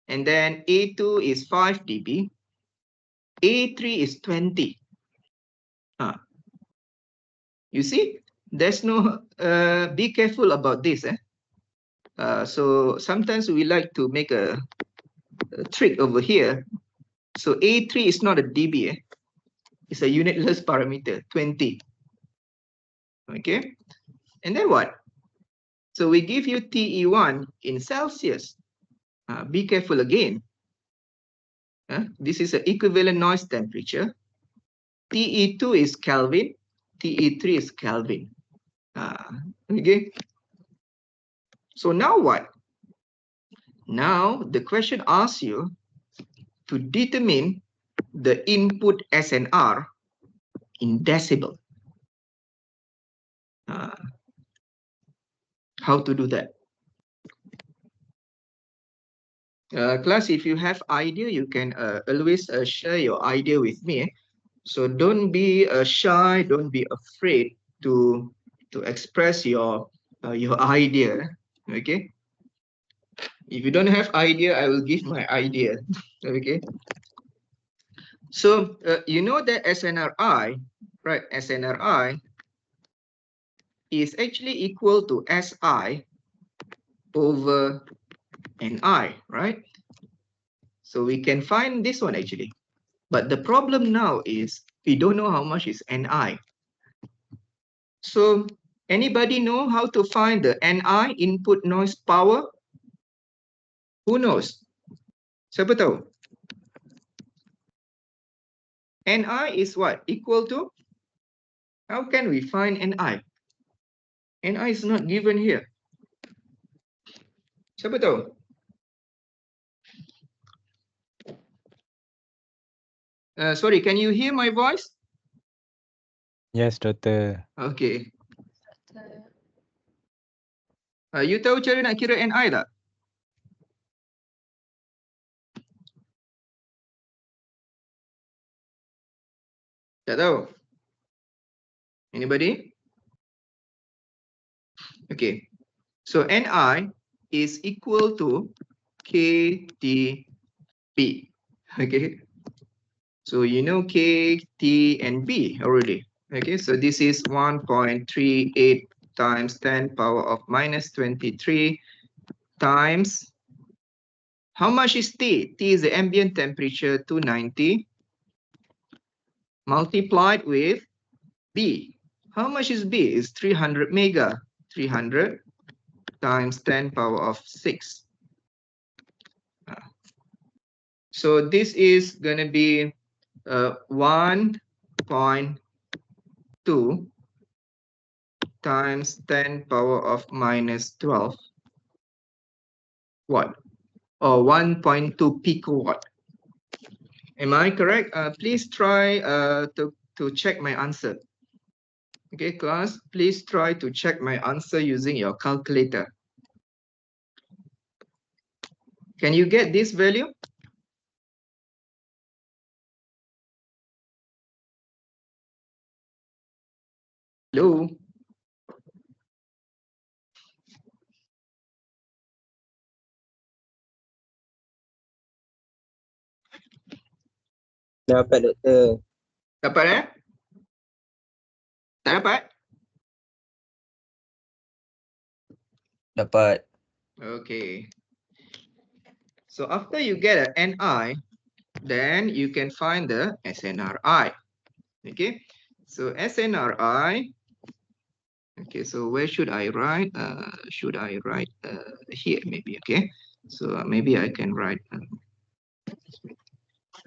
Speaker 1: And then A2 is 5 dB. A3 is 20. You see, there's no, be careful about this. So sometimes we like to make a trick over here. So A3 is not a dB. It's a unitless parameter, 20. Okay. And then what? So we give you TE1 in Celsius. Be careful again. This is an equivalent noise temperature. TE2 is Kelvin. TE3 is Kelvin. Okay. So now what? Now the question asks you to determine the input SNR in decibel. How to do that? Class, if you have idea, you can always share your idea with me. So don't be shy, don't be afraid to express your idea. Okay. If you don't have idea, I will give my idea. Okay. So you know that SNRI, right? SNRI is actually equal to SI over NI, right? So we can find this one actually. But the problem now is we don't know how much is NI. So anybody know how to find the NI, input noise power? Who knows? Siapa tahu? NI is what? Equal to? How can we find NI? NI is not given here. Siapa tahu? Sorry, can you hear my voice?
Speaker 6: Yes, Doctor.
Speaker 1: Okay. You tahu cara nak kira NI tak? Tak tahu? Anybody? Okay. So NI is equal to KTB. Okay. So you know K, T, and B already. Okay, so this is 1.38 times 10 power of minus 23 times, how much is T? T is the ambient temperature 290 multiplied with B. How much is B? Is 300 mega. 300 times 10 power of 6. So this is going to be 1.2 times 10 power of minus 12 watt, or 1.2 picowatt. Am I correct? Please try to check my answer. Okay, class, please try to check my answer using your calculator. Can you get this value? Hello?
Speaker 2: Dapat doktor.
Speaker 1: Dapat eh? Tak dapat?
Speaker 7: Dapat.
Speaker 1: Okay. So after you get an NI, then you can find the SNRI. Okay. So SNRI. Okay. So where should I write? Should I write here maybe? Okay. So maybe I can write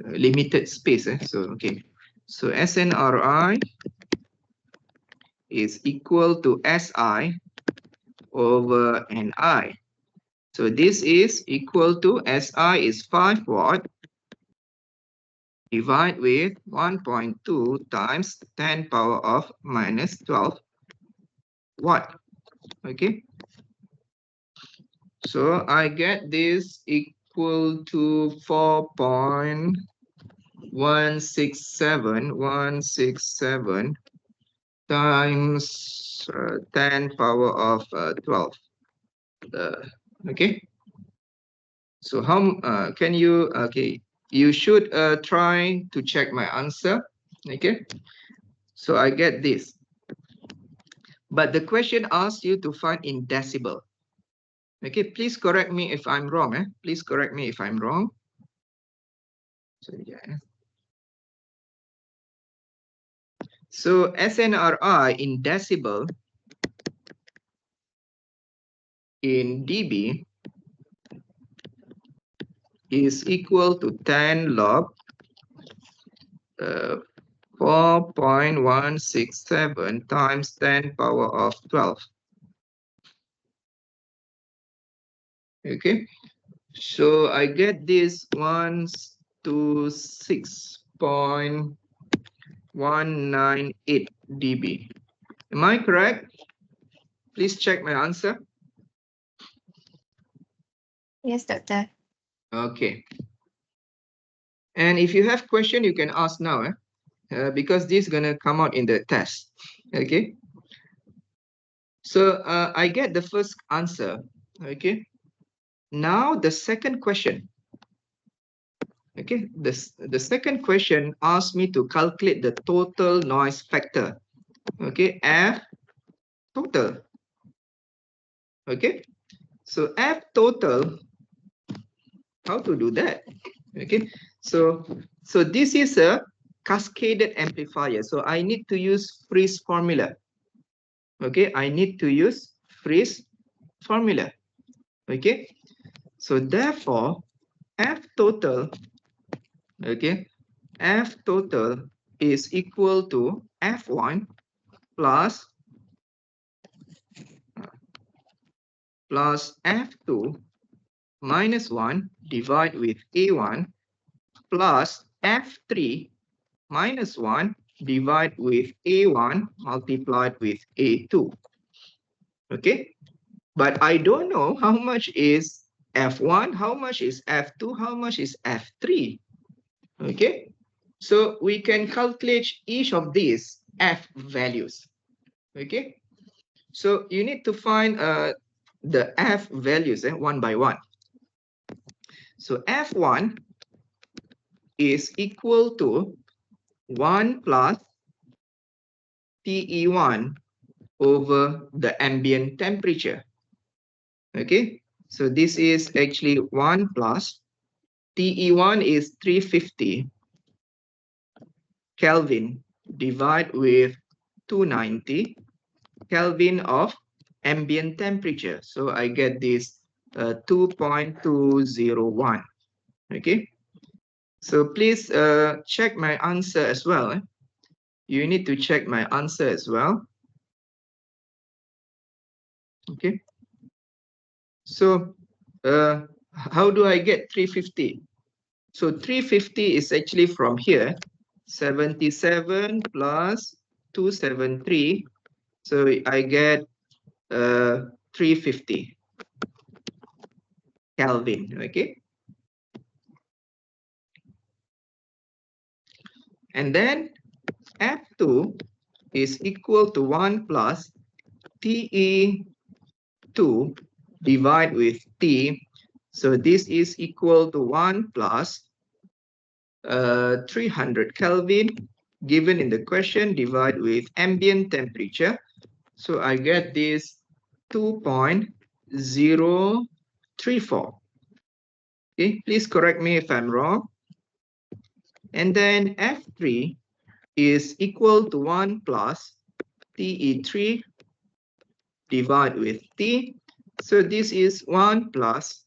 Speaker 1: limited space. So okay. So SNRI is equal to SI over NI. So this is equal to SI is 5 watt divide with 1.2 times 10 power of minus 12 watt. Okay. So I get this equal to 4.167 times 10 power of 12. Okay. So how can you, okay, you should try to check my answer. Okay. So I get this. But the question asks you to find in decibel. Okay, please correct me if I'm wrong. Please correct me if I'm wrong. So yeah. So SNRI in decibel in dB is equal to 10 log 4.167 times 10 power of 12. Okay, so I get this 126.198 dB. Am I correct? Please check my answer.
Speaker 3: Yes, doctor.
Speaker 1: Okay. And if you have question, you can ask now, because this is gonna come out in the test. Okay. So I get the first answer. Okay. Now the second question. Okay. The second question asks me to calculate the total noise factor. Okay. F total. Okay. So F total. How to do that? Okay. So this is a cascaded amplifier. So I need to use Friis formula. Okay, I need to use Friis formula. Okay, so therefore F total, okay, F total is equal to F1 plus F2 minus 1 divided with A1 plus F3 minus 1 divided with A1 multiplied with A2. Okay, but I don't know how much is F1, how much is F2, how much is F3. Okay, so we can calculate each of these F values. Okay, so you need to find the F values one by one. So F1 is equal to 1 plus TE1 over the ambient temperature. Okay, So this is actually 1 plus TE1 is 350 Kelvin divide with 290 Kelvin of ambient temperature. So I get this 2.201. Okay. So please check my answer as well. You need to check my answer as well. Okay. So how do I get 350? So 350 is actually from here, 77 plus 273. So I get 350 Kelvin. Okay. And then F2 is equal to 1 plus TE2 divide with T. So this is equal to 1 plus 300 Kelvin given in the question divide with ambient temperature. So I get this 2.034. Okay, please correct me if I'm wrong. And then F3 is equal to 1 plus TE3 divide with T. So this is 1 plus,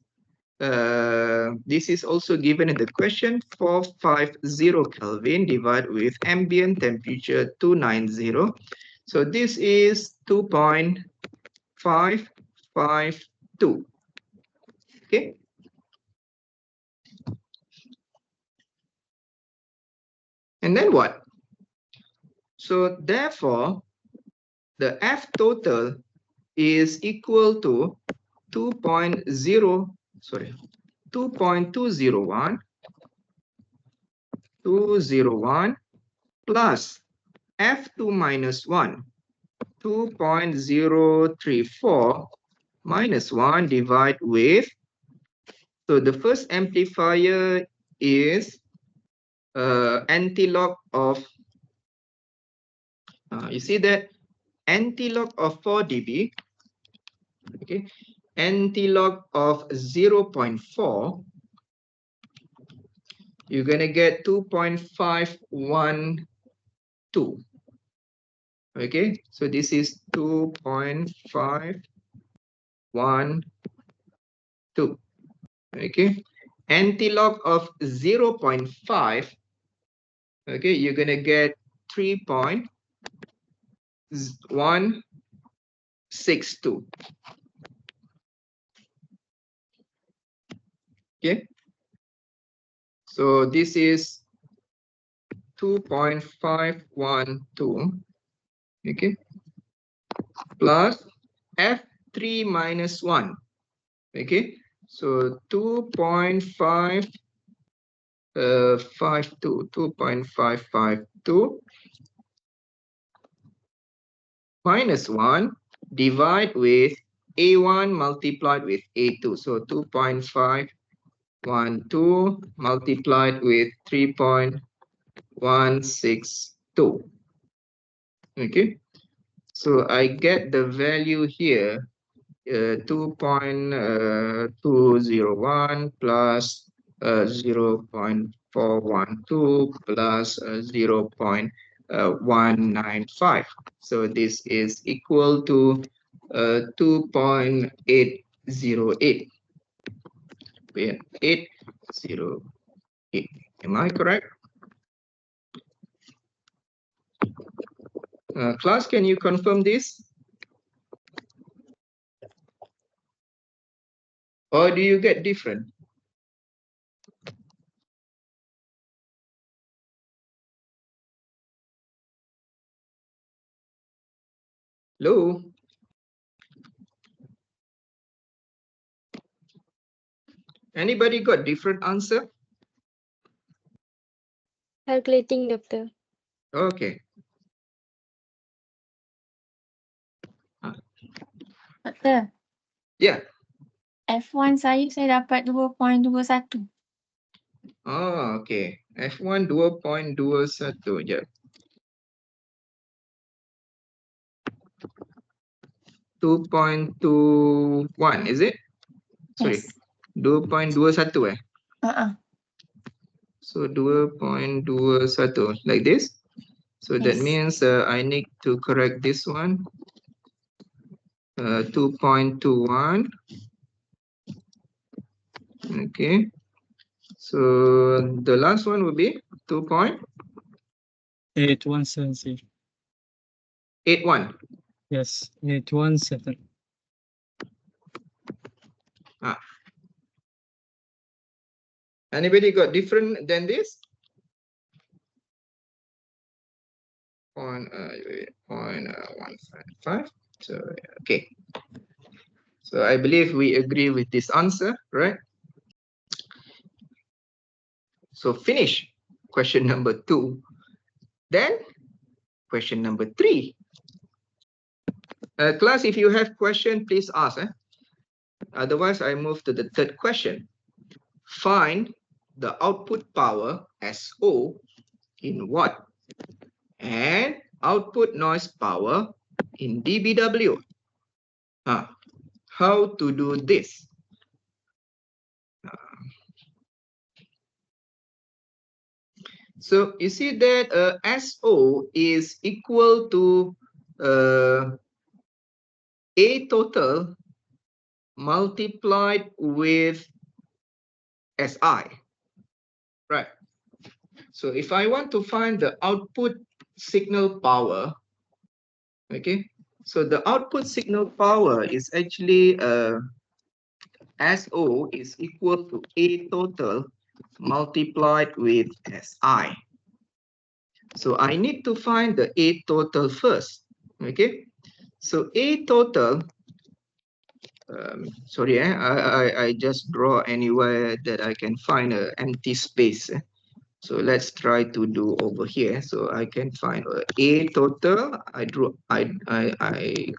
Speaker 1: this is also given in the question, 450 Kelvin divided with ambient temperature 290. So this is 2.552. Okay. And then what? So therefore, the F total is equal to 2.201 plus F2 minus 1, 2.034 minus 1 divide with, so the first amplifier is anti-log of, you see that anti-log of 4 dB, okay, anti-log of 0.4, you're gonna get 2.512. Okay, so this is 2.512. Okay, anti-log of 0.5, okay, you're gonna get 3.162. Okay, so this is 2.512. Okay, plus F3 minus 1. Okay, so 2.552 minus 1 divide with A1 multiplied with A2. So 2.512 multiplied with 3.162. Okay, so I get the value here, 2.201 plus 0.412 plus 0.195. So this is equal to 2.808. 808. Am I correct? Class, can you confirm this? Or do you get different? Hello? Anybody got different answer?
Speaker 3: Calculating, Doctor.
Speaker 1: Okay.
Speaker 4: Doktor,
Speaker 1: Yeah.
Speaker 4: F1 saya dapat 2.21.
Speaker 1: Oh, okay. F1 2.21 je. 2.21, is it? Sorry,
Speaker 4: Yes.
Speaker 1: 2.21 So 2.21 like this. So that
Speaker 4: Yes.
Speaker 1: means I need to correct this one. 2.21. Okay. So the last one will be
Speaker 2: 8170.
Speaker 1: 2.81.
Speaker 2: Yes, 817.
Speaker 1: Anybody got different than this? Point 155. So okay. So I believe we agree with this answer, right? So finish question number 2. Then question number 3. Class, if you have question, please ask. Otherwise, I move to the third question. Find the output power SO in watt and output noise power in dBW. How to do this? So you see that SO is equal to A total multiplied with SI, right? So if I want to find the output signal power, okay, so the output signal power is actually SO is equal to A total multiplied with SI. So I need to find the A total first, okay? So A total, sorry, I just draw anywhere that I can find an empty space. So let's try to do over here. So I can find A total. I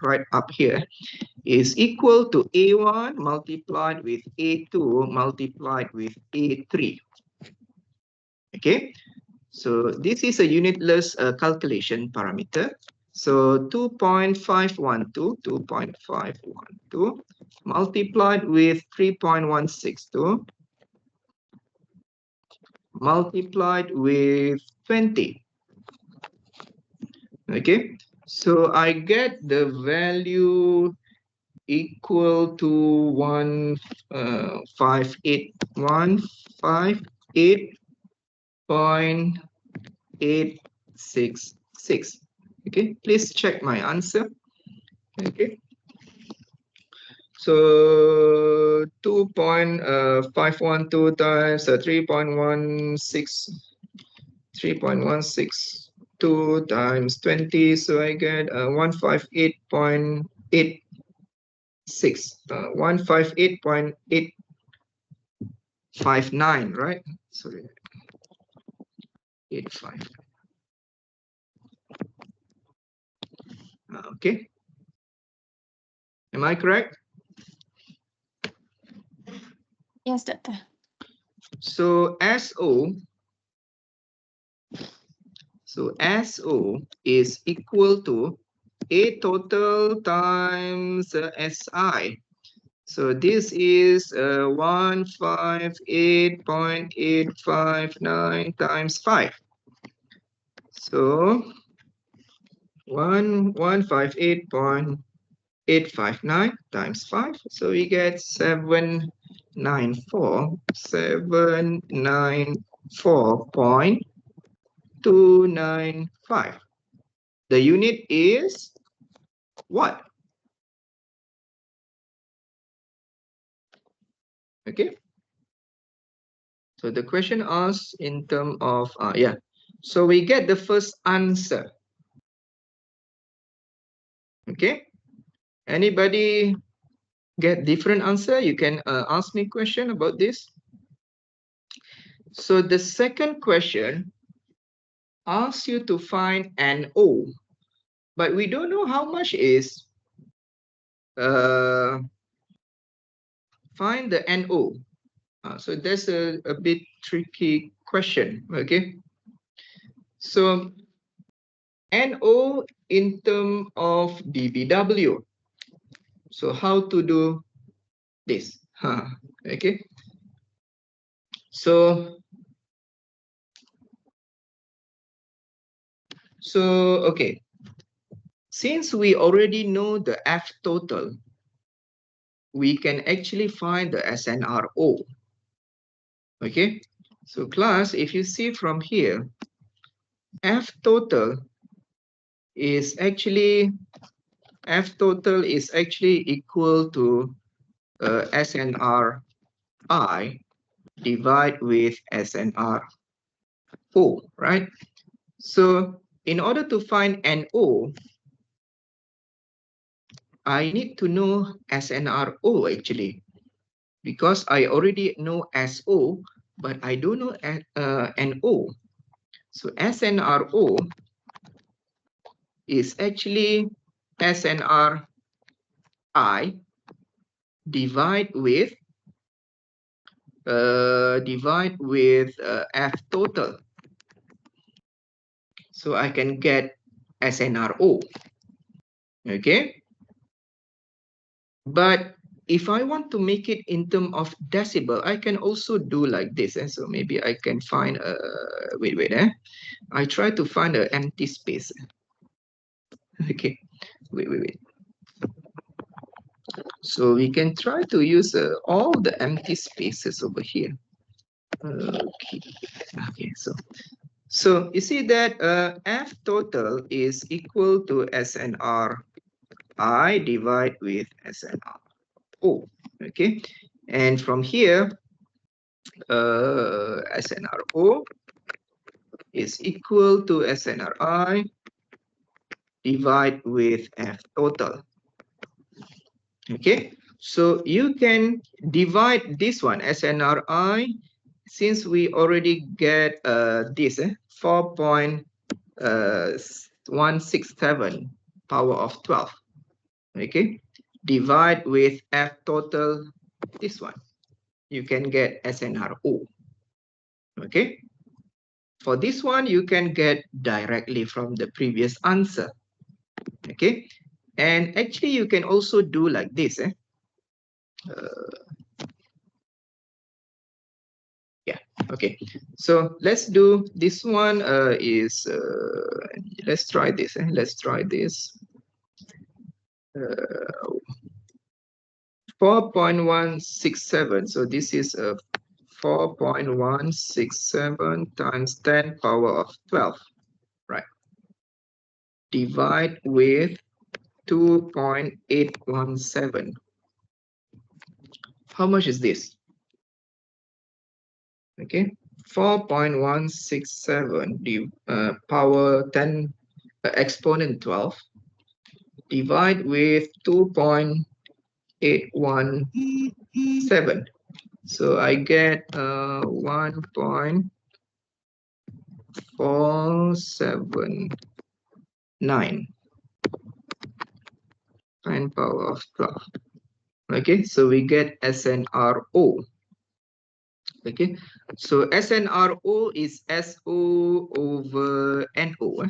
Speaker 1: write up here is equal to A1 multiplied with A2 multiplied with A3. Okay, so this is a unitless calculation parameter. So 2.512 multiplied with 3.162 multiplied with 20. Okay, so I get the value equal to 158.866. Okay, please check my answer. Okay, so 2.512 times 3.162 times 20, so I get 158.86, 158.859, right? Sorry, 85. Okay, am I correct?
Speaker 4: Yes, Doctor.
Speaker 1: So SO is equal to A total times SI. So this is 158.859 times 5. So 158.859 times 5. So we get 794.295. The unit is what? Okay. So the question asks in terms of, yeah. So we get the first answer. Okay. Anybody get different answer? You can ask me question about this. So the second question asks you to find NO, but we don't know how much is. Find the NO. So that's a bit tricky question. Okay. So NO in terms of dBW. So how to do this? Okay. So okay. Since we already know the F total, we can actually find the SNRO. Okay. So class, if you see from here, F total is actually equal to SNRI divide with SNRO, right? So in order to find NO, I need to know SNRO actually, because I already know SO, but I don't know NO. So SNRO is actually SNRI divide with F total. So I can get SNRO. Okay. But if I want to make it in terms of decibel, I can also do like this. And so maybe I can find a wait. I try to find an empty space. Okay. Wait. So we can try to use all the empty spaces over here. Okay. So you see that F total is equal to SNR I divide with SNR O. Okay. And from here, SNRO is equal to SNRI divide with F total. Okay, so you can divide this one SNRI, since we already get this 4.167 power of 12. Okay, divide with F total, this one, you can get SNRO. Okay, for this one, you can get directly from the previous answer. Okay, and actually you can also do like this. Yeah, okay. So let's do this one let's try this. Let's try this. 4.167. So this is a 4.167 times 10 power of 12, right? Divide with 2.817. How much is this? Okay, 4.167 power 10 exponent 12 divide with 2.817. So I get 1.479 10 power of 12. Okay, so we get SNRO. Okay, so SNRO is SO over NO.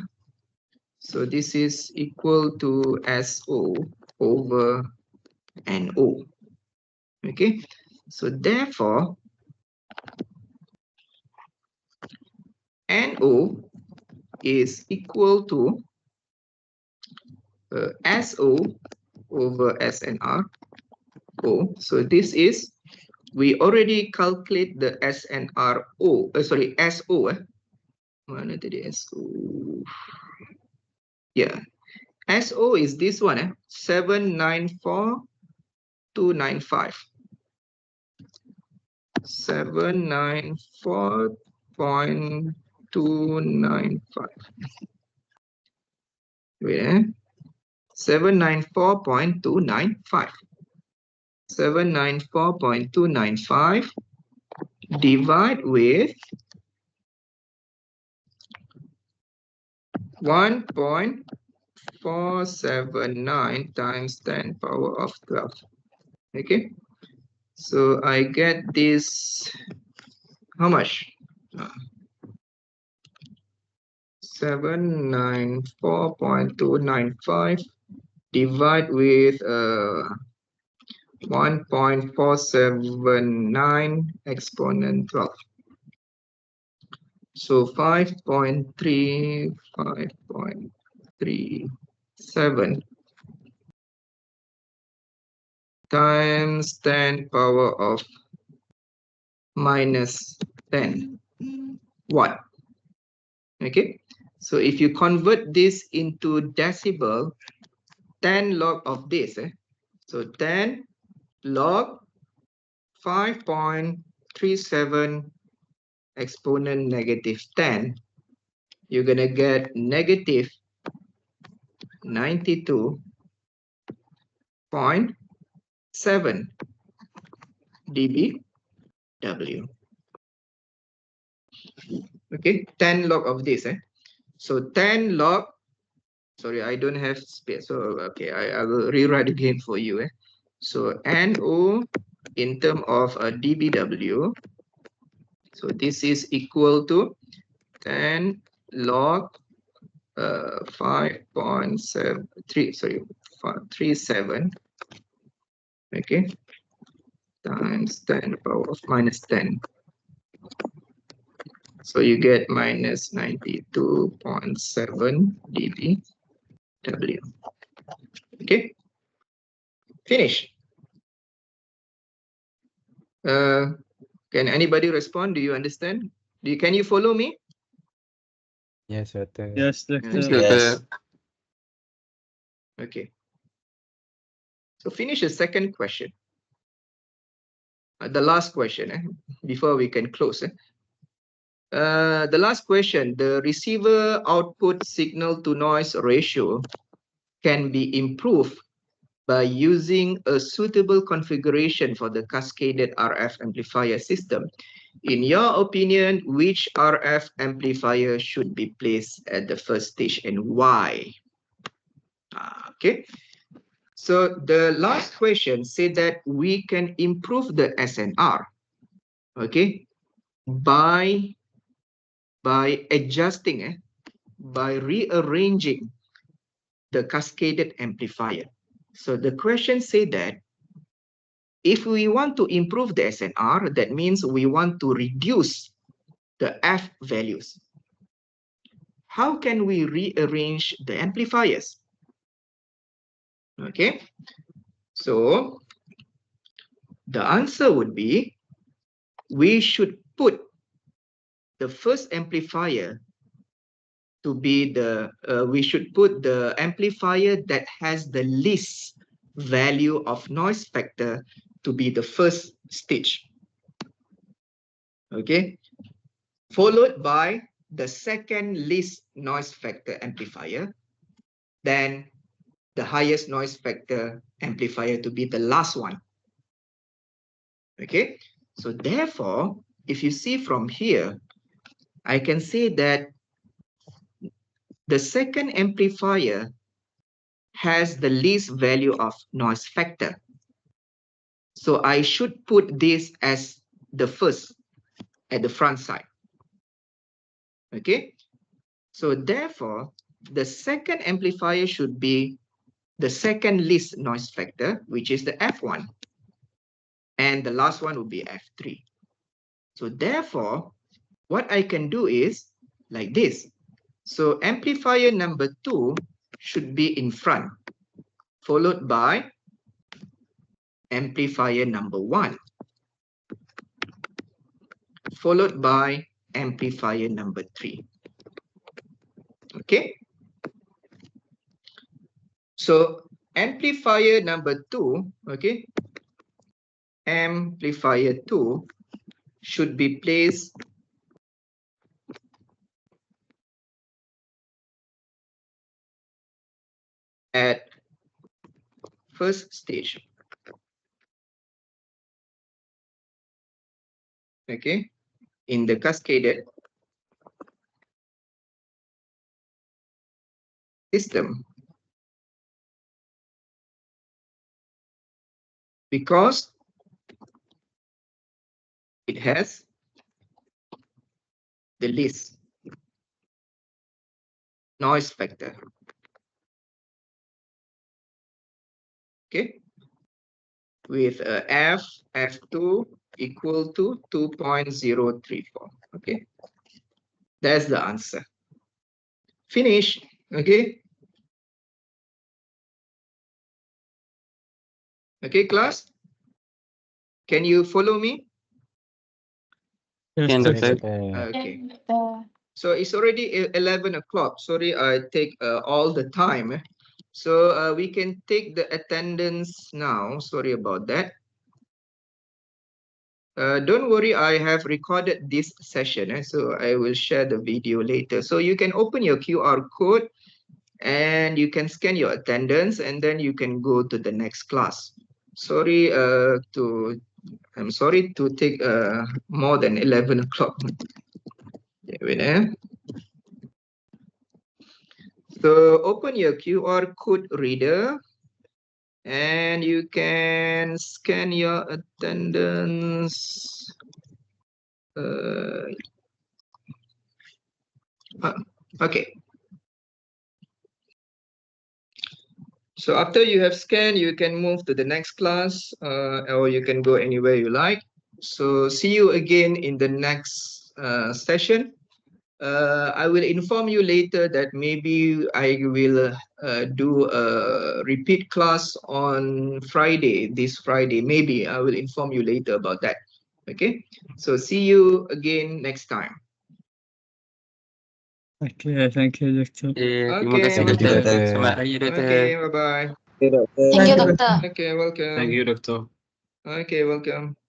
Speaker 1: So this is equal to SO over NO. Okay, so therefore NO is equal to SO over SNRO. So this is, we already calculate the SNRO, sorry, SO. Mana tadi SO? Yeah, SO is this one, 794,295. 794.295. Wait, 794.295. 794.295 divide with 1.479 times 10 power of 12. Okay, so I get this, how much? 794.295 divide with 1.479 exponent 12. So 5.3, 5.37 times 10 power of minus 10 watt. Okay, so if you convert this into decibel, 10 log of this, so 10 log 5.37 exponent negative 10, you're gonna get negative 92.7 dBW. Okay, 10 log of this. So 10 log, sorry, I don't have space. So, okay, I will rewrite again for you. So NO in terms of dBW, so this is equal to 10 log 5.73, sorry, 37, okay, times 10 power of minus 10. So you get minus 92.7 dBW. Okay, finish. Can anybody respond? Do you understand? Can you follow me?
Speaker 6: Yes, Doctor.
Speaker 2: Yes,
Speaker 1: Yes,
Speaker 2: Doctor.
Speaker 7: Yes.
Speaker 1: Okay. So finish the second question. The last question, before we can close. The last question, the receiver output signal to noise ratio can be improved by using a suitable configuration for the cascaded RF amplifier system. In your opinion, which RF amplifier should be placed at the first stage and why? Okay. So the last question said that we can improve the SNR, okay, by adjusting, by rearranging the cascaded amplifier. So the question said that if we want to improve the SNR, that means we want to reduce the F values. How can we rearrange the amplifiers? Okay, so the answer would be we should put the first amplifier to be the, we should put the amplifier that has the least value of noise factor to be the first stage. Okay, followed by the second least noise factor amplifier, then the highest noise factor amplifier to be the last one. Okay, so therefore, if you see from here, I can say that the second amplifier has the least value of noise factor. So I should put this as the first at the front side. Okay, so therefore, the second amplifier should be the second least noise factor, which is the F1. And the last one would be F3. So therefore, what I can do is like this. So amplifier number 2 should be in front, followed by amplifier number 1, followed by amplifier number 3. Okay. So amplifier number 2, okay, amplifier 2 should be placed at first stage. Okay, in the cascaded system, because it has the least noise factor. Okay, with F2 equal to 2.034. Okay, that's the answer. Finish. Okay. Okay, class. Can you follow me?
Speaker 2: Yes,
Speaker 7: Can,
Speaker 2: doctor.
Speaker 6: Yes,
Speaker 7: Doctor.
Speaker 6: Doctor.
Speaker 1: Okay.
Speaker 4: Doctor.
Speaker 1: So it's already 11 o'clock. Sorry, I take all the time. So we can take the attendance now. Sorry about that. Don't worry, I have recorded this session. So I will share the video later. So you can open your QR code and you can scan your attendance and then you can go to the next class. I'm sorry to take more than 11 o'clock. Wait, So open your QR code reader and you can scan your attendance. Okay. So after you have scanned, you can move to the next class or you can go anywhere you like. So see you again in the next session. I will inform you later that maybe I will do a repeat class on Friday, this Friday. Maybe I will inform you later about that. Okay, so see you again next time.
Speaker 2: Okay, thank you, doctor.
Speaker 7: Terima
Speaker 1: Okay,
Speaker 7: kasih,
Speaker 6: Thank you,
Speaker 7: Doktor.
Speaker 6: Doctor.
Speaker 7: Selamat Raya, Doktor.
Speaker 1: Okay, bye-bye.
Speaker 4: Thank you, Doctor.
Speaker 1: Okay, welcome.
Speaker 7: Thank you, Doktor.
Speaker 1: Okay, welcome.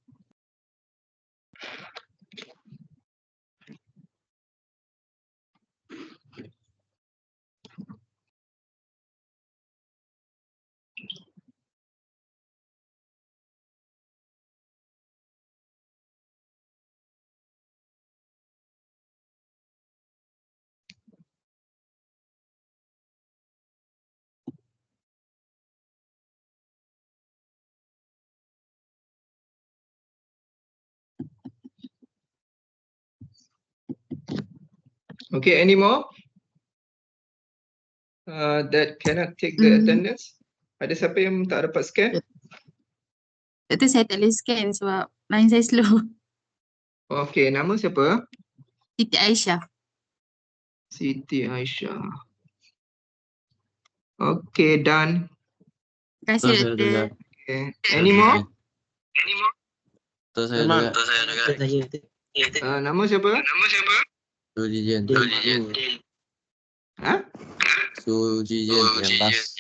Speaker 1: Okay, any more? That cannot take the attendance? Ada siapa yang tak dapat scan?
Speaker 8: Doktor, saya tak boleh scan sebab line saya slow.
Speaker 1: Okay, nama siapa?
Speaker 8: Siti Aisyah.
Speaker 1: Siti Aisyah. Okay, done.
Speaker 8: Terima kasih,
Speaker 7: Betul, saya
Speaker 8: Doktor.
Speaker 7: dengar.
Speaker 1: Okay. Any more?
Speaker 7: Betul, saya dengar.
Speaker 1: Nama siapa?
Speaker 7: Sujian.
Speaker 1: Huh?
Speaker 7: Sujian yang bas.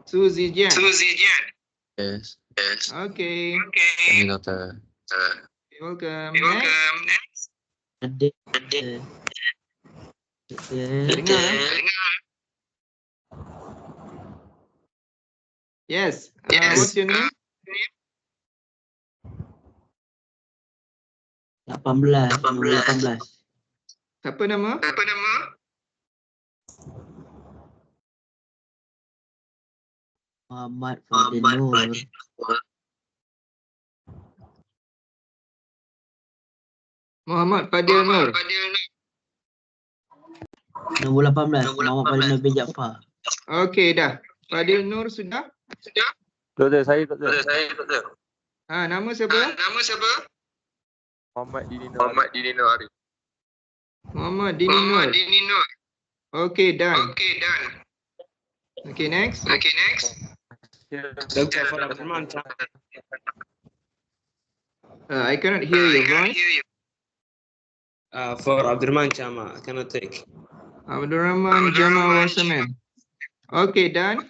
Speaker 1: Suzy Jian.
Speaker 7: Yes.
Speaker 1: Okay.
Speaker 7: Thank you, Doktor.
Speaker 1: You're welcome. Next. Dengar. Yes. What's your name?
Speaker 9: 18.
Speaker 1: Siapa nama?
Speaker 9: Muhammad Fadil Nur.
Speaker 1: Muhammad Fadil Nur.
Speaker 9: Nombor 18. Muhammad Fadil Nur bin Jaafar.
Speaker 1: Okay, dah. Fadil Nur sudah?
Speaker 6: Doktor, saya Doktor.
Speaker 1: Nama siapa?
Speaker 6: Muhammad Dini Nur.
Speaker 1: Muhammad Dini Nur. Okay, done. Okay, next.
Speaker 10: Dr. Abdurrahman
Speaker 1: I cannot hear your voice.
Speaker 10: for Abdurrahman Chama, I cannot take.
Speaker 1: Abdurrahman Jama Wasaman. Okay, done.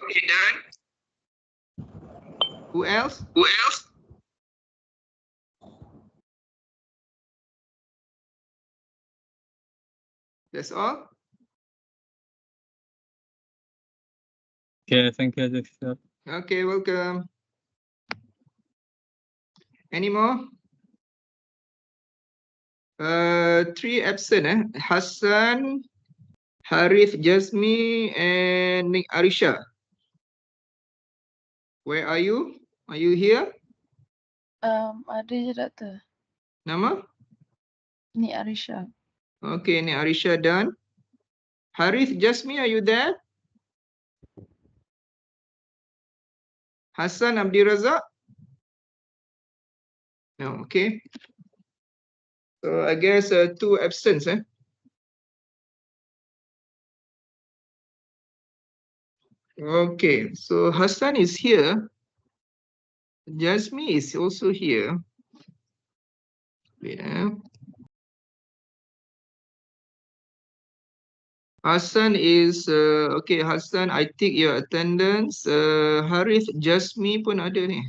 Speaker 1: Who else? That's all?
Speaker 2: Okay, thank you, doctor.
Speaker 1: Okay, welcome. Any more? 3 absent, Hassan, Harith Jasmi, and Nick Arisha. Where are you? Are you here?
Speaker 5: Ada je, Doktor.
Speaker 1: Nama?
Speaker 5: Ni Arisha.
Speaker 1: Okay, Nick Arisha done. Harith Jasmi, are you there? Hassan Abdirazak? No, okay. So I guess 2 absence, eh? Okay, so Hassan is here. Jasmine is also here. Wait, Hassan is okay. Hassan, I take your attendance. Harith, Jasmine pun ada ni.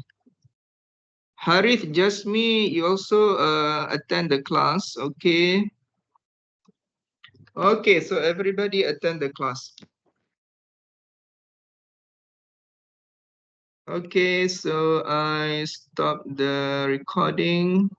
Speaker 1: Harith, Jasmine, you also attend the class. Okay. Okay, so everybody attend the class. Okay, so I stop the recording.